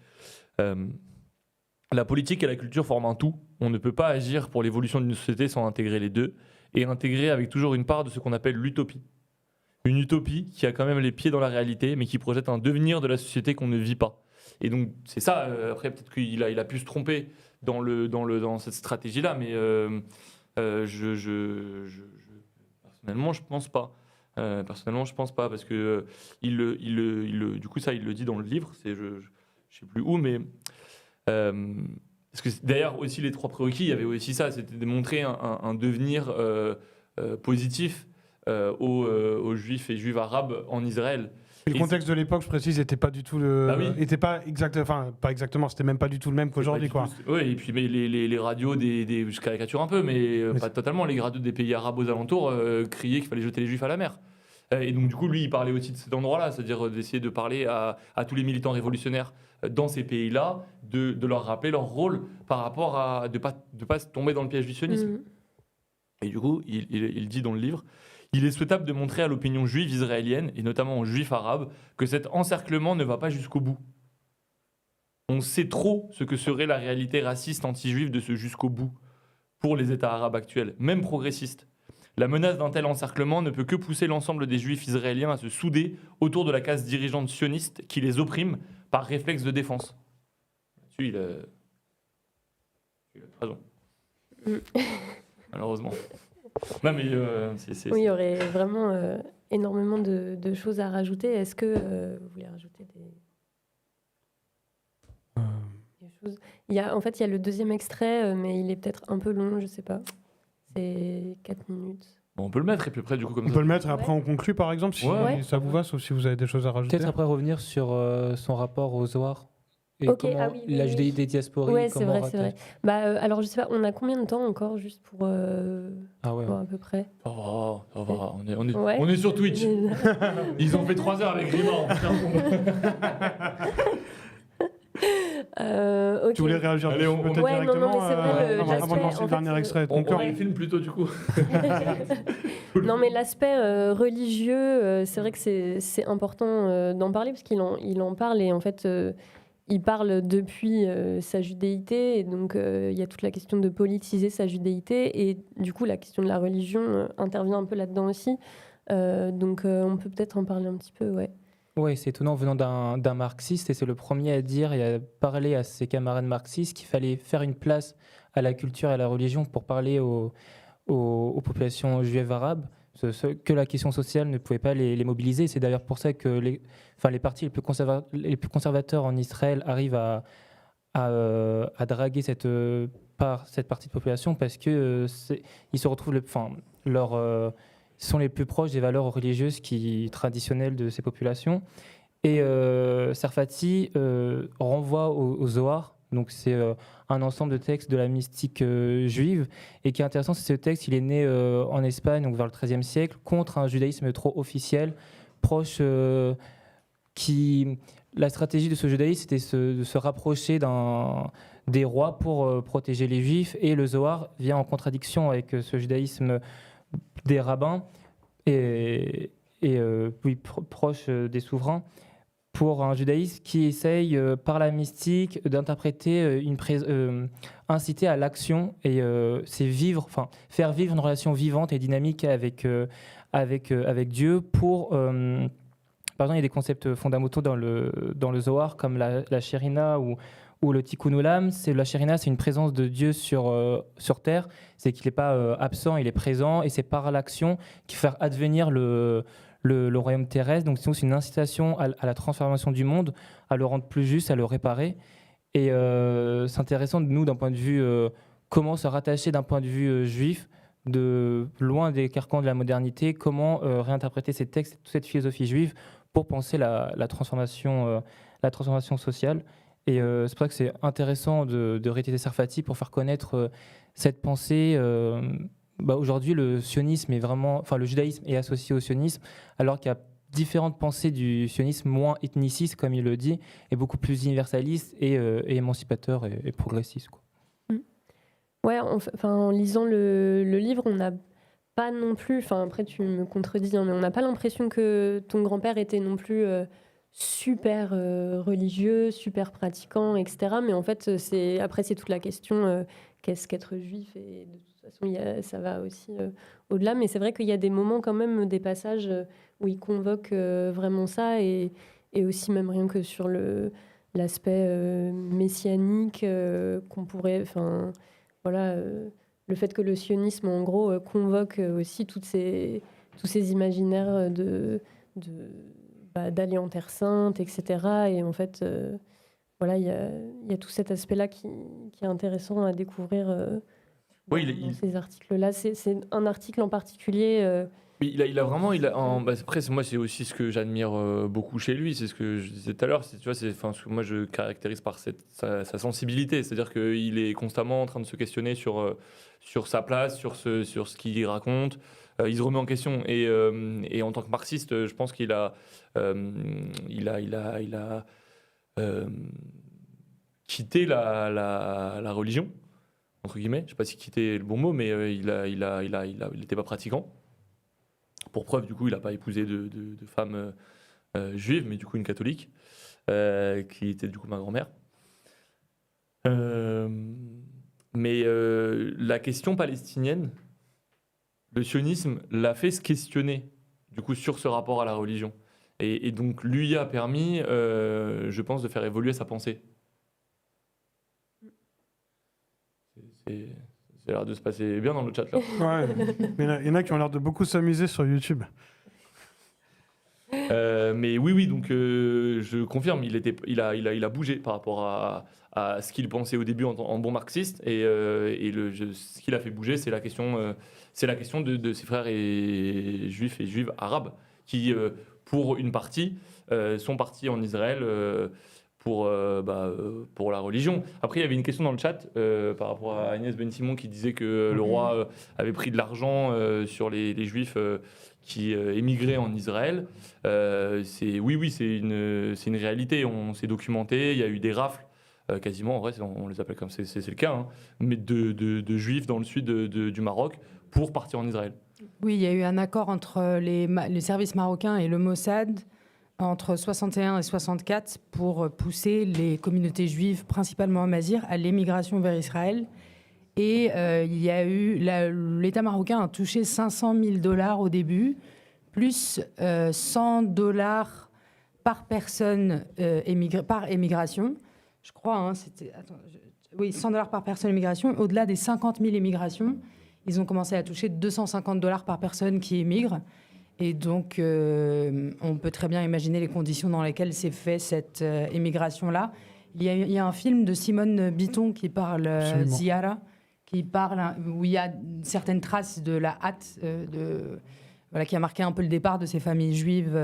[SPEAKER 2] La politique et la culture forment un tout. On ne peut pas agir pour l'évolution d'une société sans intégrer les deux, et intégrer avec toujours une part de ce qu'on appelle l'utopie. Une utopie qui a quand même les pieds dans la réalité, mais qui projette un devenir de la société qu'on ne vit pas. Et donc, c'est ça. Après, peut-être qu'il a pu se tromper dans cette stratégie-là, mais personnellement, je pense pas. Parce que du coup, ça, il le dit dans le livre. Je sais plus où, mais parce que d'ailleurs aussi les 3 prérequis, il y avait aussi ça, c'était de montrer un devenir positif aux juifs et juives arabes en Israël.
[SPEAKER 4] Et le contexte de l'époque, je précise, n'était pas du tout pas exactement, c'était même pas du tout le même qu'aujourd'hui, quoi.
[SPEAKER 2] Oui, et puis mais les radios je caricature un peu, mais pas totalement, les radios des pays arabes aux alentours criaient qu'il fallait jeter les juifs à la mer. Et donc du coup, lui, il parlait aussi de cet endroit-là, c'est-à-dire d'essayer de parler à tous les militants révolutionnaires dans ces pays-là, de leur rappeler leur rôle par rapport à de pas tomber dans le piège du sionisme. Et du coup, il dit dans le livre: il est souhaitable de montrer à l'opinion juive israélienne, et notamment aux juifs arabes, que cet encerclement ne va pas jusqu'au bout. On sait trop ce que serait la réalité raciste anti-juive de ce jusqu'au bout pour les États arabes actuels, même progressistes. La menace d'un tel encerclement ne peut que pousser l'ensemble des juifs israéliens à se souder autour de la classe dirigeante sioniste qui les opprime par réflexe de défense. Là-dessus, il a raison. Malheureusement. Non, mais
[SPEAKER 1] oui, il y aurait vraiment énormément de choses à rajouter. Est-ce que vous voulez rajouter des choses? Il y a le 2e extrait, mais il est peut-être un peu long, je sais pas. C'est 4 minutes.
[SPEAKER 2] Bon, on peut le mettre, et puis après, du coup, comme
[SPEAKER 4] on peut le mettre, et après on conclut, par exemple, si ça vous va, sauf si vous avez des choses à rajouter.
[SPEAKER 5] Peut-être après revenir sur son rapport aux Zohar. Et comment la judéité diasporique.
[SPEAKER 1] Oui, c'est vrai. Alors, je sais pas, on a combien de temps encore, juste pour voir à peu près?
[SPEAKER 2] Oh, ça va, on est sur Twitch. Ils ont fait 3 heures avec Grimard.
[SPEAKER 1] Okay.
[SPEAKER 4] Tu voulais réagir peut-être directement
[SPEAKER 1] non, mais c'est vrai,
[SPEAKER 4] avant de lancer le dernier extrait.
[SPEAKER 2] On le filme plutôt, du coup.
[SPEAKER 1] Non, mais l'aspect religieux, c'est vrai que c'est important d'en parler, parce qu'il en parle, et en fait... il parle depuis sa judéité, et donc il y a toute la question de politiser sa judéité, et du coup la question de la religion intervient un peu là-dedans aussi. Donc on peut peut-être en parler un petit peu, ouais.
[SPEAKER 5] Oui, c'est étonnant venant d'un marxiste, et c'est le premier à dire et à parler à ses camarades marxistes qu'il fallait faire une place à la culture et à la religion pour parler aux populations juives arabes, que la question sociale ne pouvait pas les mobiliser. C'est d'ailleurs pour ça que les partis les plus conservateurs en Israël arrivent à draguer cette partie de population parce que ils se retrouvent sont les plus proches des valeurs religieuses traditionnelles de ces populations. Et Sarfati renvoie au Zohar, donc c'est un ensemble de textes de la mystique juive. Et qui est intéressant, c'est ce texte, il est né en Espagne, donc vers le XIIIe siècle, contre un judaïsme trop officiel, proche. La stratégie de ce judaïsme, c'était de se rapprocher des rois pour protéger les juifs. Et le Zohar vient en contradiction avec ce judaïsme des rabbins proche des souverains, pour un judaïsme qui essaye par la mystique d'interpréter inciter à l'action et c'est faire vivre une relation vivante et dynamique avec Dieu. Par exemple, il y a des concepts fondamentaux dans le Zohar comme la Shérina ou le Tikkun Olam. La Shérina, c'est une présence de Dieu sur terre. C'est qu'il n'est pas absent, il est présent, et c'est par l'action qu'il fait advenir le royaume terrestre. Donc c'est une incitation à la transformation du monde, à le rendre plus juste, à le réparer. Et c'est intéressant, nous, d'un point de vue comment se rattacher d'un point de vue juif, loin des carcans de la modernité, comment réinterpréter ces textes, toute cette philosophie juive pour penser la transformation sociale. Et c'est pour ça que c'est intéressant de rééditer Sarfati pour faire connaître cette pensée. Aujourd'hui, le sionisme le judaïsme est associé au sionisme, alors qu'il y a différentes pensées du sionisme moins ethniciste, comme il le dit, et beaucoup plus universaliste et émancipateur et progressiste, quoi.
[SPEAKER 1] Ouais, en lisant le livre, on n'a pas non plus, après tu me contredis, hein, mais on n'a pas l'impression que ton grand-père était non plus super religieux, super pratiquant, etc. Mais en fait, c'est toute la question, qu'est-ce qu'être juif, et de toute façon, ça va aussi au-delà. Mais c'est vrai qu'il y a des moments quand même, des passages où il convoque vraiment ça, et aussi même rien que sur l'aspect messianique qu'on pourrait... le fait que le sionisme, en gros, convoque aussi tous ces imaginaires d'aller en Terre Sainte, etc. Et en fait, il y a tout cet aspect-là qui est intéressant à découvrir dans ces articles-là. C'est un article en particulier...
[SPEAKER 2] Oui, après, moi, c'est aussi ce que j'admire beaucoup chez lui. C'est ce que je disais tout à l'heure. Ce que moi, je caractérise par sa sensibilité. C'est-à-dire qu'il est constamment en train de se questionner sur sa place, sur ce qu'il raconte. Il se remet en question. Et en tant que marxiste, je pense qu'il a quitté la religion, entre guillemets. Je ne sais pas si quitter est le bon mot, mais il n'était pas pratiquant. Pour preuve, du coup, il n'a pas épousé de femme juive, mais du coup une catholique, qui était du coup ma grand-mère. Mais la question palestinienne, le sionisme l'a fait se questionner, du coup, sur ce rapport à la religion. Et donc, lui a permis, je pense, de faire évoluer sa pensée. Ça a l'air de se passer bien dans le chat, là.
[SPEAKER 4] Ouais, il y en a qui ont l'air de beaucoup s'amuser sur YouTube.
[SPEAKER 2] Mais oui, donc je confirme, il a bougé par rapport à ce qu'il pensait au début en bon marxiste, et ce qu'il a fait bouger, c'est la question de ses frères juifs et juives arabes qui, pour une partie, sont partis en Israël pour la religion. Après, il y avait une question dans le chat par rapport à Agnès Ben-Simon qui disait que le roi avait pris de l'argent sur les juifs qui émigraient en Israël. C'est une réalité. On s'est documenté, il y a eu des rafles, quasiment, en vrai, on les appelle comme c'est le cas, hein, mais de juifs dans le sud du Maroc pour partir en Israël.
[SPEAKER 3] Oui, il y a eu un accord entre les services marocains et le Mossad entre 61 et 64 pour pousser les communautés juives, principalement à Mazir, à l'émigration vers Israël. Et il y a eu l'État marocain a touché $500 000 au début, plus $100 par personne par émigration. Je crois, hein, c'était... $100 par personne émigration. Au-delà des 50 000 émigrations, ils ont commencé à toucher $250 par personne qui émigre. Et donc, on peut très bien imaginer les conditions dans lesquelles s'est fait cette émigration-là. Il y a un film de Simone Bitton qui parle, Ziara, où il y a certaines traces de la hâte, qui a marqué un peu le départ de ces familles juives.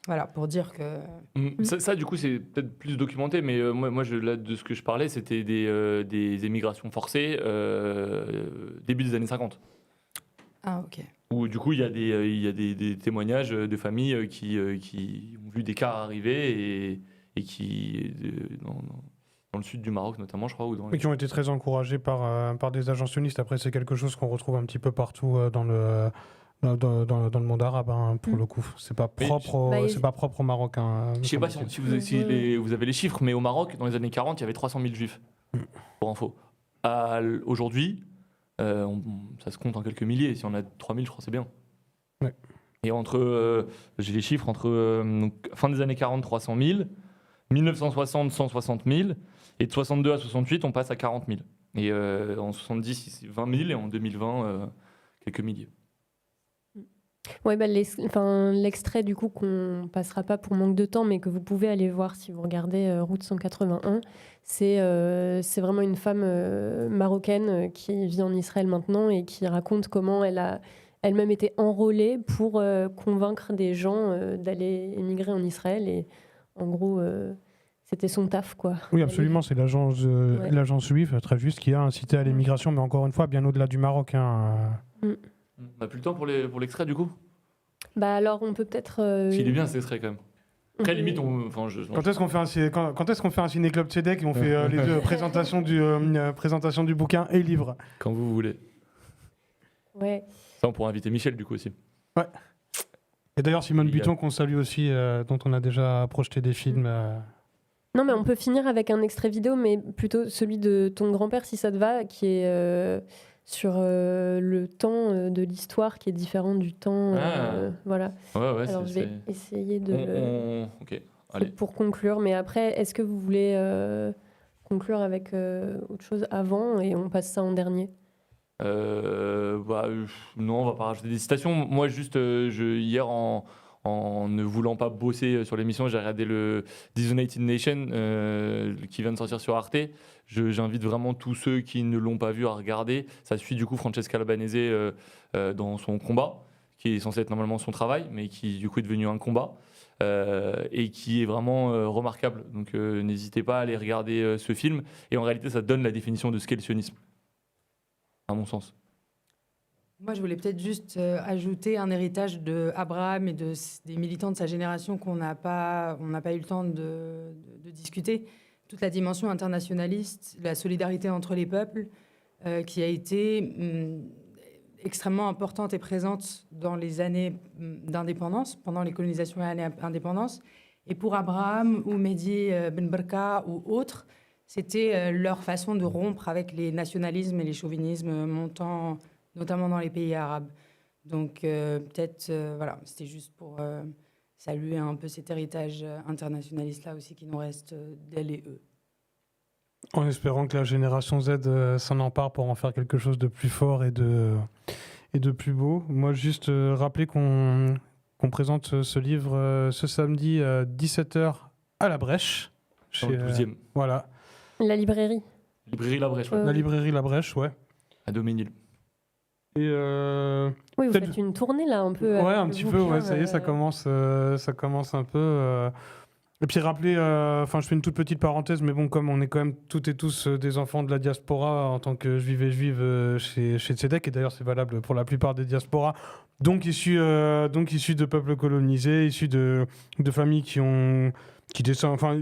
[SPEAKER 3] Voilà, pour dire que...
[SPEAKER 2] Ça, du coup, c'est peut-être plus documenté, mais moi là, de ce que je parlais, c'était des émigrations forcées début des années 50.
[SPEAKER 3] Ah, ok.
[SPEAKER 2] Où, du coup, il y a des témoignages de familles qui ont vu des cas arriver et qui, dans le sud du Maroc notamment, je crois.
[SPEAKER 4] Et qui ont été très encouragés par des agences sionistes. Après, c'est quelque chose qu'on retrouve un petit peu partout dans le monde arabe, hein, pour le coup. C'est pas propre, c'est pas propre aux Marocains.
[SPEAKER 2] Je sais pas si vous avez les chiffres, mais au Maroc, dans les années 40, il y avait 300 000 juifs, pour info. Aujourd'hui, ça se compte en quelques milliers. Si on a 3 000, je crois que c'est bien.
[SPEAKER 4] Ouais.
[SPEAKER 2] Et j'ai les chiffres, donc, fin des années 40, 300 000, 1960, 160 000, et de 62 à 68, on passe à 40 000. Et en 70, 20 000, et en 2020, quelques milliers.
[SPEAKER 1] Ouais, l'extrait du coup qu'on passera pas pour manque de temps, mais que vous pouvez aller voir si vous regardez Route 181, c'est vraiment une femme marocaine qui vit en Israël maintenant et qui raconte comment elle a elle-même été enrôlée pour convaincre des gens d'aller émigrer en Israël. Et en gros, c'était son taf, quoi.
[SPEAKER 4] Oui, absolument, c'est l'agence juive, très juste, qui a incité à l'émigration, mais encore une fois, bien au-delà du Maroc.
[SPEAKER 2] On n'a plus le temps pour l'extrait, du coup ?
[SPEAKER 1] Bah alors, on peut peut-être...
[SPEAKER 2] Il est bien, cet extrait, quand même. Très limite,
[SPEAKER 4] Quand est-ce qu'on fait un ciné-club Tzedek et on fait les deux présentation du bouquin et livre ?
[SPEAKER 2] Quand vous voulez.
[SPEAKER 1] Ouais.
[SPEAKER 2] Ça, on pourra inviter Michel, du coup, aussi.
[SPEAKER 4] Ouais. Et d'ailleurs, Simone Bitton, qu'on salue aussi, dont on a déjà projeté des films.
[SPEAKER 1] Non, mais on peut finir avec un extrait vidéo, mais plutôt celui de ton grand-père, si ça te va, qui est sur le temps de l'histoire, qui est différent du temps. Voilà.
[SPEAKER 2] Ouais,
[SPEAKER 1] alors, je vais essayer de...
[SPEAKER 2] Ok, allez.
[SPEAKER 1] Pour conclure, mais après, est-ce que vous voulez conclure avec autre chose avant et on passe ça en dernier ?
[SPEAKER 2] Non, on va pas rajouter des citations. Moi, juste, hier, en ne voulant pas bosser sur l'émission, j'ai regardé le Disunited Nation qui vient de sortir sur Arte. J'invite vraiment tous ceux qui ne l'ont pas vu à regarder. Ça suit du coup Francesca Albanese dans son combat, qui est censé être normalement son travail, mais qui du coup est devenu un combat. Et qui est vraiment remarquable. Donc n'hésitez pas à aller regarder ce film. Et en réalité, ça donne la définition de ce qu'est le sionisme, à mon sens.
[SPEAKER 3] Moi, je voulais peut-être juste ajouter un héritage d'Abraham et des militants de sa génération qu'on n'a pas eu le temps de discuter. Toute la dimension internationaliste, la solidarité entre les peuples, qui a été extrêmement importante et présente dans les années d'indépendance, pendant les colonisations et années d'indépendance. Et pour Abraham ou Mehdi Ben Barka ou autres, c'était leur façon de rompre avec les nationalismes et les chauvinismes montants, notamment dans les pays arabes. Donc peut-être, c'était juste pour saluer un peu cet héritage internationaliste-là aussi qui nous reste d'elle et eux.
[SPEAKER 4] En espérant que la génération Z s'en empare pour en faire quelque chose de plus fort et de plus beau. Moi, juste rappeler qu'on présente ce livre ce samedi 17h à La Brèche.
[SPEAKER 2] Dans le 12e.
[SPEAKER 4] Voilà.
[SPEAKER 1] La librairie.
[SPEAKER 2] Librairie La Brèche, ouais.
[SPEAKER 4] La librairie La Brèche, ouais.
[SPEAKER 2] À Doménil.
[SPEAKER 4] Et
[SPEAKER 1] oui, vous faites une tournée là, un peu.
[SPEAKER 4] Ouais, un petit peu, ouais, ça y est, ça commence un peu. Et puis rappeler, je fais une toute petite parenthèse, mais bon, comme on est quand même toutes et tous des enfants de la diaspora en tant que juifs et juives chez Tzedek, et d'ailleurs c'est valable pour la plupart des diasporas, donc issus de peuples colonisés, issus de familles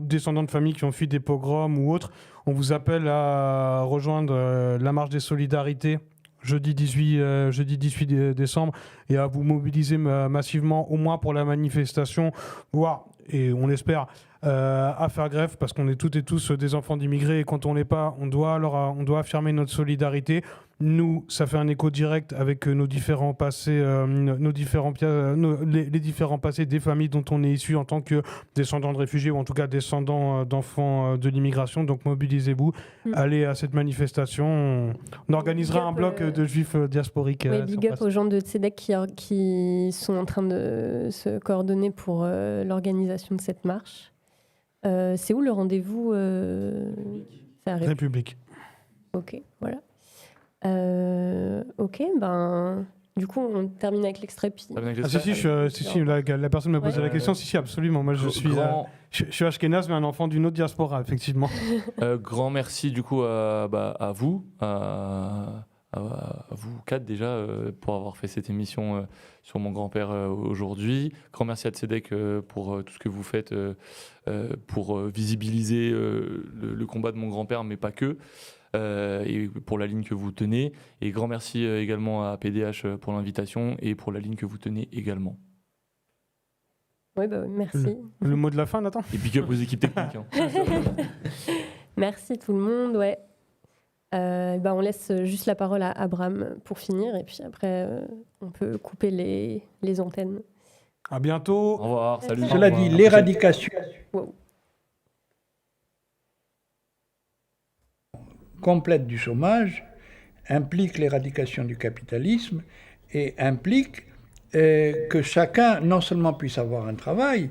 [SPEAKER 4] descendants de familles qui ont fui des pogroms ou autres, on vous appelle à rejoindre la marche des solidarités jeudi 18 décembre et à vous mobiliser massivement au moins pour la manifestation, voire, et on l'espère, à faire grève, parce qu'on est toutes et tous des enfants d'immigrés et quand on l'est pas, on doit affirmer notre solidarité. Nous, ça fait un écho direct avec nos différents passés, les différents passés des familles dont on est issu en tant que descendants de réfugiés ou en tout cas descendants d'enfants de l'immigration. Donc mobilisez-vous, allez à cette manifestation. On organisera un bloc de juifs diasporiques.
[SPEAKER 1] Oui, big up aux gens de Tzedek qui sont en train de se coordonner pour l'organisation de cette marche. C'est où le rendez-vous C'est à
[SPEAKER 4] République.
[SPEAKER 1] Ok, voilà. Ok, ben... Du coup, on termine avec l'extrait. Puis...
[SPEAKER 4] la personne m'a posé la question. Si, absolument. Moi, je suis Ashkenaz, mais un enfant d'une autre diaspora, effectivement.
[SPEAKER 2] Grand merci du coup à vous, à vous quatre déjà, pour avoir fait cette émission sur mon grand-père aujourd'hui. Grand merci à Tzedek pour tout ce que vous faites pour visibiliser le combat de mon grand-père, mais pas que. Et pour la ligne que vous tenez. Et grand merci également à PDH pour l'invitation et pour la ligne que vous tenez également.
[SPEAKER 1] Oui, bah, merci.
[SPEAKER 4] Le mot de la fin, Nathan.
[SPEAKER 2] Et big up aux équipes techniques.
[SPEAKER 1] Merci tout le monde. Ouais. On laisse juste la parole à Abraham pour finir. Et puis après, on peut couper les antennes.
[SPEAKER 4] À bientôt.
[SPEAKER 2] Au revoir. Salut.
[SPEAKER 7] Cela dit, l'éradication complète du chômage implique l'éradication du capitalisme et implique que chacun non seulement puisse avoir un travail,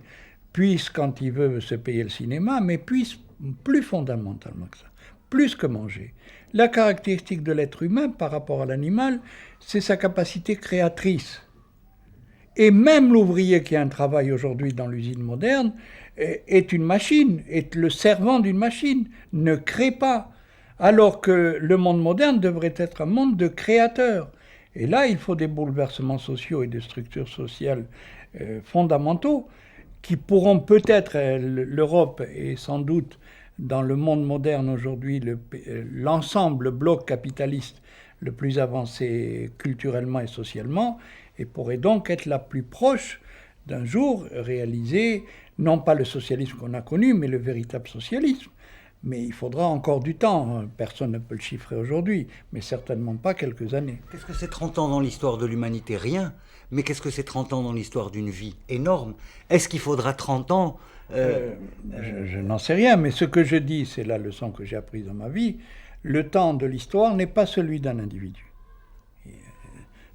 [SPEAKER 7] puisse quand il veut se payer le cinéma, mais puisse plus fondamentalement que ça, plus que manger. La caractéristique de l'être humain par rapport à l'animal, c'est sa capacité créatrice. Et même l'ouvrier qui a un travail aujourd'hui dans l'usine moderne est une machine, est le servant d'une machine, ne crée pas. Alors que le monde moderne devrait être un monde de créateurs. Et là, il faut des bouleversements sociaux et des structures sociales fondamentaux qui pourront peut-être, l'Europe est sans doute dans le monde moderne aujourd'hui l'ensemble, le bloc capitaliste le plus avancé culturellement et socialement, et pourrait donc être la plus proche d'un jour réaliser, non pas le socialisme qu'on a connu, mais le véritable socialisme. Mais il faudra encore du temps. Personne ne peut le chiffrer aujourd'hui, mais certainement pas quelques années.
[SPEAKER 6] Qu'est-ce que c'est 30 ans dans l'histoire de l'humanité? Rien. Mais qu'est-ce que c'est 30 ans dans l'histoire d'une vie? Énorme. Est-ce qu'il faudra 30 ans
[SPEAKER 7] Je n'en sais rien, mais ce que je dis, c'est la leçon que j'ai apprise dans ma vie. Le temps de l'histoire n'est pas celui d'un individu.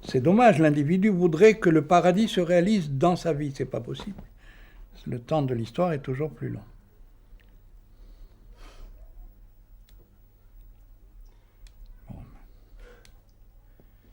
[SPEAKER 7] C'est dommage, l'individu voudrait que le paradis se réalise dans sa vie. C'est pas possible. Le temps de l'histoire est toujours plus long.